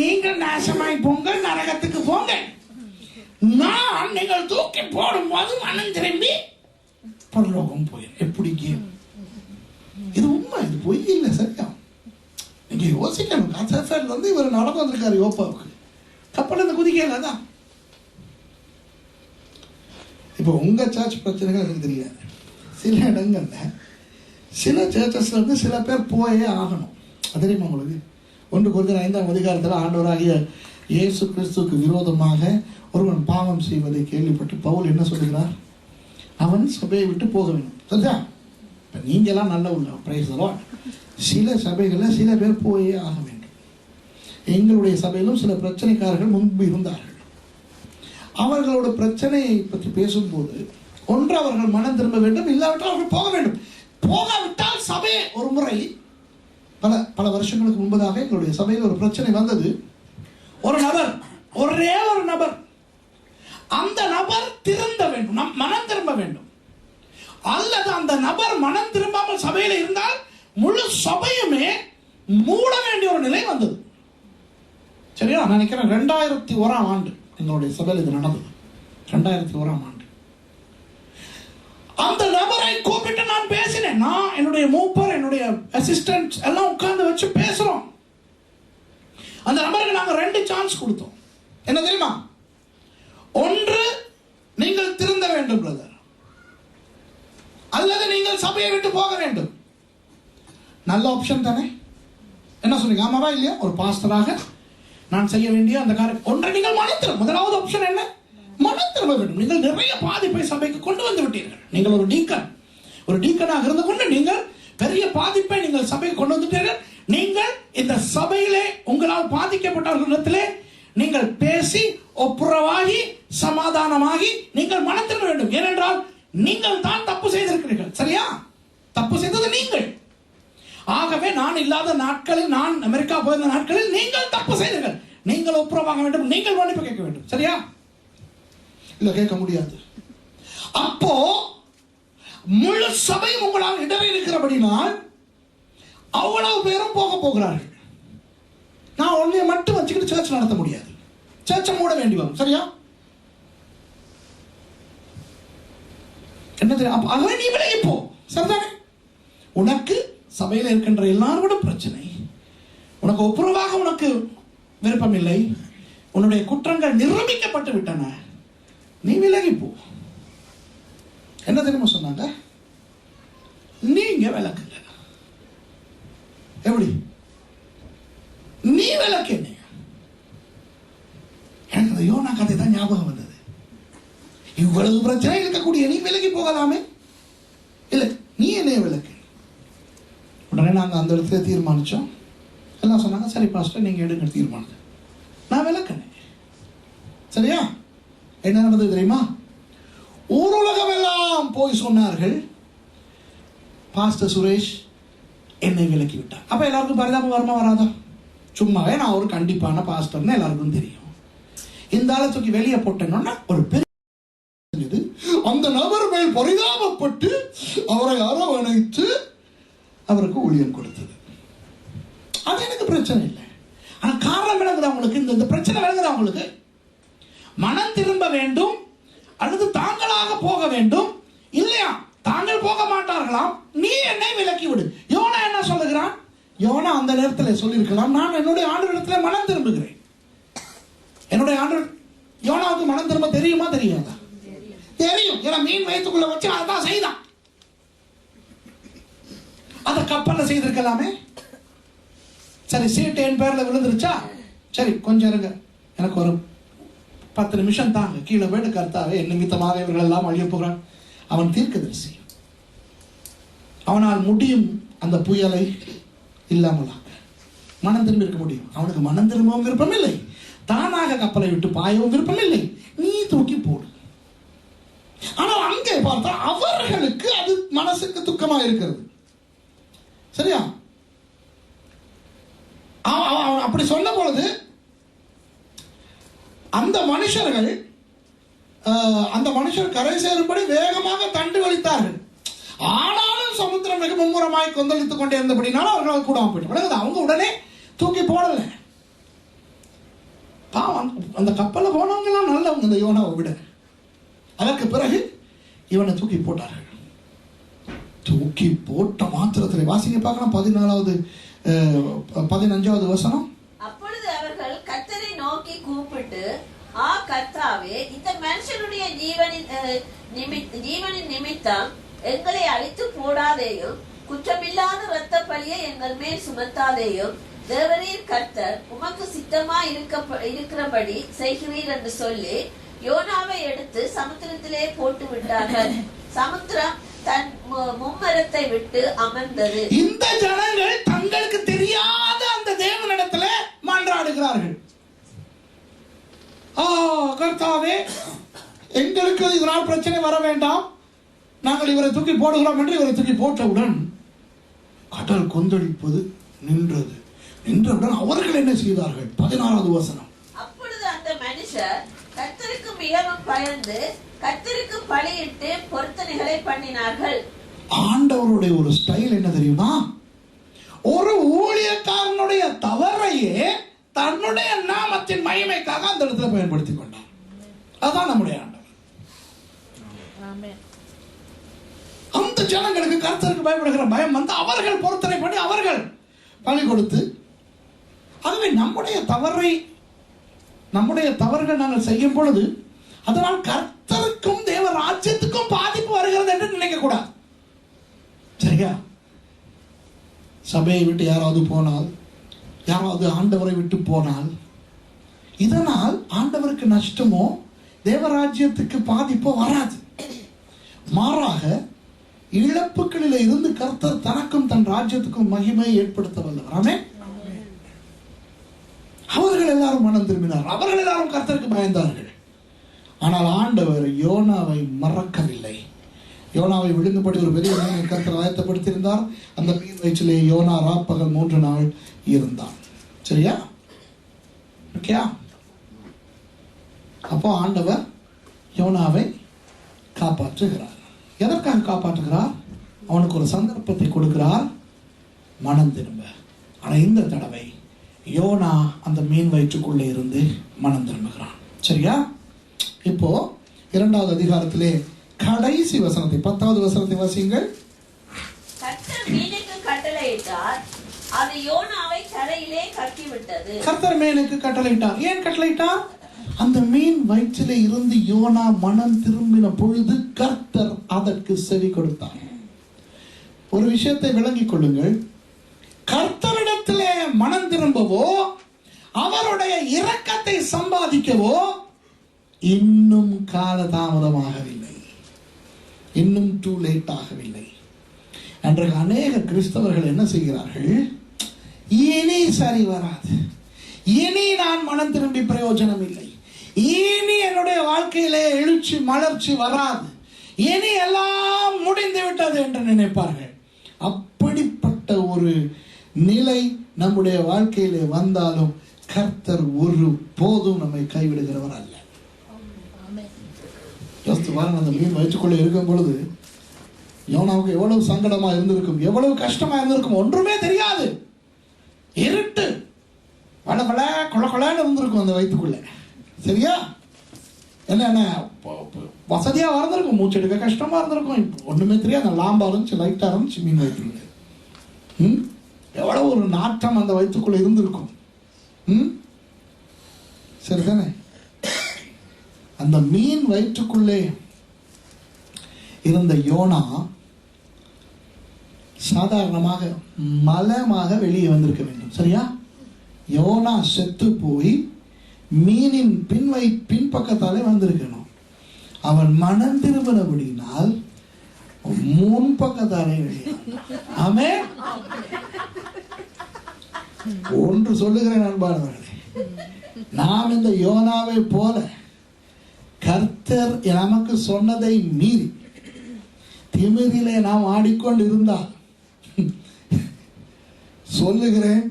நீங்கள் நாசமாய் போங்க, நரகத்துக்கு போங்க. நான் நீங்கள் தூக்கி போடும் போது மனம் திரும்பி பரலோகம் போயிடும். எப்படி? இது உண்மை, இது பொய் இல்லை. சரியா? நீங்க யோசிக்கணும். காசேஃபேர்ல இருந்து இவர் நடந்து வந்திருக்காரு யோப்பாவுக்கு, கப்பல் இந்த குதிக்கல தான். இப்போ உங்க சர்ச் பிரச்சனைகள் எனக்கு தெரியாது. சில இடங்கள்ல சில சர்ச்சஸ்ல இருந்து சில பேர் போயே ஆகணும். அது தெரியுமா உங்களுக்கு? 1 கொரிந்தியர் 5ஆம் அதிகாரத்தில் ஆண்டவராகிய இயேசு கிறிஸ்துவுக்கு விரோதமாக ஒருவன் பாவம் செய்வதை கேள்விப்பட்டு பவுல் என்ன சொல்லுகிறார்? அவன் சபையை விட்டு போக வேண்டும். சரியா? இப்ப நீங்க எல்லாம் நல்ல உள்ள பிரைஸ் தி லார்ட். சில சபைகளில் சில பேர் போயே ஆக வேண்டும். எங்களுடைய சபையிலும் சில பிரச்சனைக்காரர்கள் முன்பு இருந்தார்கள். அவர்களோட பிரச்சனையை பற்றி பேசும்போது ஒன்று அவர்கள் மனம் திரும்ப வேண்டும், இல்லாவிட்டால் அவர்கள் போக வேண்டும். போகாவிட்டால் சபையை ஒரு முறை பல வருஷங்களுக்கு முன்பதாக எங்களுடைய சபையில் ஒரு பிரச்சனை வந்தது. ஒரு நபர், ஒரே ஒரு நபர், அந்த நபர் திருந்த வேண்டும், மனம் திரும்ப வேண்டும். அல்லது அந்த நபர் மனம் திரும்பாமல் சபையில் இருந்தால் முழு சபையுமே மூட வேண்டிய ஒரு நிலை வந்தது. சரியா? நான் நினைக்கிறேன் 2001ஆம் ஆண்டு எங்களுடைய சபையில் இது நடந்தது. 2001ஆம் ஆண்டு அந்த நபரை கூப்பிட்டு நான் பேசினேன். நான், என்னுடைய மூப்பர், என்னுடைய அசிஸ்டன்ட் எல்லாம் உட்கார்ந்து வச்சு பேசுறோம். அந்த நபருக்கு நாங்க 2 சான்ஸ் கொடுத்தோம். என்ன தெரியுமா? ஒன்று, நீங்கள் திருந்த வேண்டும் பிரதர், அல்லது நீங்கள் சபையை விட்டு போக வேண்டும். நல்ல ஆப்ஷன் தானே? என்ன சொன்னீங்க? ஆமாவா இல்லையா? ஒரு பாஸ்டராக நான் செய்ய வேண்டிய அந்த காரியம் ஒன்றை நீங்கள் மனத்திரும். முதலாவது ஆப்ஷன் என்ன? மனம் திரும்ப வேண்டும். நீங்கள் நிறைய பாதிப்பை சபைக்கு கொண்டு வந்து விட்டீர்கள். நீங்கள் ஒரு டீக்கனாக இருந்து கொண்டு நீங்கள் பெரிய பாதிப்பை நீங்கள் சபைக்கு கொண்டு வந்துட்டீர்கள். நீங்கள் இந்த சபையிலே உங்களால் பாதிக்கப்பட்டவர்களிடத்திலே நீங்கள் பேசி ஒப்புரவாகி சமாதானமாகி நீங்கள் மனம் திரும்ப வேண்டும். ஏனென்றால் நீங்கள் தான் தப்பு செய்திருக்கிறீர்கள். சரியா? தப்பு செய்தது நீங்கள். ஆகவே நான் இல்லாத நாட்களில், நான் அமெரிக்கா போயிருந்த நாட்களில் நீங்கள் தப்பு செய்தீர்கள். நீங்கள் ஒப்புரவாக வேண்டும், நீங்கள் மன்னிப்பு கேட்க வேண்டும். சரியா? இல்ல, கேட்க முடியாது. அப்போ முழு சபையும் உங்களால் இடறி இருக்கிறபடினால் அவ்வளவு பேரும் போக போகிறார்கள். நான் ஒன்றைய மட்டும் வச்சுக்கிட்டு சர்ச் நடத்த முடியாது. சர்ச்சை மூட வேண்டி வரும். சரியா? என்ன தெரியும்? ஆகவே நீ விலகி போ. சரிதானே? உனக்கு சபையில் இருக்கின்ற எல்லாரோட பிரச்சனை, உனக்கு ஒப்புரவாக உனக்கு விருப்பம் இல்லை, உன்னுடைய குற்றங்கள் நிரூபிக்கப்பட்டு விட்டன, நீ விலகி போ. என்ன தெரியுமா சொன்னாங்க? நீங்க விளக்குங்க. எப்படி? நீ விளக்கு. எனக்கு அந்த யோனா கதை தான் ஞாபகம் வந்தது. இவ்வளவு பிரச்சனை இருக்கக்கூடிய நீ விலகி போகலாமே. இல்லை, நீ என்னைய விளக்கு. உடனே நாங்கள் அந்த இடத்துல தீர்மானிச்சோம். எல்லாம் சொன்னாங்க, சரி பாஸ்டர் நீங்க எடுங்க தீர்மானம். நான் விளக்கினேன். சரியா? என்ன நடந்தது தெரியுமா? ஊருலகம் எல்லாம் போய் சொன்னார்கள், பாஸ்டர் சுரேஷ் என்னை விலக்கி விட்டார். அப்ப எல்லாருக்கும் பரிதாபம் வருமா வராதா? சும்மாவே நான் ஒரு கண்டிப்பான பாஸ்டர்னு எல்லாருக்கும் தெரியும். இந்த ஆளை தூக்கி வெளியே போட்டேன்னா ஒரு பெரிய அந்த நபர் மேல் பரிதாபப்பட்டு அவரை அரவணைத்து அவருக்கு ஊழியம் கொடுத்தது. அது எனக்கு பிரச்சனை இல்லை. ஆனா காரணம் விளங்குது அவங்களுக்கு, இந்த பிரச்சனை விளங்குது அவங்களுக்கு. மனம் திரும்ப வேண்டும் அல்லது தாங்களாக போக வேண்டும். இல்லையா? தாங்கள் போக மாட்டார்களாம், நீ என்னை விலக்கி விடு. யோனா என்ன சொல்லுகிறான்? யோனா அந்த நேரத்தில் சொல்லியிருக்கலாம், நான் என்னுடைய ஆண்டவரிடத்தில் மனம் திரும்புகிறேன். என்னுடைய ஆண்டவர் யோனாவுக்கு மனம் திரும்ப தெரியுமா தெரியாதா? தெரியும். ஏன்னா மீன் வயிற்றுக்குள்ள வச்சு அதான் செய்தான். அத கப்பல்ல செய்திருக்கலாமே. சரி, சீட்டு என் பேர்ல விழுந்துருச்சா? சரி, கொஞ்சம் இருங்க, எனக்கு ஒரு 10 நிமிஷம் தாங்க, கீழே போயிட்டு கர்த்தாவே என் நிமித்தமாக இவர்கள் எல்லாம் அழிய போகிறான். அவன் தீர்க்கதரிசி. அவனால் முடியும் அந்த புயலை இல்லாமலாக. மனம் திரும்பி இருக்க முடியும். அவனுக்கு மனம் திரும்பவும் விருப்பம் இல்லை, தானாக கப்பலை விட்டு பாயவும் விருப்பம் இல்லை. நீ தூக்கி போடு. பார்த்தால் அவர்களுக்கு அது மனசுக்கு துக்கமா இருக்கிறது. சரியா? அப்படி சொன்ன பொழுது அந்த மனுஷர் கரை சேரும்படி வேகமாக தண்டு வலித்தார்கள். ஆனாலும் சமுத்திரம் மிக மும்முரமாய் கொந்தளித்துக் கொண்டே இருந்தபடினாலும் அவர்கள் கூட போயிட்டு அவங்க உடனே தூக்கி போடல. அந்த கப்பல்ல போனவங்க எல்லாம் நல்லவங்க இந்த யோனாவை விட. அதற்கு பிறகு இவனை தூக்கி போட்டார்கள். தூக்கி போட்ட மாத்திரத்தில் வாசிங்க பார்க்கலாம் 15வது வசனம். அப்பொழுது அவர்கள் கர்த்தரை நோக்கி கூப்பிட்டு, கர்த்தாவே, இந்த மனுஷனுடைய ஜீவனின் நிமித்தம் எங்களை அழித்து போடாதேயும், குற்றமில்லாத இரத்த பழியை எங்கள் மேல் சுமத்தாதேயும், தேவரீர் கர்த்தர் உமக்கு சித்தமா இருக்கிறபடி செய்கிறீர் என்று சொல்லி யோனாவை எடுத்து சமுத்திரத்திலே போட்டு விட்டார்கள். சமுத்திரம் தன் மும்மரத்தை விட்டு அமர்ந்தது. இந்த ஜனங்கள் தங்களுக்கு தெரியாத அந்த தேவனிடத்துல மன்றாடுகிறார்கள். கர்த்தாவே, எங்களுக்கு இதனால் பிரச்சனை வர வேண்டாம், நாங்கள் இவரை தூக்கி போடுகிறோம் என்று இவரை தூக்கி போட்டவுடன் கடல் கொந்தளிப்பது நின்றது. நின்றவுடன் அவர்கள் என்ன செய்தார்கள்? 16வது வசனம். அப்பொழுது அந்த மனுஷர் கர்த்தருக்கு மிகவும் பயந்து கர்த்தருக்கு பலியிட்டு பொருத்தனைகளை பண்ணினார்கள். ஆண்டவருடைய ஒரு ஸ்டைல் என்ன தெரியுமா? ஒரு ஊழியக்காரனுடைய தவறையே தன்னுடைய நாமத்தின் மகிமைக்காக அந்த இடத்துல பயன்படுத்திக் கொண்டார். அதான் நம்முடைய ஆண்டவர். அந்த ஜனங்களுக்கு கர்த்தருக்கு பயப்படுகிற பயம் வந்து அவர்கள் பொருத்தனை பண்ணி அவர்கள் பலி கொடுத்து, ஆகவே நம்முடைய தவறுகள் நாங்கள் செய்யும் பொழுது அதனால் கர்த்தருக்கும் தேவ ராஜ்யத்துக்கும் பாதிப்பு வருகிறது என்று நினைக்க கூடாது. சரியா? சபையை விட்டு யாராவது போனால், யாராவது ஆண்டவரை விட்டு போனால், இதனால் ஆண்டவருக்கு நஷ்டமோ தேவராஜ்யத்துக்கு பாதிப்போ வராது. மாறாக இழப்புகளில் இருந்து கர்த்தர் தனக்கும் தன் ராஜ்யத்துக்கும் மகிமை ஏற்படுத்த வல்லவர். ஆமென். அவர்கள் எல்லாரும் மனம் திரும்பினார். அவர்கள் எல்லாரும் கர்த்தருக்கு பயந்தார்கள். ஆனால் ஆண்டவர் யோனாவை மறக்கவில்லை. யோனாவை விழுங்கும்படி ஒரு பெரிய மீனை கர்த்தர் ஆயத்தப்படுத்தியிருந்தார். அந்த மீன் வயிற்றிலே யோனா ராப்பகல் 3 நாள் இருந்தான். சரியா? ஓகே. அப்போ ஆண்டவர் யோனாவை காப்பாற்றுகிறார். எதற்காக காப்பாற்றுகிறார்? அவனுக்கு ஒரு சந்தர்ப்பத்தை கொடுக்கிறார், மனம் திரும்ப. ஆனால் இந்த தடவை யோனா அந்த மீன் வயிற்றுக்குள்ளே இருந்து மனம் திரும்புகிறான். சரியா? இப்போ 2வது அதிகாரத்திலே கடைசி வசனத்தை 10வது வசனத்தை வாசியுங்கள். கர்த்தர் மீனுக்கு கட்டளையிட்டார், அது யோனாவை கரையிலே கக்கிவிட்டது. கர்த்தர் மீனுக்கு கட்டளையிட்டார். ஏன் கட்டளையிட்டார்? அந்த மீன் வயிற்றிலே இருந்து யோனா மனம் திரும்பின பொழுது கர்த்தர் அதற்கு செவி கொடுத்தார். ஒரு விஷயத்தை விளங்கிக் கொள்ளுங்கள். கர்த்தரிடத்திலே மனம் திரும்பவோ அவருடைய இரக்கத்தை சம்பாதிக்கவோ இன்னும் காலதாமதமாகவில்லை, இன்னும் டூ லேட் ஆகவில்லை. அன்றைக்கு அநேக கிறிஸ்தவர்கள் என்ன செய்கிறார்கள்? இனி சரி வராது, இனி நான் மனம் திரும்பி பிரயோஜனம் இல்லை, இனி என்னுடைய வாழ்க்கையிலே எழுச்சி மலர்ச்சி வராது, இனி எல்லாம் முடிந்து விட்டது என்று நினைப்பார்கள். அப்படிப்பட்ட ஒரு நிலை நம்முடைய வாழ்க்கையிலே வந்தாலும் கர்த்தர் ஒரு போதும் நம்மை கைவிடுகிறவர் அல்ல. அந்த மீன் வயிற்றுக்குள்ளே இருக்கும் பொழுது யோனாவுக்கு எவ்வளவு சங்கடமா இருந்திருக்கும், எவ்வளவு கஷ்டமா இருந்திருக்கும். ஒன்றுமே தெரியாது, இருட்டு, வள வள கொல கொலன்னு இருந்திருக்கும் அந்த வயிற்றுக்குள்ள. சரியா? என்ன வசதியா வளர்ந்துருக்கும், மூச்செடுக்க கஷ்டமா இருந்திருக்கும், ஒண்ணுமே தெரியாது. லாம்பா இருந்துச்சு, லைட்டா இருந்துச்சு மீன் வயிற்றுக்குள்ள. எவ்வளவு ஒரு நாட்டம் அந்த வயிற்றுக்குள்ள இருந்திருக்கும். சரிதானே? அந்த மீன் வயிற்றுக்குள்ளே இருந்த யோனா சாதாரணமாக மலமாக வெளியே வந்திருக்க வேண்டும். சரியா? யோனா செத்து போய் மீனின் பின்பக்கத்தாலே வந்திருக்கணும். அவன் மனம் திரும்பினபடினால் முன்பக்கத்தாலே வெளியே. ஆமென். ஒன்று சொல்லுகிறேன் அன்பானவர்களே, நாம் இந்த யோனாவை போல கர்த்தர் நமக்கு சொன்னதை மீறி திமிரிலே நாம் ஆடிக்கொண்டு இருந்தால் சொல்லுகிறேன்,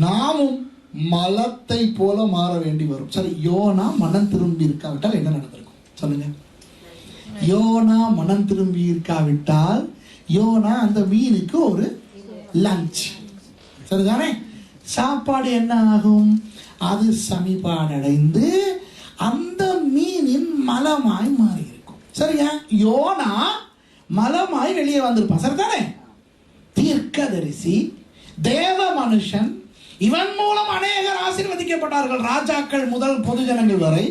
நாமும் மலத்தை போல மாற வேண்டி வரும். சரி, யோனா மனம் திரும்பி இருக்காவிட்டால் என்ன நடந்திருக்கும் சொல்லுங்க? யோனா மனம் திரும்பி இருக்காவிட்டால் யோனா அந்த மீனுக்கு ஒரு லஞ்ச், சரிதானே? சாப்பாடு என்ன ஆகும்? அது சமிபாடடைந்து அந்த மீனின் மலமாய் மாறி இருக்கும். சரியா? யோனா மலமாய் வெளியே வந்திருப்பான், சரிதானே? தீர்க்கதரிசி, தேவ மனுஷன், இவன் மூலம் அநேகர் ஆசீர்வதிக்கப்பட்டார்கள், ராஜாக்கள் முதல் பொதுஜனங்கள் வரை.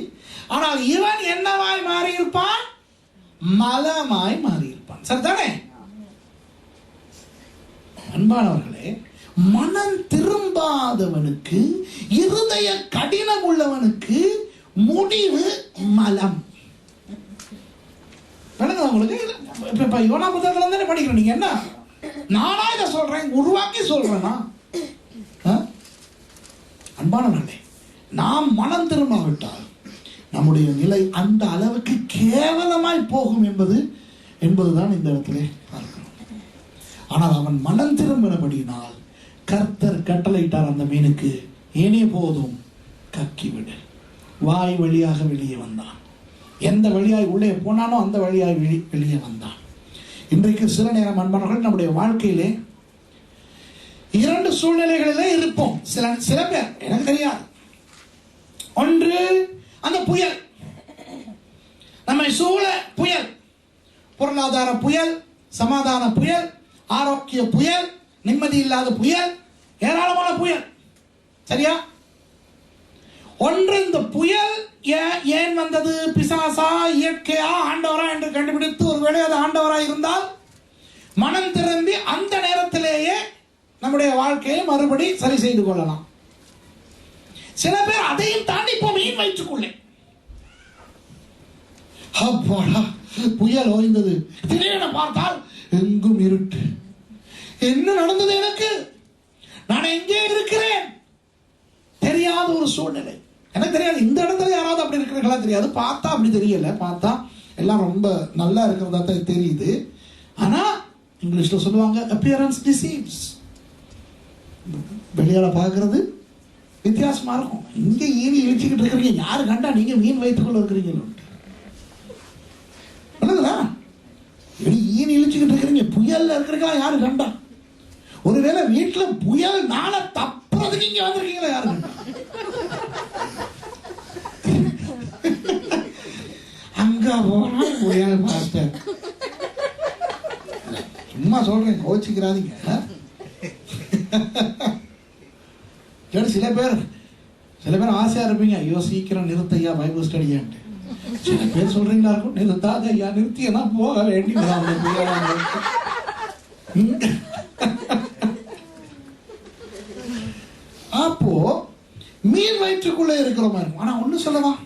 ஆனால் இவன் என்னவாய் மாறி இருப்பான்? மலமாய் மாறி இருப்பான், சரிதானே? அன்பானவர்களே, மனம் திரும்பாதவனுக்கு, இருதய கடினம் உள்ளவனுக்கு முடிவு மலம். உங்களுக்கு இப்ப யோனா புத்தகத்துல தானே படிக்கிறோம். நீங்க என்ன, நானா இதை சொல்றேன், உருவாக்கி சொல்றேன்னா? அன்பானவர்களே, நாம் மனம் திரும்பாவிட்டால் நம்முடைய நிலை அந்த அளவுக்கு கேவலமாய் போகும் என்பதுதான் இந்த இடத்திலே பார்க்கிறோம். ஆனால் அவன் மனம் திரும்பினபடியினால் கர்த்தர் கட்டளையிட்டார் அந்த மீனுக்கு, ஏனே போதும் கக்கிவிடு. வாய் வழியாக வெளியே வந்தான். எந்த வழியாய் உள்ளே போனானோ அந்த வழியாய் வெளியே வந்தான். இன்றைக்கு சில நேரம் அன்பானவர்கள் நம்முடைய வாழ்க்கையிலே இரண்டு சூழ்நிலைகளிலே இருப்போம். சில பேர், எனக்கு தெரியாது, ஒன்று அந்த புயல், நம்மை சூழ புயல், பொருளாதார புயல், சமாதான புயல், ஆரோக்கிய புயல், நிம்மதி இல்லாத புயல், ஏராளமான புயல், சரியா? ஒன்று இந்த புயல் ஏன் வந்தது? பிசாசா, இயற்கையா, ஆண்டவரா என்று கண்டுபிடித்து, ஒருவேளை அது ஆண்டவரா இருந்தால் மனம் திரும்பி அந்த நேரத்திலேயே நம்முடைய வாழ்க்கையை மறுபடி சரி செய்து கொள்ளலாம். சில பேர் அதையும் தாண்டி மீன் வயிற்றுக்குள்ளே, புயல் ஓய்ந்தது, திடீரென பார்த்தால் எங்கும் இருட்டு. என்ன நடந்தது எனக்கு? நான் எங்கே இருக்கிறேன்? தெரியாத ஒரு சூழ்நிலை. எனக்கு தெரியாது, இந்த இடத்துல யாராவது அப்படி இருக்கிறீங்களா தெரியாது. பார்த்தா அப்படி தெரியல, பார்த்தா எல்லாம் ரொம்ப நல்லா இருக்கிறதா தான் தெரியுது. ஆனா இங்கிலீஷ்ல சொல்லுவாங்க appearance deceives. வெளியால பார்க்கறது வித்தியாசமா இருக்கும். இங்க ஈவி இழிச்சுக்கிட்டு இருக்கிறீங்க, யாரு கண்டா நீங்க மீன் வயிற்றுக்குள்ள இருக்கிறீங்க? ஈனி இழிச்சுக்கிட்டு இருக்கிறீங்க, புயல்ல இருக்கிறீங்களா யாரு கண்டா? ஒருவேளை வீட்டுல புயல் நாள தப்புறதுக்கு இங்க வந்திருக்கீங்களா யாரு கண்டா? அங்க போனா புயல் பார்த்தேன். சும்மா சொல்றேன், கோச்சிக்கிறாதீங்க. சில பேர் ஆசையா இருப்பீங்க, ஐயோ சீக்கிரம் நிறுத்தையா பைபிள் ஸ்டடியான்ட்டு. சில பேர் சொல்றீங்களா இருக்கும், நிறுத்தாத ஐயா, நிறுத்தியனா போக வேண்டியதான். அப்போ மீன் வயிற்றுக்குள்ளே இருக்கிற மாதிரி இருக்கும். ஆனா ஒண்ணு சொல்லலாம்,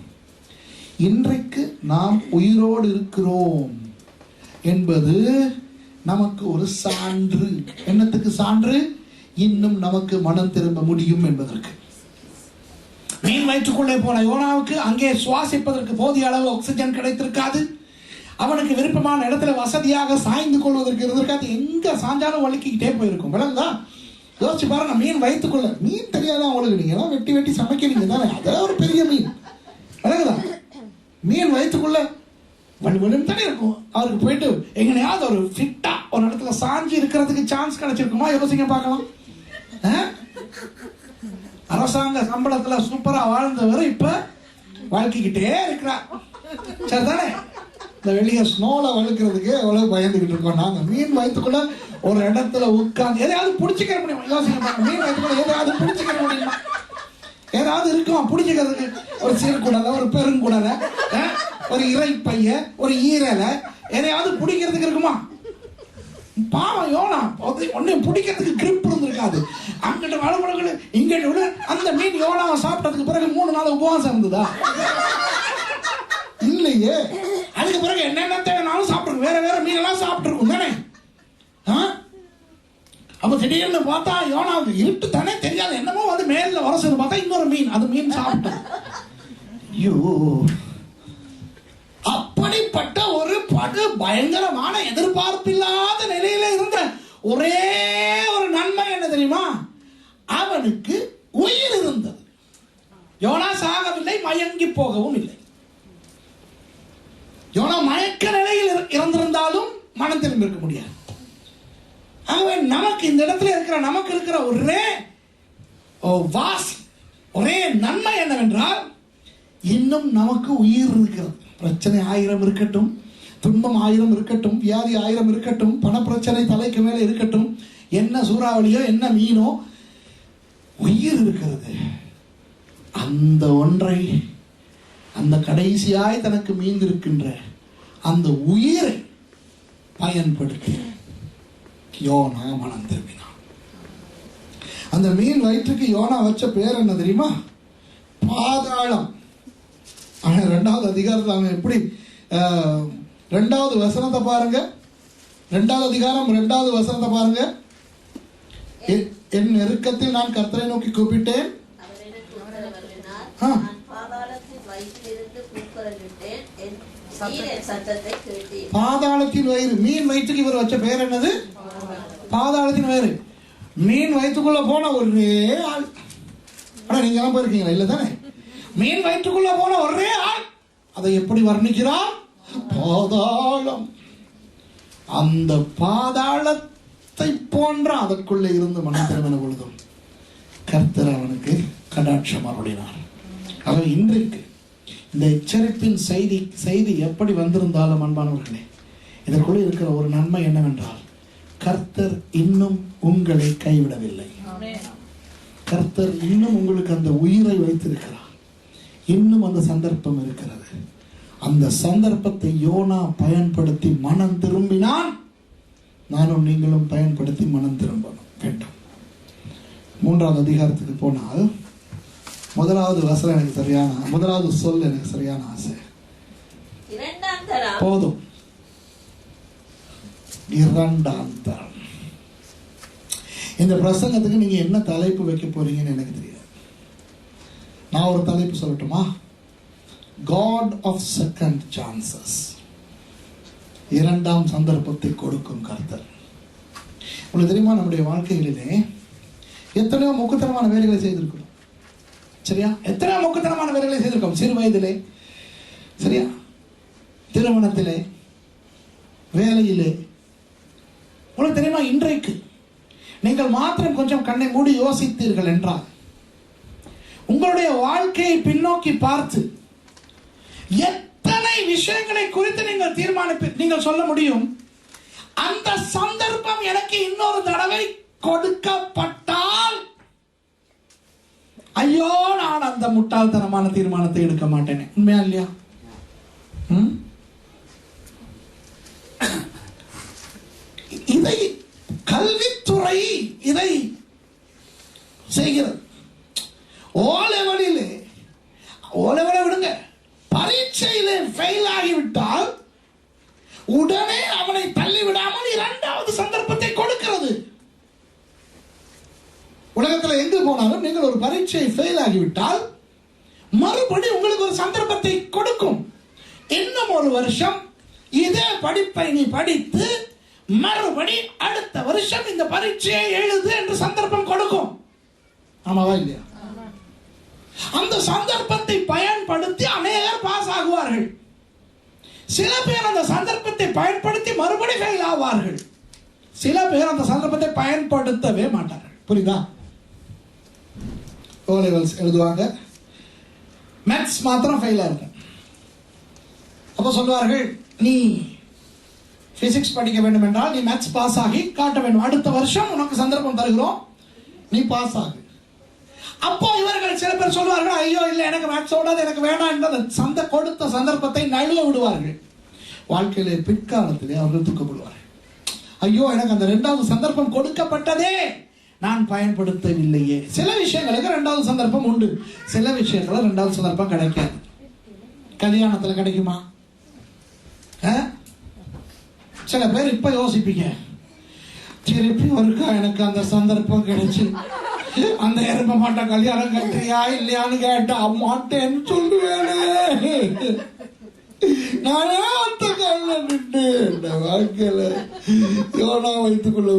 இன்றைக்கு நாம் உயிரோடு இருக்கிறோம் என்பது நமக்கு ஒரு சான்று. என்னத்துக்கு சான்று? இன்னும் நமக்கு மனம் திரும்ப முடியும் என்பதற்கு. மீன் வயிற்றுக்குள்ளே போன யோனாவுக்கு அங்கே சுவாசிப்பதற்கு போதிய அளவு ஆக்சிஜன் கிடைத்திருக்காது. அவனுக்கு விருப்பமான இடத்துல வசதியாக சாய்ந்து கொள்வதற்கு இருந்திருக்காது. எங்க சாஞ்சாலும் வலிக்கிட்டே போயிருக்கும். விளங்குதா? யோசிச்சு பாருங்க, மீன் வயிற்றுக்குள்ள. மீன் தெரியாதான் உங்களுக்கு? நீங்க எல்லாம் வெட்டி வெட்டி சமைக்கிறீங்க தானே, அதான் ஒரு பெரிய மீன். விளங்குதா? மீன் வயிற்றுக்குள்ள வலுவலும் தானே இருக்கும். அவருக்கு போயிட்டு எங்கனையாவது ஒரு ஃபிட்டா ஒரு இடத்துல சாஞ்சி இருக்கிறதுக்கு சான்ஸ் கிடைச்சிருக்குமா? யோசிங்க பார்க்கலாம். அரசாங்க சம்பளத்துல சூப்பரா வாழ்ந்தவர் இப்ப வாழ்க்கைக்கிட்டே இருக்கிறார், சரிதானே? இந்த வெளியே ஸ்னோல வழுக்கிறதுக்கு எவ்வளவு பயந்துகிட்டு இருக்கோம் நாங்க. மீன் வயிற்றுக்குள்ள ஒரு இடத்துல உட்கார்ந்து எதையாவது பிடிச்சிக்கிற முடியும்? யோசிக்க பாருங்க, மீன் வயிற்றுக்குள்ள எதையாவது பிடிச்சிக்கிற முடியுமா? ஏதாவது இருக்குமா பிடிச்சிக்கிறதுக்கு? ஒரு சீர்குடலை, ஒரு பெருங்குடலை, ஒரு இறைப்பைய, ஒரு ஈரலை, எதையாவது பிடிக்கிறதுக்கு இருக்குமா? பாவம் யோனா, ஒன்னும் பிடிக்கிறதுக்கு கிரிப் இருந்திருக்காது. அங்கிட்ட வளமுடங்கள் இங்கிட்ட விட அந்த மீன் யோனாவை சாப்பிட்டதுக்கு பிறகு 3 நாள் உபவாசம் இருந்ததா? இல்லையே. அதுக்கு பிறகு என்னென்ன தேவைனாலும் சாப்பிட்டு வேற வேற மீன் எல்லாம் சாப்பிட்டு இருக்கும் தானே. அப்ப திடீர்னு பார்த்தா யோனாவுக்கு இருட்டு தானே தெரியாது, என்னமோ வந்து மேல வரசு பார்த்தா இன்னொரு மீன், அது மீன் சாப்பிட்டு. ஐயோ, அப்படிப்பட்ட ஒரு பயங்கரமான எதிர்பார்ப்பில்லாத நிலையில இருந்த ஒரே ஒரு நன்மை என்ன தெரியுமா? அவனுக்கு உயிர் இருந்தது. யோனா சாகவில்லை, மயங்கி போகவும் இல்லை. யோனா மயக்க நிலையில் இறந்திருந்தாலும் மனம் திரும்பி இருக்க முடியாது. ஆகவே நமக்கு இந்த இடத்துல நமக்கு இருக்கிற ஒரே ஒரே நன்மை என்னவென்றால், இன்னும் நமக்கு உயிர் இருக்கிறது. பிரச்சனை 1000 இருக்கட்டும், துன்பம் 1000 இருக்கட்டும், வியாதி 1000 இருக்கட்டும், பணப்பிரச்சனை தலைக்கு மேலே இருக்கட்டும், என்ன சூறாவளியோ என்ன மீனோ, உயிர் இருக்கிறது. அந்த ஒன்றை, அந்த கடைசியாய் தனக்கு மீந்திருக்கின்ற அந்த உயிரை பயன்படுத்தி யோனா மனம் திரும்பினான். அந்த மீன் வயிற்றுக்கு யோனா வச்ச பேர் என்ன தெரியுமா? பாதாளம். 2வது அதிகாரத்தில் அவன் எப்படி 2வது வசனத்தை பாருங்க. 2வது அதிகாரம் 2வது வசனத்தை பாருங்க. என் நெருக்கத்தில் நான் கர்த்தரை நோக்கி கூப்பிட்டேன், பாதாளத்தின் வயிறு. மீன் வயிற்றுக்கு இவர் வச்ச பேர் என்னது? பாதாளத்தின் வயிறு. மீன் வயிற்றுக்குள்ள போன ஒரே ஆள். ஆனா நீங்க எல்லாம் போயிருக்கீங்களா? இல்ல தானே? மீன் வயிற்றுக்குள்ள போன ஒரே ஆள். அதை எப்படி வர்ணிக்கிறார்? பாதாளம். அந்த பாதாளத்தை போன்ற அதற்குள்ளே இருந்து மனம் திரும்பின பொழுதும் கர்த்தர் அவனுக்கு கடாட்சம் அருளினார். ஆக இன்றைக்கு இந்த எச்சரிப்பின் செய்தி எப்படி வந்திருந்தாலும் அன்பானவர்களே, இதற்குள்ளே இருக்கிற ஒரு நன்மை என்னவென்றால், கர்த்தர் இன்னும் உங்களை கைவிடவில்லை. கர்த்தர் இன்னும் உங்களுக்கு அந்த உயிரை வைத்திருக்கிறார். இன்னும் அந்த சந்தர்ப்பம் இருக்கிறது. அந்த சந்தர்ப்பத்தை யோனா பயன்படுத்தி மனம் திரும்பினான். நானும் நீங்களும் பயன்படுத்தி மனம் திரும்ப வேண்டும். 3வது அதிகாரத்துக்கு போனால் 1வது வசனம் எனக்கு சரியான, 1வது சொல் எனக்கு சரியான ஆசை. போதும். 2ஆம் தரம். இந்த பிரசங்கத்துக்கு நீங்க என்ன தலைப்பு வைக்க போறீங்கன்னு எனக்கு தெரியாது. நான் ஒரு தலைப்பு சொல்லட்டுமா? God of second chances. 2ஆம் சந்தர்ப்பத்தை கொடுக்கும் கர்த்தர். உங்களுக்கு தெரியுமா, நம்முடைய வாழ்க்கைகளிலே எத்தனையோ முக்குத்தனமான வேலைகளை செய்திருக்கிறோம். சரியா? எத்தனையோ முக்குத்தனமான வேலைகளை செய்திருக்கோம். சிறு வயதிலே, சரியா, திருமணத்திலே, வேலையிலே. உங்களுக்கு தெரியுமா, இன்றைக்கு நீங்கள் மாத்திரம் கொஞ்சம் கண்ணை மூடி யோசித்தீர்கள் என்றால், உங்களுடைய வாழ்க்கையை பின்னோக்கி பார்த்து எத்தனை விஷயங்களை குறித்து நீங்கள் சொல்ல முடியும், அந்த சந்தர்ப்பம் எனக்கு இன்னொரு தடவை கொடுக்கப்பட்டால் ஐயோ நான் அந்த முட்டாள்தனமான தீர்மானத்தை எடுக்க மாட்டேன். உண்மையா இல்லையா? இதை கல்வித்துறை இதை செய்கிறது. ஓலெவலை விடுங்க, பரீட்சையிலே ஃபெயில் ஆகிவிட்டால் உடனே அவனை தள்ளி விடாமல் 2வது சந்தர்ப்பத்தை கொடுக்கிறது. உலகத்தில் எங்கு போனாலும் நீங்கள் ஒரு பரீட்சையை ஃபெயில் ஆகிவிட்டால் மறுபடி உங்களுக்கு ஒரு சந்தர்ப்பத்தை கொடுக்கும். இன்னும் ஒரு வருஷம் இதே படிப்பை நீ படித்து மறுபடி அடுத்த வருஷம் இந்த பரீட்சையை எழுது என்று சந்தர்ப்பம் கொடுக்கும். ஆமாவா இல்லையா? அந்த சந்தர்ப்பத்தை பயன்படுத்தி அநேகர் பாஸ் ஆகுவார்கள். சில பேர் அந்த சந்தர்ப்பத்தை பயன்படுத்தி மறுபடி ஃபெயில் ஆவார்கள். சில பேர் அந்த சந்தர்ப்பத்தை பயன்படுத்தவே மாட்டார்கள். புரியுதா? O levels எழுதுவாங்க, மேத்ஸ் மாத்திரம் ஃபெயில் ஆகும். அப்போ சொல்வார்கள், நீ பிசிக்ஸ் படிக்க வேண்டும் என்றால் நீ மேத்ஸ் பாஸ் ஆகி காட்ட வேண்டும். அடுத்த வருஷம் உனக்கு சந்தர்ப்பம் தருகிறோம், நீ பாஸ் ஆகு. அப்போ இவர்கள் சில பேர் சொல்வார்கள், ஐயோ இல்லை எனக்கு மேத்ஸ் ஓடாது, எனக்கு வேண்டாம் என்ற கொடுத்த சந்தர்ப்பத்தை நழுவ விடுவார்கள். வாழ்க்கையிலே பிற்காலத்திலே அவர்கள் துக்கப்படுவார்கள். ஐயோ எனக்கு அந்த 2வது சந்தர்ப்பம் கொடுக்கப்பட்டதே, நான் பயன்படுத்தவில்லையே. சில விஷயங்களுக்கு 2வது சந்தர்ப்பம் உண்டு, சில விஷயங்கள 2வது சந்தர்ப்பம் கிடைக்காது. கல்யாணத்துல கிடைக்குமா? சில பேர் இப்ப யோசிப்பீங்க, திருப்பி ஒருக்கா எனக்கு அந்த சந்தர்ப்பம் கிடைச்சு அந்த எரும மாட்ட கல்யாணம் கட்டுறியா இல்லையான்னு கேட்டா மாட்டேன்னு சொல்லுவேனே, நானே ஒத்துக்கல. வாழ்க்கையில யோனா வைத்துக்குள்ள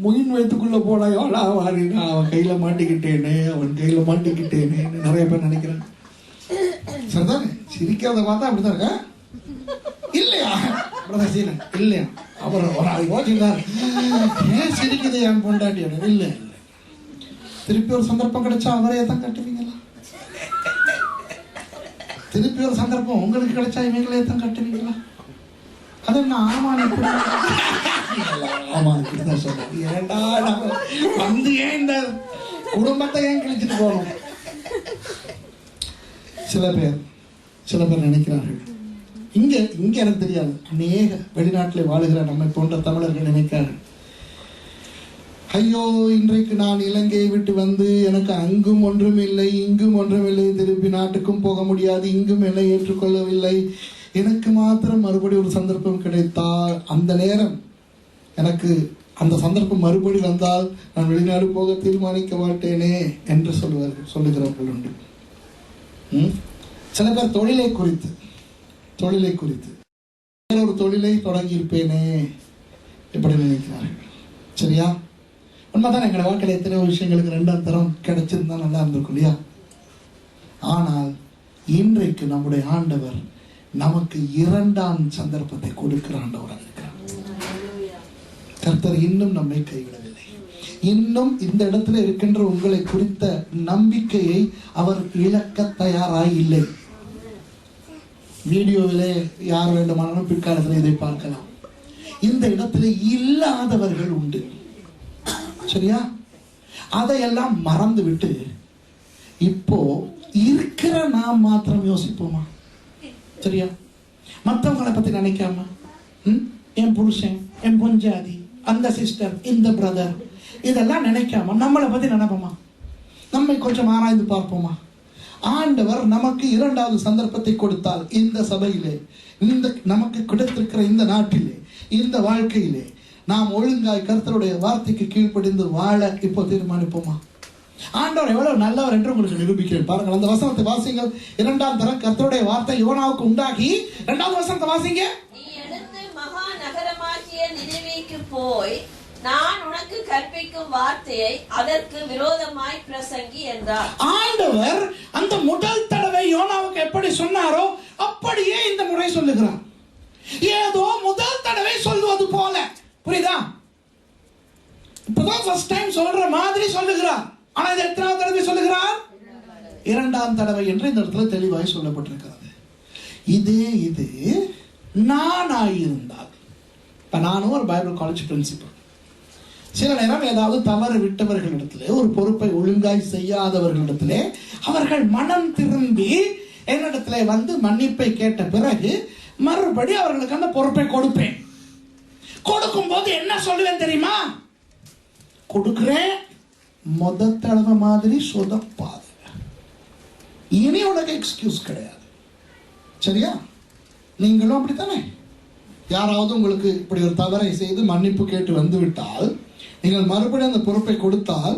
மீன் வைத்துக்குள்ள போனா யோனா வாரினா அவன் கையில மாட்டிக்கிட்டேனே நிறைய பேர் நினைக்கிறாங்க. சரிதானே? சிரிக்கிறத பார்த்தா அப்படிதான் இருக்கா இல்லையா? இல்லையா? அவர் ஒரு ஆள் யோசிச்சார், ஏன் சிரிக்குது என் பொண்டாட்டியோட? இல்லை, திருப்பி ஒரு சந்தர்ப்பம் கிடைச்சா அவரே தான் கட்டுவீங்களா? திருப்பி ஒரு சந்தர்ப்பம் உங்களுக்கு கிடைச்சா இவங்களே தான் கட்டுவீங்களா? அது என்ன ஆமான்னு சொல்றேன். ஏண்டா வந்து ஏன் இந்த குடும்பத்தை ஏன் கிழிச்சிட்டு போகணும்? சில பேர் நினைக்கிறார்கள், இங்க எனக்கு தெரியாது, அநேக வெளிநாட்டில் வாழுகிற நம்மை போன்ற தமிழர்கள் நினைக்கிறார்கள், ஐயோ இன்றைக்கு நான் இலங்கையை விட்டு வந்து எனக்கு அங்கும் ஒன்றும் இல்லை, இங்கும் ஒன்றும் இல்லை, திருப்பி நாட்டுக்கும் போக முடியாது, இங்கும் என்னை ஏற்றுக்கொள்ளவில்லை, எனக்கு மாத்திரம் மறுபடி ஒரு சந்தர்ப்பம் கிடைத்தால், அந்த நேரம் எனக்கு அந்த சந்தர்ப்பம் மறுபடி வந்தால் நான் வெளிநாடு போக தீர்மானிக்க மாட்டேனே என்று சொல்லுகிறவர்கள் உண்டு. சில பேர் தொழிலை குறித்து வேறொரு தொழிலை தொடங்கி இருப்பேனே எப்படி நினைக்கிறார்கள். சரியா? உண்மைதான். எங்களோட வாழ்க்கையில் எத்தனையோ விஷயங்களுக்கு ரெண்டாம் தரம் கிடைச்சிருந்தா நல்லா இருந்திருக்கும் இல்லையா? ஆனால் இன்றைக்கு நம்முடைய ஆண்டவர் நமக்கு இரண்டாம் சந்தர்ப்பத்தை கொடுக்கிற ஆண்டவராக இருக்கிறார். கர்த்தர் இன்னும் நம்மை கைவிடவில்லை. இன்னும் இந்த இடத்துல இருக்கின்ற உங்களை குறித்த நம்பிக்கையை அவர் இழக்க தயாராய் இல்லை. வீடியோவிலே யார் வேண்டுமானாலும் பிற்காலத்தில் இதை பார்க்கலாம். இந்த இடத்துல இல்லாதவர்கள் உண்டு. சரியா? அதையெல்லாம் மறந்து விட்டு இப்போ இருக்கிற நாம் மாத்திரம் யோசிப்போமா? சரியா? மற்றவங்களை பத்தி நினைக்காம என் புருஷன், என் பொஞ்சாதி, அந்த சிஸ்டர், இந்த பிரதர், இதெல்லாம் நினைக்காம நம்மளை பத்தி நினைப்போமா? நம்மை கொஞ்சம் ஆராய்ந்து பார்ப்போமா? ஆண்டவர் நமக்கு இரண்டாவது சந்தர்ப்பத்தை கொடுத்தால் இந்த சபையிலே, இந்த நமக்கு கிடைத்திருக்கிற இந்த நாட்டிலே, இந்த வாழ்க்கையிலே நாம் ஒழுங்காய் கர்த்தருடைய வார்த்தைக்கு கீழ்ப்படிந்து வாழ இப்போ தீர்மானிப்போமா? ஆண்டவர் எவ்வளவு நல்லவர் என்று உங்களுக்கு நிரூபிக்கிறேன். பாருங்கள், அந்த வசனத்தை வாசிங்கள். இரண்டாம் தரம் கர்த்தருடைய வார்த்தை யோனாவுக்கு உண்டாகி, இரண்டாவது வசனத்தை வாசிங்க. நீ எழுந்து மகா நகரமாகிய நினிவேக்கு போய் நான் உனக்கு கற்பிக்கும் வார்த்தையை அதற்கு விரோதமாய் பிரசங்கி என்றார். ஆண்டவர் அந்த முதல் தடவை யோனாவுக்கு எப்படி சொன்னாரோ அப்படியே இந்த முறை சொல்லுகிறார். ஏதோ முதல் தடவை சொல்வது போல. புரியுதா? இப்பதான் ஃபர்ஸ்ட் டைம் சொல்ற மாதிரி சொல்லுகிறார். ஆனா இது எத்தனாவது தடவை சொல்லுகிறார்? இரண்டாம் தடவை என்று இந்த இடத்துல தெளிவாய் சொல்லப்பட்டிருக்கிறது. இது நானாயிருந்தால், இப்ப நானும் ஒரு பைபிள் காலேஜ் பிரின்சிபல், சில நேரம் ஏதாவது தவறு விட்டவர்களிடத்திலே, ஒரு பொறுப்பை ஒழுங்காய் செய்யாதவர்களிடத்திலே அவர்கள் மனம் திரும்பி என்னிடத்திலே வந்து மன்னிப்பை கேட்ட பிறகு மறுபடி அவர்களுக்கு அந்த பொறுப்பை கொடுப்பேன். கொடுக்கும் போது என்ன சொல்லுவேன் தெரியுமா? கொடுக்கிறேன், முதல் தடவை மாதிரி சொதப்பாது, இனி உனக்கு எக்ஸ்கியூஸ் கிடையாது. சரியா? நீங்களும் அப்படித்தானே? யாராவது உங்களுக்கு இப்படி ஒரு தவறை செய்து மன்னிப்பு கேட்டு வந்து விட்டால், நீங்கள் மறுபடியும் அந்த பொறுப்பை கொடுத்தால்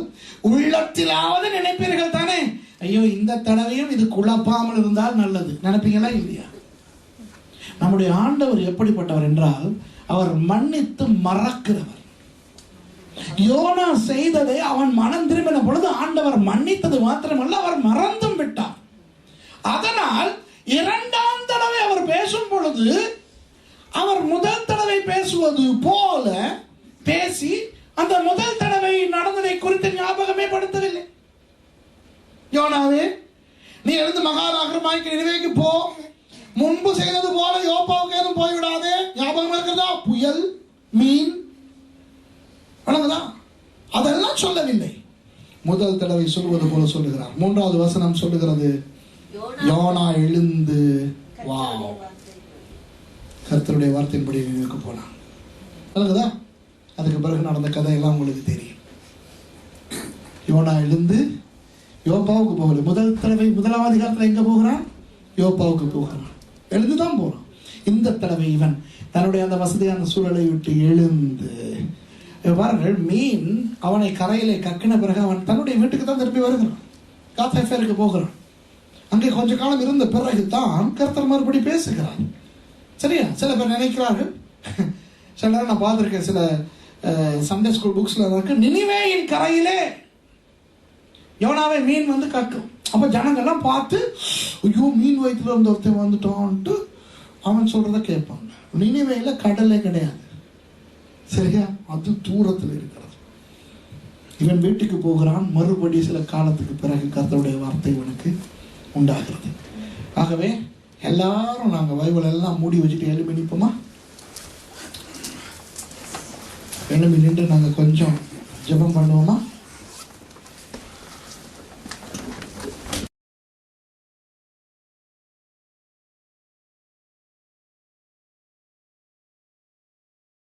உள்ளத்திலாவது நினைப்பீர்கள் தானே, ஐயோ இந்த தடவையும் இது குழப்பாமல் இருந்தால் நல்லது. நினைப்பீங்களா இல்லையா? நம்முடைய ஆண்டவர் எப்படிப்பட்டவர் என்றால், அவர் மன்னித்து மறக்கிறவர். யோனா செய்ததை அவன் மனம் திரும்பின பொழுது ஆண்டவர் மன்னித்தது மாத்திரமல்ல, அவர் மறந்தும் விட்டார். அதனால் இரண்டாம் தடவை அவர் பேசும் பொழுது அவர் முதல் தடவை பேசுவது போல பேசி அந்த முதல் தடவை நடந்ததை குறித்து ஞாபகமே படுத்தவில்லை. யோனாவே, நீ எழுந்து மகாநகரமாகிய நினிவேக்கு போ, முன்பு செய்தது போல யோப்பாவுக்கு ஏதும் போய்விடாதே. ஞாபகம் இருக்கிறதா? புயல், மீன், அதெல்லாம் சொல்லவில்லை. முதல் தடவை சொல்வது போல சொல்லுகிறார். மூன்றாவது வசனம் சொல்லுகிறது, யோனா எழுந்து வா, கர்த்தருடைய வார்த்தையின்படி நினைவுக்கு போனான். அதுக்கு பிறகு நடந்த கதையெல்லாம் உங்களுக்கு தெரியும். யோனா எழுந்து யோப்பாவுக்கு போகல. முதல் தடவை முதலாவது அதிகாரத்தில் எங்க போகிறான்? யோப்பாவுக்கு போகிறான். எழுந்துதான் போறான். இந்த தடவை இவன் தன்னுடைய அந்த வசதியான சூழலை விட்டு எழுந்து, பாருங்கள், மீன் அவனை கரையிலே கக்கின பிறகு அவன் தன்னுடைய வீட்டுக்கு தான் திருப்பி வருகிறான். காத்தேஃபேருக்கு போகிறான். அங்கே கொஞ்ச காலம் இருந்த பிறகு தான் கர்த்தர் மறுபடி பேசுகிறார். சரியா? சில பேர் நினைக்கிறார்கள், சில நேரம் நான் பார்த்துருக்கேன், சில சண்டே ஸ்கூல் புக்ஸ்ல இருக்கு, நினிவேயின் கரையிலே யோனாவே மீன் வந்து கக்கும். அப்ப ஜனங்கள்லாம் பார்த்து, ஐயோ மீன் வயிற்றுல இருந்து ஒருத்தன் வந்துட்டோன்ட்டு அவன் சொல்றத கேட்பாங்க. நினிவேயில கடலே கிடையாது, சரியா? அது தூரத்தில் இருக்கிறது. இவன் வீட்டுக்கு போகிறான், மறுபடி சில காலத்துக்கு பிறகு கர்த்தருடைய வார்த்தை இவனுக்கு உண்டாகிறது. ஆகவே எல்லாரும் நாங்க பைபிள் எல்லாம் மூடி வச்சுட்டு எழுப்பி நிற்போமா? எழுப்பி நின்று நாங்க கொஞ்சம்